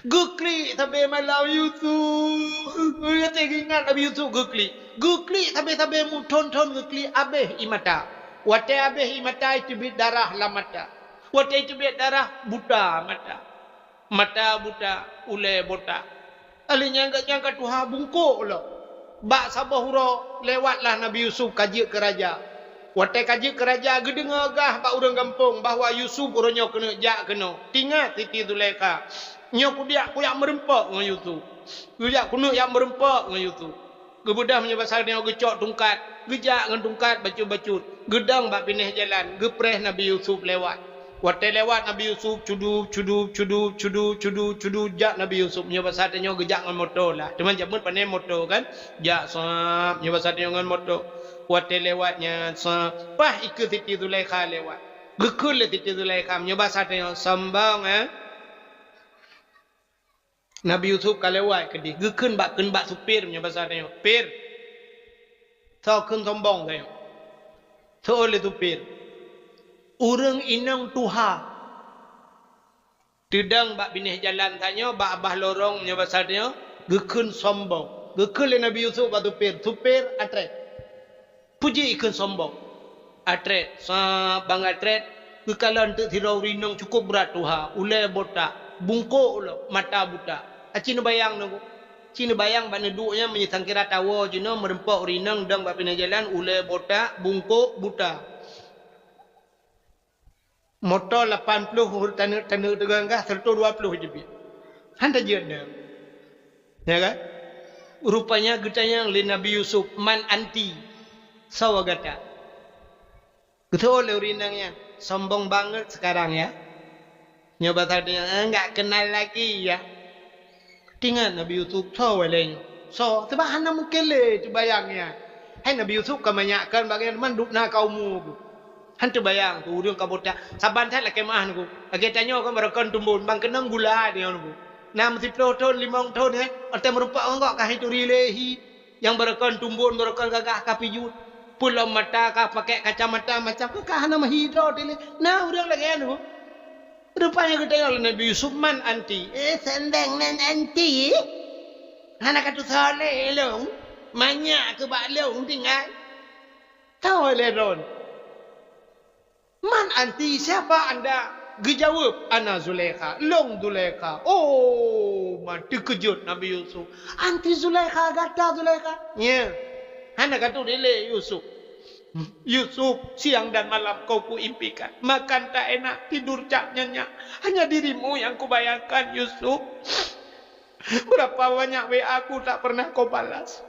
Gukli sampai malam Yusuf. Kata ingat Nabi Yusuf gukli. Gukli sampai muton-ton gukli abeh imata. Watai habis mata itu bit darah lah mata. Watai itu bit darah buta mata. Mata buta, ule buta. Alinya nyangka Tuhan bungkuk lah. Bak sabahuro lewatlah Nabi Yusuf kaji ke raja. Watai kaji ke raja gedengar gah bak orang kampung bahawa Yusuf orangnya kena jak kena. Tinggal Siti Zulaikha. Nyo kudiak kuyak merempak dengan Yusuf. Kuyak kuno yang merempak dengan Yusuf. Kebudah menyebasar dia gecok tungkat. Gejak dengan tungkat bacut-bacut. Gedang bak pindah jalan. Gepreh Nabi Yusuf lewat. Waktu lewat Nabi Yusuf cudu. Jak Nabi Yusuf. Menyebasar dia gejak dengan motor lah. Teman jamun pandai motor kan. Jak sahab. Menyebasar dia dengan motor. Waktu lewatnya sahab. Pah ikut Siti Zulaikha lewat. Gekul lah Siti Zulaikha. Menyebasar dia sambang Nabi Yusuf kalau lewat ke dia. Gekun bak supir menyebasar dia. Pir. Tau kun sombong kayo. So oleh supir. Urang inang Tuhan. Tidang bak binih jalan tanya. Bak abah lorong menyebasar dia. Gekun sombong. Gekun le Nabi Yusuf bak supir. Supir atret. Puji ikun sombong. Atret. Bang atret. Kekalan tu tirau rinang cukup berat Tuhan. Ulai botak. Bungkuk ulo. Mata buta. Cina bayang nunggu. Cina bayang bak neduknya menyetangkira tawa cina merempak rinang dang bak pindah jalan ulai botak bungkuk buta. Motor 80 tanda tegang kah 120 je. Hanta jeuna. Ya kan? Rupanya getanya le Nabi Yusuf man anti sawagata. Betul le rinangnya. Sombong banget sekarang ya. Nyoba tadi enggak kenal lagi ya. Tinggal Nabi Yusuf tahu lagi. So, sebab hana mungkin le tu bayangnya. Hai Nabi Yusuf kebanyakan bagian manduk na kaummu. Han tu bayang tu urang kabota. Saban tak laki mah aku. Agi tanya kan berakon tumbun bang kenang gula dia aku. 60 tahun 5 tahun atau merupakan enggak kah itu rilehi yang berakon tumbun berakon gagah kapijut. Pulau mata kah pakai kacamata macam kah hana mahidro dile. Nah urang lagi aku. Rupanya kita yang Nabi Yusuf man anti. Sendang nan anti. Hana kata soleh long. Banyak ke bak long tinggal. Tahu leron. Man anti siapa anda? Gejawab ana Zulaikha. Long Zulaikha. Oh, mati kejut Nabi Yusuf. Anti Zulaikha kata Zulaikha. Ya. Hana kata dile Yusuf. Yusuf, siang dan malam kau kuimpikan. Makan tak enak, tidur tak nyenyak. Hanya dirimu yang kubayangkan, Yusuf. Berapa banyak WA aku tak pernah kau balas.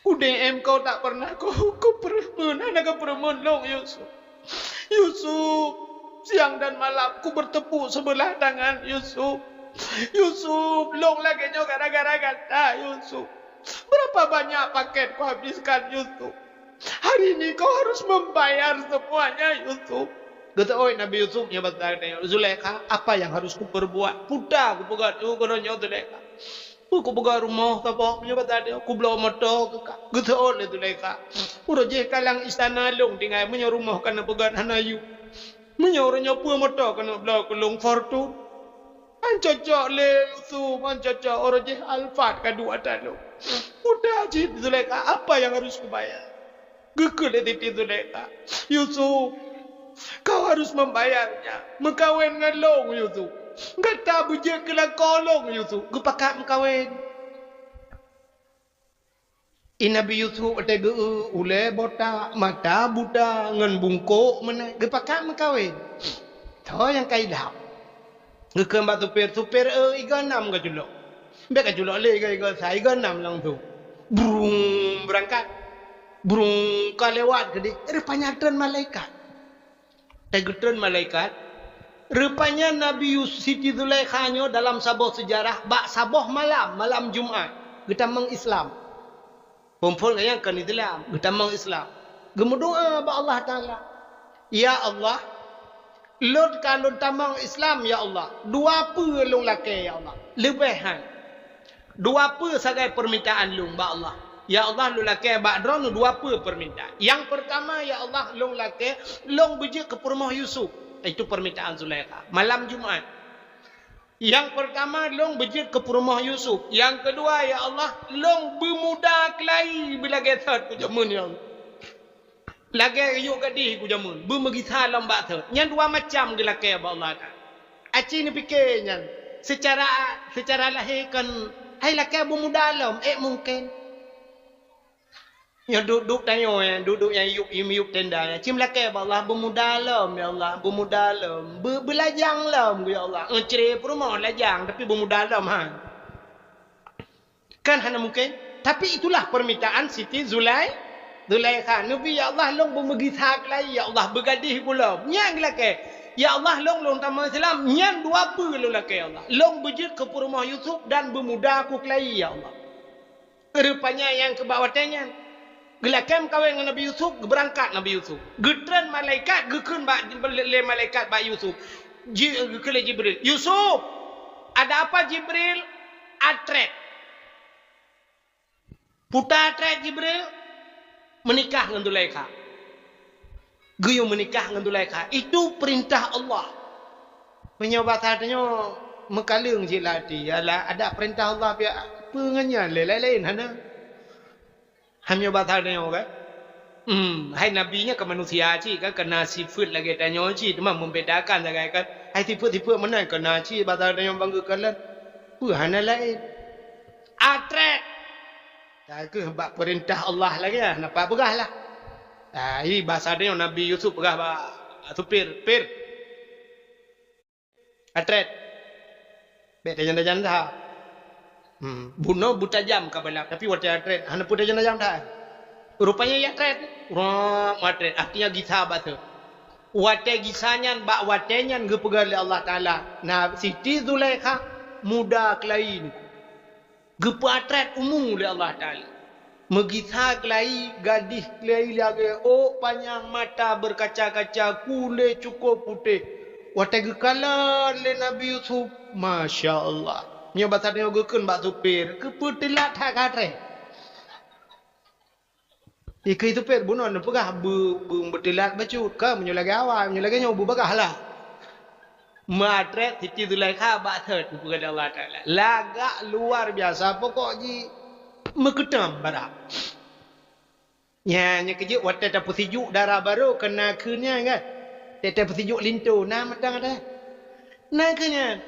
UDM kau tak pernah kau permen. Anak kau permen long, Yusuf. Yusuf, siang dan malam ku bertepuk sebelah tangan, Yusuf. Yusuf, long lagi nyo gara-gara kata, Yusuf. Berapa banyak paket kau habiskan, Yusuf? Hari ini kau harus membayar semuanya, Yusuf. Kata oi Nabi Yusuf nya bertanya, Zulaikha, apa yang harus ku perbuat? Putar ku pegat ku ronyo Zulaikha. Ku pegat rumah apa nya bertanya, ku belau motor ke. Kata oi Zulaikha. Uro je kalang istana long tinggal menyo rumah kana pegat hanayu. Menyo ronyo pu motor kana belau ku long fortune. An cocok le Yusuf, an cocok uro je alfat kadua talo. Udah je Zulaikha, apa yang harus ku bayar? Gekul titi Zulaikha. Yusuf, kau harus membayarnya. Mengkawin dengan long Yusuf. Kata bujak kelak kolong Yusuf. Gepakat mengkawin. Nabi Yusuf ada ule botak mata buta ngan bungkuk mana. Gepakat mengkawin. Tahu yang kaidah. Gekem bat supir iga enam ke julok. Bek ke julok le iga saya iga enam lang tu. Burung berangkat. Burung kalewat ke dia. Rupanya tren malaikat. Tegutron malaikat. Rupanya Nabi Siti Zulaikha dalam sabuh sejarah bak sabuh malam Jumaat kita mengislam. Kumpul yang kan Islam, kita mengislam. Gemudoa ba Allah Taala. Ya Allah, lod kalau tamang Islam ya Allah. Dua apa long laki ya Allah. Lebihan. Dua apa sebagai permintaan long ba Allah. Ya Allah lu laki ba'dron dua apa permintaan. Yang pertama ya Allah long laki long beje ke rumah Yusuf. Itu permintaan Zulaikha malam Jumaat. Yang pertama long beje ke rumah Yusuf. Yang kedua ya Allah long bermuda kelai bila getat ku jamun ya Allah. Lagi yuk gadih ku jamun. Bermegitha lambak thot. Yang dua macam ge laki ba Allah ta. Aci ni fikirnya secara lahir kan hai laki bermuda lam mungkin. Yang duduk tanya duduk yang yuk tenda ya. Cim laki ya Allah bermudalam ya Allah, bermudalam. Belajang lam ya Allah. Cerai rumah lajang tapi bermudalam ha. Kan hana mungkin. Tapi itulah permintaan Siti Zulaikha. Nabi ya Allah long bermegithak lai ya Allah bergadih pula. Nyang laki. Ya Allah long tamang Islam. Nyang dua apa lu laki ya Allah. Long berjit ke rumah Yusuf dan bermuda aku kelai ya Allah. Rupanya yang kebawatannya. Gelakam kawin dengan Nabi Yusuf, berangkat Nabi Yusuf. Getran malaikat, gekun le malaikat ba Yusuf. Gekele Jibril. Yusuf, ada apa Jibril? Atret. Putar atret Jibril menikah dengan Zulaikha. Geyo menikah dengan Zulaikha. Itu perintah Allah. Penyobatannya mekalung je lati. Yalah ada perintah Allah biar penganyan lain-lain hana. Hamnya batal tanya kan? Hai nabinya ke manusia ci kan kena sifat lagi tanya ci cuma membedakan saja kan. Hai tipe-tipe mana kena ci batal tanya banggakan. Hana lain. Atret. Tak ke bab perintah Allah lagi lah. Nampak pegah lah. Ini bahasa dia Nabi Yusuf pegah ba supir, pir. Atret. Bet janda-janda. Bunuh buta jam kabalak tapi waktu atret hana puta jam dah. Rupanya ya atret. Atret artinya gisa batu. Wate gisanya bak watenya gepegal Allah Taala. Nah Siti Zulaikha muda kelain. Gepe atret umum oleh Allah Taala. Megisa kelai gadis kelai lagi panjang mata berkaca-kaca kulit cukup putih. Wate gekalan le Nabi Yusuf masya-Allah. Nya bahasa dia gekun bak supir ke putilat hak katre. Ikai supir bunon pegah betilat bacut ke menyo lagi awal menyo lagi nyobu bagahlah. Matre Siti Zulaikha bak thot kepada Allah Taala. Lagak luar biasa pokok ji mekedam barak. Nya keje wate tapu sijuk darah baru kena kenya kan. Tapu sijuk lintu nah matang ada. Nah kenya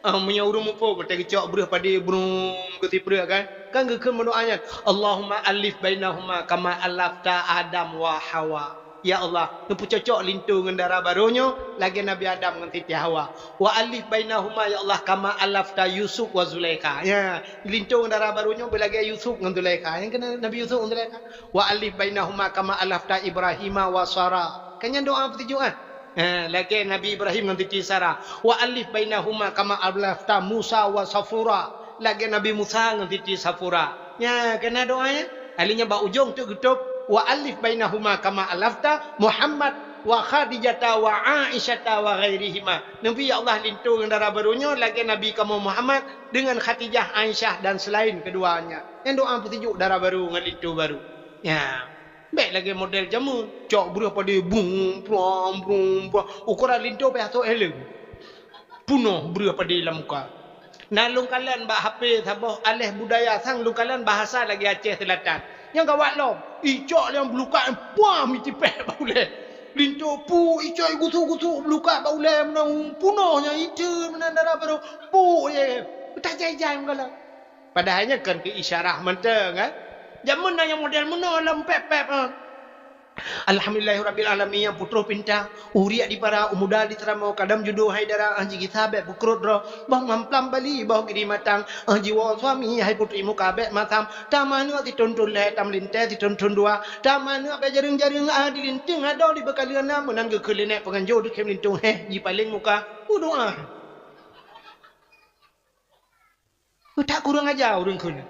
punya urung mupo kita kecok berah pada burung ketipra kan gekun mendoanya Allahumma alif bainahuma kama alafta Adam wa Hawa. Ya Allah ngepu cocok lintu dengan darah barunya lagi Nabi Adam dengan Siti Hawa. Wa alif bainahuma ya Allah kama alafta Yusuf wa Zulaikha. Ya lintu dengan darah barunya belagi Yusuf dengan Zulaikha. Yang kena Nabi Yusuf dengan Zulaikha. Wa alif bainahuma kama alafta Ibrahim wa Sarah. Kanya doa pertujuan. Lagi Nabi Ibrahim dengan Siti Sarah. Wa alif bainahuma kama alafta Musa wa Safura. Lagi Nabi Musa dengan Siti Safura. Ya, kena doanya. Alinya ba ujung tu getuk wa alif bainahuma kama alafta Muhammad wa Khadijah wa Aisyah wa ghairihima. Nabi Allah lintu dara barunya lagi Nabi kamu Muhammad dengan Khadijah, Aisyah dan selain keduanya. Yang doa petunjuk dara baru dengan lintu baru. Ya. Baik lagi model jamu. Cok berapa dia bung prom. Ukuran lintu pe ato eleng. Punuh berapa dia dalam muka. Nalung kalian bah HP sabah alih budaya sang lung kalian bahasa lagi Aceh Selatan. Yang kawat lo, icok yang belukat puah miti peh bauleh. Lintu pu icok gutu belukat bauleh menang punohnya itu menandara baru pu ye. Tak jai-jai mengala. Padahalnya kan ke isyarah menteng kan. Jamun yang model meno lam pep. Alhamdulillahirabbil alamin yang putra pinta uriak di para umuda di teramo kadam judo haidara anji kitabek bukrut ro bah mamplam bali bah giri matang anji wa suami hai putri mukabe matam tamanu ti tontun le tam linte ti tontun dua tamanu be jaring-jaring di linting ada di bekalian namunan ke kelene penganjo di kem lintung ji paling muka doa tak kurang aja urang kun.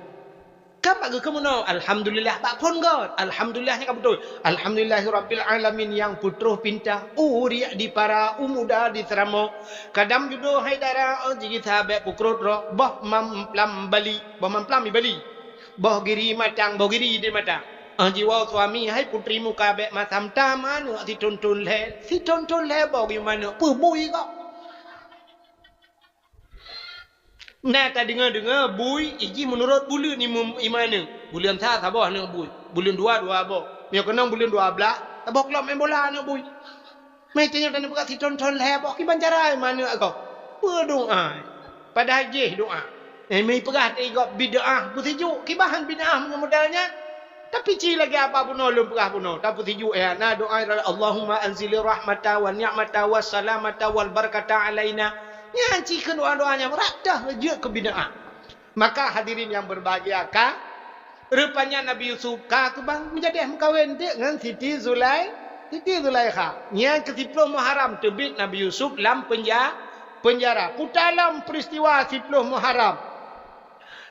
Kapak ke kamu no? Alhamdulillah pak pun God. Alhamdulillahnya kamu betul. Alhamdulillahirabbil alamin yang putra pinta uriak di para umuda di teramo kadam judo haidara jigi sahabat pukrut ro bah mamplam bali bah giri matang bah giri di matang jiwa suami hai putrimu kabek masam taman si tontun le bah gimana pebui kok. Nah tak dengar bui iji menurut bulan ni mana? Bulan sah sabah nak bui. Bulan dua abah. Yang kenang bulan 12 abah kelap main bola nak bui. Mai tanya tanya buka si tonton le abah ki bancara mana kau? Berdoa. Pada haji doa. Mai perah tengok bid'ah pusiju ki bahan bid'ah modalnya. Tapi ci lagi apa pun lum perah pun. Tapi pusiju nah doa Allahumma anzili rahmata wa ni'mata wa salamata wal barakata alaina. Nyanci doa-doanya meradah je ke bid'ah. Maka hadirin yang berbahagia rupanya Nabi Yusuf ke bang menjadi mengkawin dengan Siti Zulaikha. Yang ke-10 Muharram terbit Nabi Yusuf dalam penjara. Dalam peristiwa 10 Muharram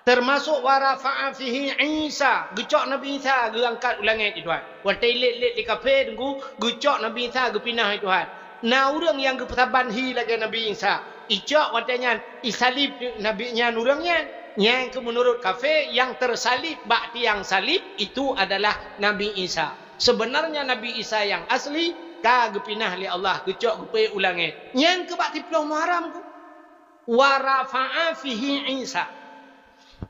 termasuk warafa'a fihi Isa, gecok Nabi Isa geangkat ulangnya itu Tuhan. Watai let di kafe tunggu gecok Nabi Isa gepinah itu Tuhan. Nah orang yang kesaban hi lagi Nabi Isa. Icok watanya isalib Nabi nya nurangnya. Yang menurut kafe yang tersalib bakti yang salib itu adalah Nabi Isa. Sebenarnya Nabi Isa yang asli kagepinah li Allah gecok gepe ulangnya. Yang ke bakti 10 Muharram ku warafa'a fihi Isa.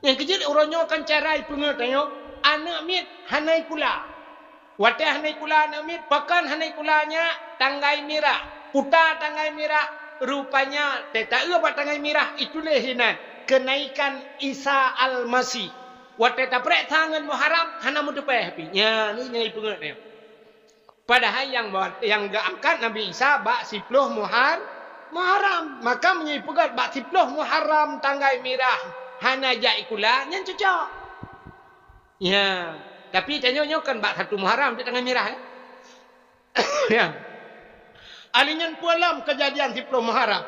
Yang kecil orangnya akan carai pengertian anak mit hanai kula. Wateh hanai kula anak mit pakan hanai kulanya tanggai mirah. Putar tanggai mirah. Rupanya tak apa tanggai mirah itulah hinan kenaikan Isa Al-Masih. Wateh tak prek tangan Muharram hana mudepeh pinya ni nyai pengertian. Padahal yang gak angkat Nabi Isa bak 10 Muharram. Maka menyai pegat bak 10 Muharram tanggai mirah hana jai kula nyan cocok. Ya, tapi tanya kan bak 1 Muharram di tanggai mirah ya. Alinyan pualam kejadian 10 Muharram.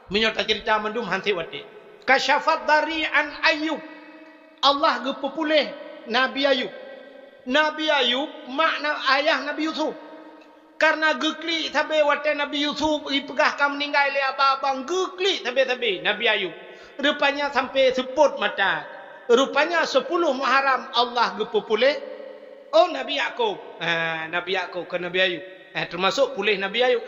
Menyerta cerita mendum hanti wati. Kasyafat dari an Ayub. Allah gepupulih Nabi Ayub. Nabi Ayub makna ayah Nabi Yusuf. Karena gekli tabe wate Nabi Yusuf dipegah kam meninggal le abang gekli tabe Nabi Ayub. Rupanya sampai seput mata. Rupanya 10 Muharram Allah gepupulih Nabi Yakub. Nabi Yakub ke Nabi Ayub. Termasuk pulih Nabi Ayub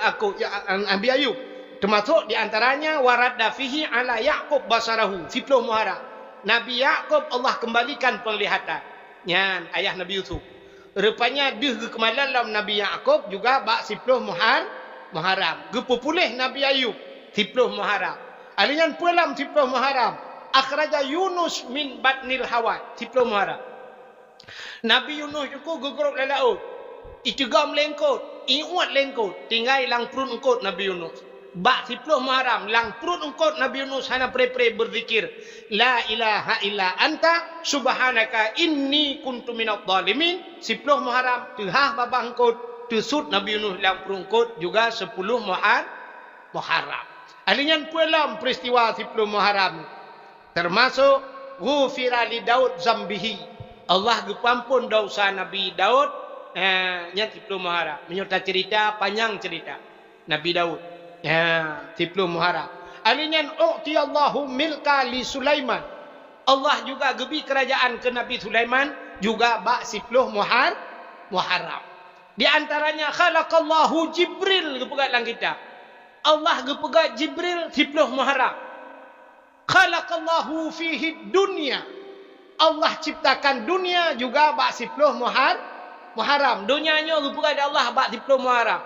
Nabi Ayub termasuk diantaranya waradda fihi ala Yaqub basarahu 10 Muharram. Nabi Yaqub Allah kembalikan penglihatan. Nyan ayah Nabi Yusuf. Rupanya deh kemalan dalam Nabi Yaqub juga bak 10 Muharram. Gepupulih Nabi Ayub 10 Muharram. Alian pulam 10 Muharram. Akhraja Yunus min batnil hawat 10 Muharram. Nabi Yunus itu gegerok dalam laut. Icegam lengkot, iuat lengkot, tinggal lang perut engkot Nabi Yunus. Bak 10 Muharram, lang perut engkot Nabi Yunus hana pre-pre berzikir. La ilaha illa anta subhanaka inni kuntu minadh dhalimin. 10 Muharram, tehah babah engkot, tesut Nabi Yunus lang perut engkot juga 10 Muharram. Alinyan pualam peristiwa 10 Muharram. Termasuk ghufira li Daud zambihi. Allah gepampun dosa Nabi Daud nya 10 Muharram. Menyerta cerita panjang cerita Nabi Daud. 10 Muharram. Alinyan u'tiyallahu milka li Sulaiman. Allah juga gebi kerajaan ke Nabi Sulaiman juga bak 10 Muharram. Di antaranya khalaqallahu Jibril gepegat dalam kitab. Allah gepegat Jibril 10 Muharram. Khalaqallahu fihi dunya. Allah ciptakan dunia juga bak 10 Muharram. Dunianya gepegat Allah bak 10 Muharram.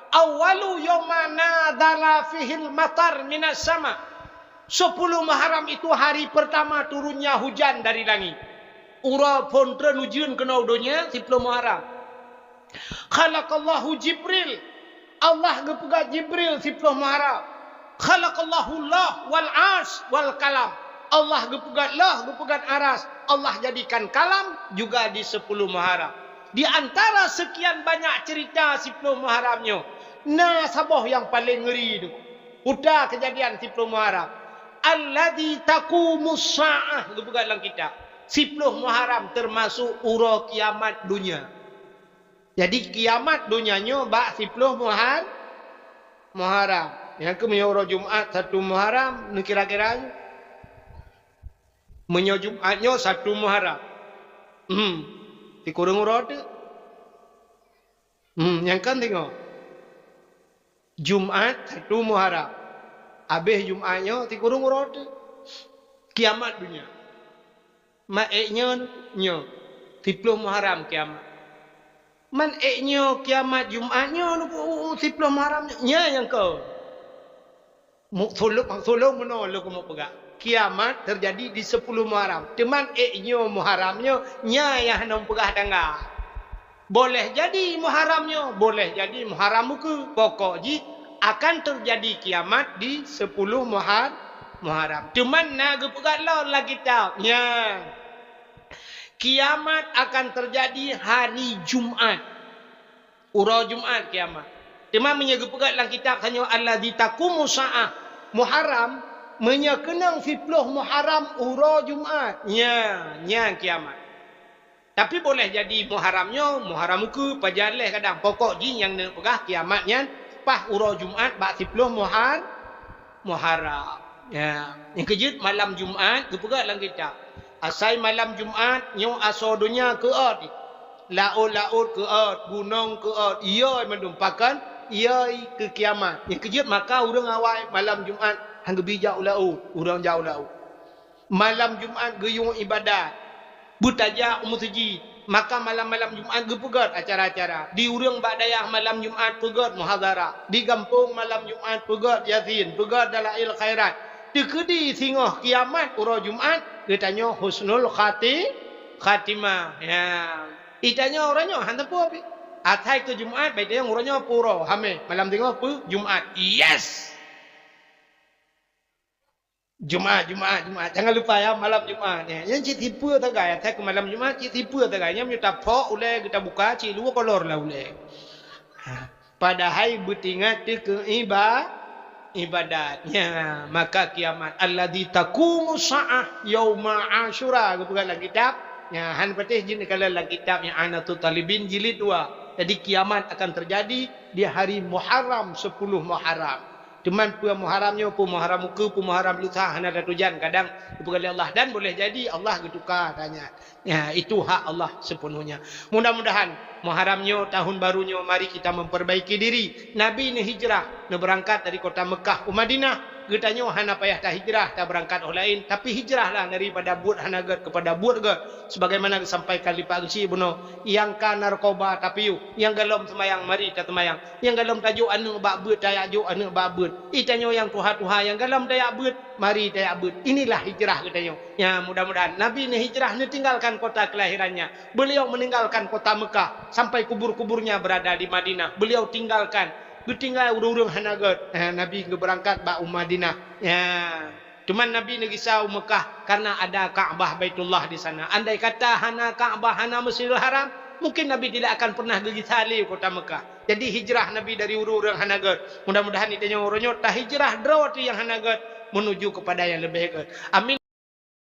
Awalu yawmana dala fihil matar minas sama. 10 Muharram itu hari pertama turunnya hujan dari langit. Ura pontren hujan kena dunia 10 Muharram. Khalaqallahu Jibril. Allah gepegat Jibril 10 Muharram. Khalaqallahu Allah wal ars wal kalam. Allah gepegat lah, gepegat aras. Allah jadikan kalam juga di 10 Muharram. Di antara sekian banyak cerita 10 Muharramnya, nah sabah yang paling ngeri tu. Udah kejadian 10 Muharram. Alladzi taqumus saah gepegat dalam kitab. 10 Muharram termasuk ura kiamat dunia. Jadi kiamat dunianya bak 10 Muharram. Yang ke menyuruh Jumat 1 Muharram ni kira-kira menyuruh Jumatnya 1 Muharram. Dikurung ura tu. Yang kan tengok. Jumat 1 Muharram. Habis Jumatnya dikurung ura tu. Kiamat dunia. Maiknya 10 Muharram kiamat. Man eknya kiamat Jumatnya 10 Muharramnya yang kau. Tolong menolak kamu pegang. Kiamat terjadi di 10 Muharram. Teman eknya Muharramnya yang hendak pegang tangga. Boleh jadi Muharramnya, boleh jadi Muharram muka. Pokok ji akan terjadi kiamat di 10 Muharram. Teman nak pegang lah kitabnya. Kiamat akan terjadi hari Jumat. Ura Jumat kiamat. Teman menyegepegat dalam kitab hanya allazi taqumu sa'ah. Muharram menyekenang 10 Muharram ura Jumat. Nya kiamat. Tapi boleh jadi Muharramnya, Muharram muka pajaleh kadang. Pokok ji yang nak pegah kiamatnya pas ura Jumat bak 10 Muharram. Yang kejut malam Jumat gepegat dalam kitab. Asai malam Jumat nyo aso dunia ke ot. Laut ke ot, gunung ke ot. Ia mendumpakan ia ke kiamat. Yang kejut maka urang awai malam Jumat hang bijak laut, urang jauh laut. Malam Jumat geyung ibadat. Butajak masjid. Maka malam-malam Jumat gepegat acara-acara. Di urang bak dayah malam Jumat pegat muhadharah. Di kampung malam Jumat pegat yasin, pegat dalail khairat. Dikedi singoh kiamat ura Jumat ditanya husnul khatimah. Itanya orangnya hantar apa? Atai ke Jumat baik dia orangnya pura. Hame malam tengok apa? Jumat. Yes. Jumat. Jangan lupa ya malam Jumat. Yang cik tipu tak gaya atai ke malam Jumat cik tipu tak gaya. Yang kita pok ulai kita buka cik luar kolor lah ulai. Padahal betingat ke ibadatnya. Maka kiamat alladzi taqumu sa'ah yauma asyura kepegang dalam kitab han patih jin kalau dalam kitab yang Anatul Talibin jilid 2. Jadi kiamat akan terjadi di hari Muharram 10 Muharram. Cuman pu Muharramnya pu Muharram muka pu Muharram lusa hana ada tujan kadang kepegang Allah dan boleh jadi Allah getukar tanya. Itu hak Allah sepenuhnya. Mudah-mudahan Muharramnya tahun barunya mari kita memperbaiki diri. Nabi ni hijrah, ni berangkat dari kota Mekah ke Madinah. Getanya hana payah tak hijrah, tak berangkat orang lain, tapi hijrahlah daripada buat hanagat kepada buat ge. Sebagaimana disampaikan di Pak Gesi buno, yang ka narkoba tapi yang galom semayang mari ta semayang. Yang galom tajuk anu bak beut dayak juk anu bak beut. Itanya yang tuha-tuha yang galom dayak beut, mari dayak beut. Inilah hijrah getanya. Ya mudah-mudahan Nabi ni hijrah ni tinggalkan kota kelahirannya. Beliau meninggalkan kota Mekah sampai kubur-kuburnya berada di Madinah. Beliau tinggalkan tinggal urung-urung hanagat. Nabi berangkat ba Madinah. Cuman Nabi ni risau Mekah karena ada Kaabah Baitullah di sana. Andai kata hana Kaabah, hana Masjidil Haram, mungkin Nabi tidak akan pernah pergi salih kota Mekah. Jadi hijrah Nabi dari urung-urung hanagat. Mudah-mudahan itanya orangnya tak hijrah drawati yang hanagat menuju kepada yang lebih baik. Amin.